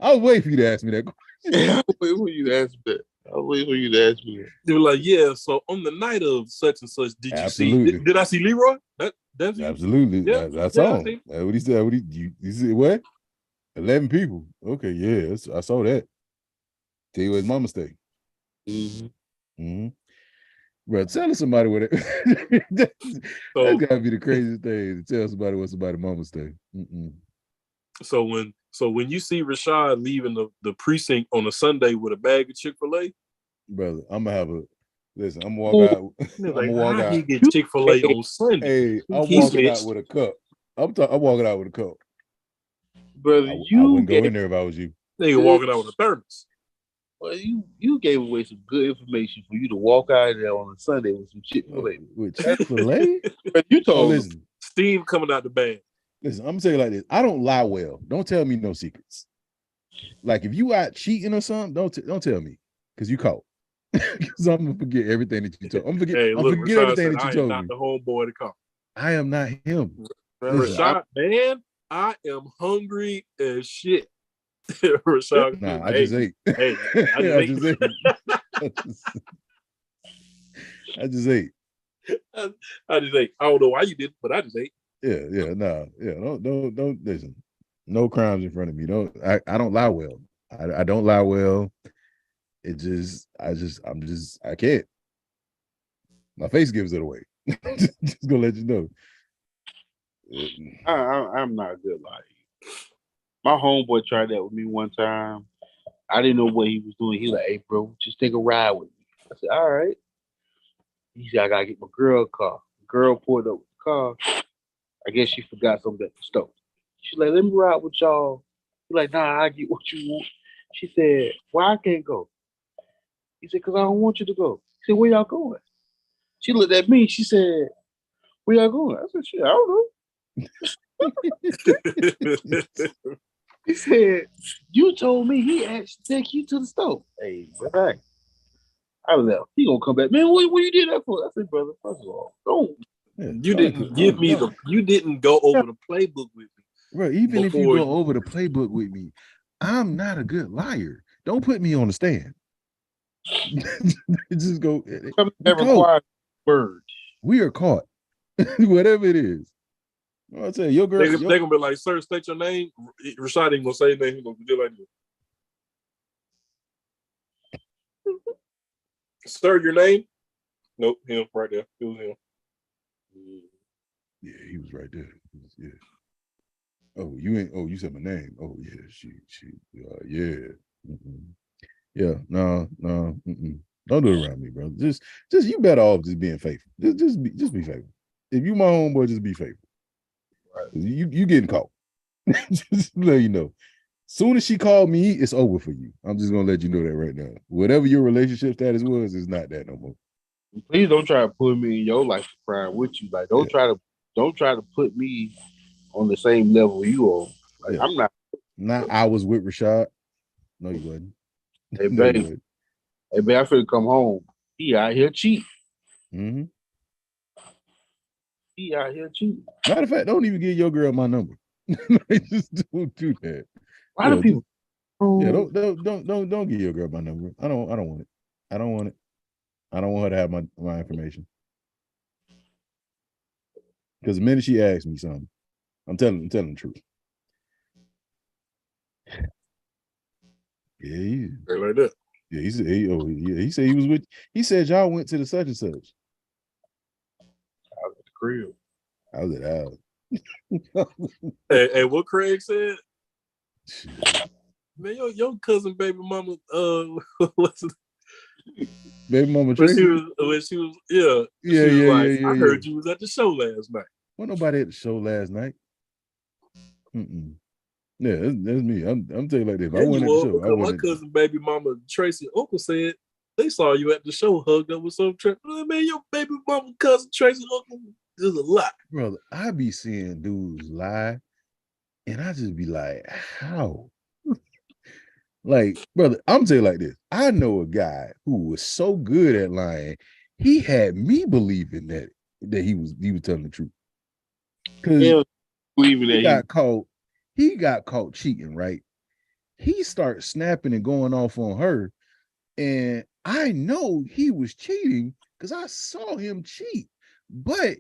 I was waiting for you to ask me that question. I was waiting for you to ask me that. They were like, yeah, so on the night of such and such, did you see? Did I see Leroy? That's absolutely. Yeah, that's all. What he said. You see what? 11 people. Okay, yeah, I saw that. Tell you what, it's my mistake. Bro, telling somebody what it that's gotta be the craziest thing to tell somebody what somebody's mama mistake. So when you see Rashad leaving the precinct on a Sunday with a bag of Chick-fil-A, brother, I'm gonna have listen. I'm gonna walk out. I'm gonna walk out. He get Chick-fil-A on Sunday. Hey, I'm walking out with a cup. I'm walking out with a cup, brother. I wouldn't go in there if I was you. Nigga walking out with a thermos. Well, you gave away some good information for you to walk out of there on a Sunday with some Chick-fil-A. With Chick-fil-A? You told me. Listen, steam coming out the bag. Listen, I'm gonna say it like this. I don't lie well. Don't tell me no secrets. Like if you out cheating or something, don't tell me because you caught. Because I'm gonna forget everything that you told. I'm forget everything that you told me. I am not the homeboy to come. I am not him. Rashad, man, I am hungry as shit. Rashad, I just ate. Hey, I just ate. I just ate. I don't know why you did, but I just ate. Don't listen. No crimes in front of me. I don't lie well. I don't lie well. I can't. My face gives it away. Just gonna let you know. I'm not a good liar. My homeboy tried that with me one time. I didn't know what he was doing. He was like, hey, bro, just take a ride with me. I said, all right. He said, I gotta get my girl a car. The girl pulled up with the car. I guess she forgot something at the store. She's like, let me ride with y'all. He's like, nah, I get what you want. She said, why I can't go? He said, because I don't want you to go. He said, where y'all going? She looked at me. She said, where y'all going? I said, shit, I don't know. He said, you told me he asked to take you to the store. Hey, brother, I left. He gonna come back. Man, what you did that for? I said, brother, first of all, don't. You didn't give me you didn't go over the playbook with me. Bro, even if you go over the playbook with me, I'm not a good liar. Don't put me on the stand. Just go. That requires word. We are caught. Whatever it is. I'll tell you, your girl. They're gonna be like, sir, state your name. Rashad ain't gonna say his name. He's gonna do like this. Sir, your name? Nope, him right there. It was him. Yeah, he was right there. Yeah. Oh, you ain't. Oh, you said my name. Oh, yeah. She. Yeah. Mm-mm. Yeah. No. Mm-mm. Don't do it around me, bro. Just you better off just being faithful. Just be faithful. If you my homeboy, just be faithful. Right. You getting caught. Just let you know. Soon as she called me, it's over for you. I'm just gonna let you know that right now. Whatever your relationship status was, is not that no more. Please don't try to put me in your life crying with you. Like, don't try to put me on the same level you are. Like, I'm not. I was with Rashad. No, you wasn't. Hey, babe. Hey, babe, I finna come home. He out here cheating. Mm-hmm. He out here cheating. Matter of fact, don't even give your girl my number. Just don't do that. A lot of people. Don't give your girl my number. I don't want it. I don't want it. I don't want her to have my information. Because the minute she asks me something, I'm telling the truth. Yeah, like that. Yeah, he said. He said he was with. He said y'all went to the such and such. I was at the crib. I was at house. Hey, what Craig said? Man, your cousin baby mama. What's it? Baby mama Tracy. When she was I heard you was at the show last night. Wasn't nobody at the show last night. Mm-mm. Yeah, that's me. I'm telling you like this. I wasn't at the show. My cousin baby mama Tracy uncle said they saw you at the show hugged up with some man, your baby mama cousin Tracy uncle is a lot. Brother, I be seeing dudes lie, and I just be like, how? Like, brother, I'm telling you like this. I know a guy who was so good at lying, he had me believing that he was telling the truth. Because he got caught cheating, right? He starts snapping and going off on her, and I know he was cheating because I saw him cheat, but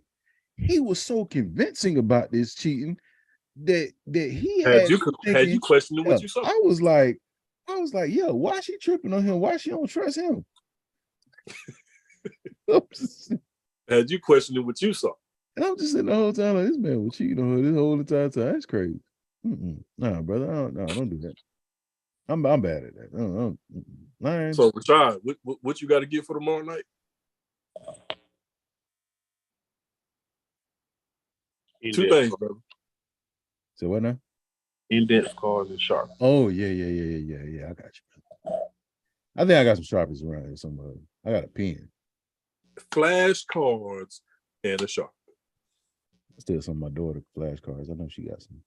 he was so convincing about this cheating that he had you questioning what you saw. I was like, yo, why she tripping on him? Why she don't trust him? Had you questioning what you saw? And I'm just sitting the whole time like, this man was cheating on her this whole entire time. That's crazy. Nah, brother, don't do that. I'm bad at that. So, Rashad, what you got to get for tomorrow night? Two things, brother. So what now? Index cards and sharp. Oh yeah. I got you. I think I got some Sharpies around here somewhere. I got a pen, flashcards, and a Sharpie. Still some of my daughter flashcards. I know she got some.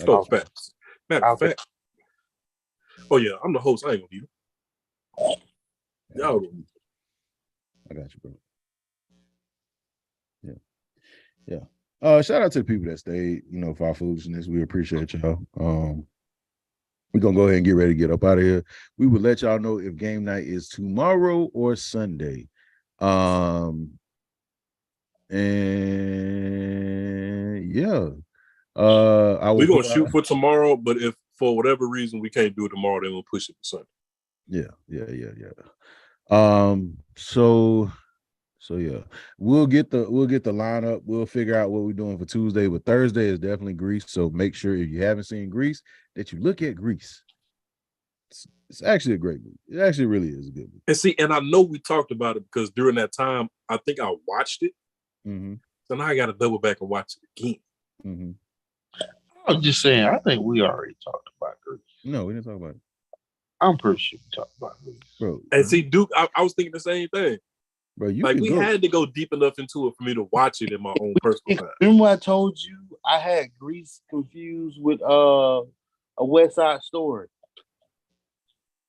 Oh, facts. Matter of fact. Oh yeah, I'm the host. I ain't gonna need them. Y'all. I got you, bro. Yeah. Shout out to the people that stayed, for our foolishness. We appreciate y'all. We're gonna go ahead and get ready to get up out of here. We will let y'all know if game night is tomorrow or Sunday. And yeah. We're gonna shoot for tomorrow, but if for whatever reason we can't do it tomorrow, then we'll push it to Sunday. Yeah. So yeah, we'll get the lineup. We'll figure out what we're doing for Tuesday, but Thursday is definitely Grease. So make sure if you haven't seen Grease that you look at Grease. It's actually a great movie. It actually really is a good movie. And see, and I know we talked about it because during that time, I think I watched it. Mm-hmm. So now I got to double back and watch it again. Mm-hmm. I'm just saying, I think we already talked about Grease. No, we didn't talk about it. I'm pretty sure we talked about Grease. Bro. And see, Duke, I was thinking the same thing. Bro, we had to go deep enough into it for me to watch it in my own personal time. Remember I told you I had Grease confused with a West Side Story?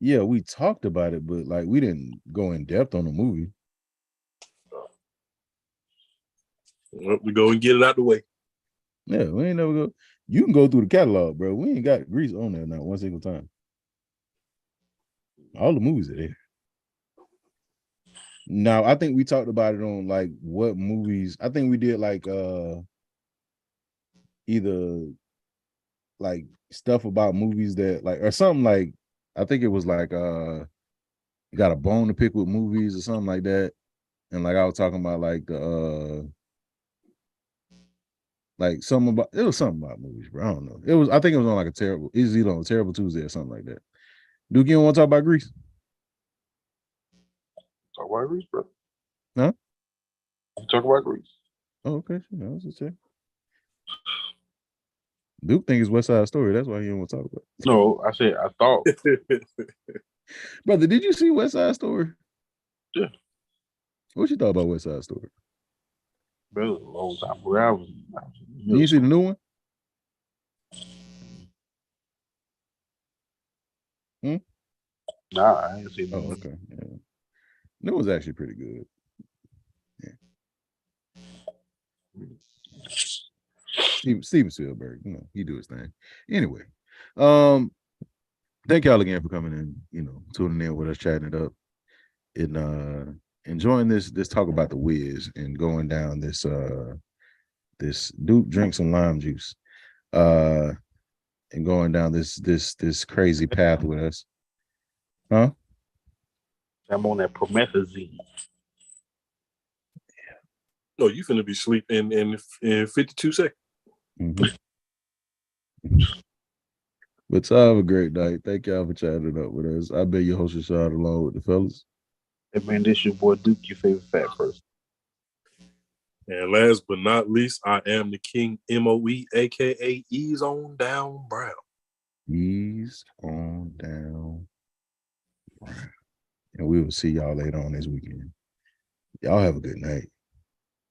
Yeah, we talked about it, but like we didn't go in depth on the movie. Well, we go and get it out the way. Yeah, we ain't never go. You can go through the catalog, bro. We ain't got Grease on there not one single time. All the movies are there. Now, I think we talked about it on like what movies. I think we did like either like stuff about movies that like or something like I think it was like you got a bone to pick with movies or something like that. And like I was talking about like the like something about it was something about movies, bro. I don't know. It was I think it was on like it was either on a Terrible Tuesday or something like that. Duke, you don't want to talk about Grease? Talk about Grease, bro. Huh? Talk about Grease. Oh, okay. I was just checking. Duke think it's West Side Story. That's why he don't want to talk about it. No, I said I thought. Brother, did you see West Side Story? Yeah. What you thought about West Side Story? Bro, a long time ago. You didn't see the new one? Nah, I ain't seen. Oh, okay. Yeah. It was actually pretty good. Yeah. Steven Spielberg, you know, he do his thing. Anyway, thank y'all again for coming in, tuning in with us, chatting it up, and enjoying this talk about the Wiz and going down this Duke drink some lime juice, and going down this crazy path with us. Huh? I'm on that promethazine. No, you finna be asleep in 52 seconds. Mm-hmm. But have a great night. Thank y'all for chatting up with us. I've been your host, Rashad, along with the fellas. Hey man, this your boy Duke, your favorite fat person. And last but not least, I am the King MOE, aka Ease on Down Brown. Ease on down Brown. And we will see y'all later on this weekend. Y'all have a good night.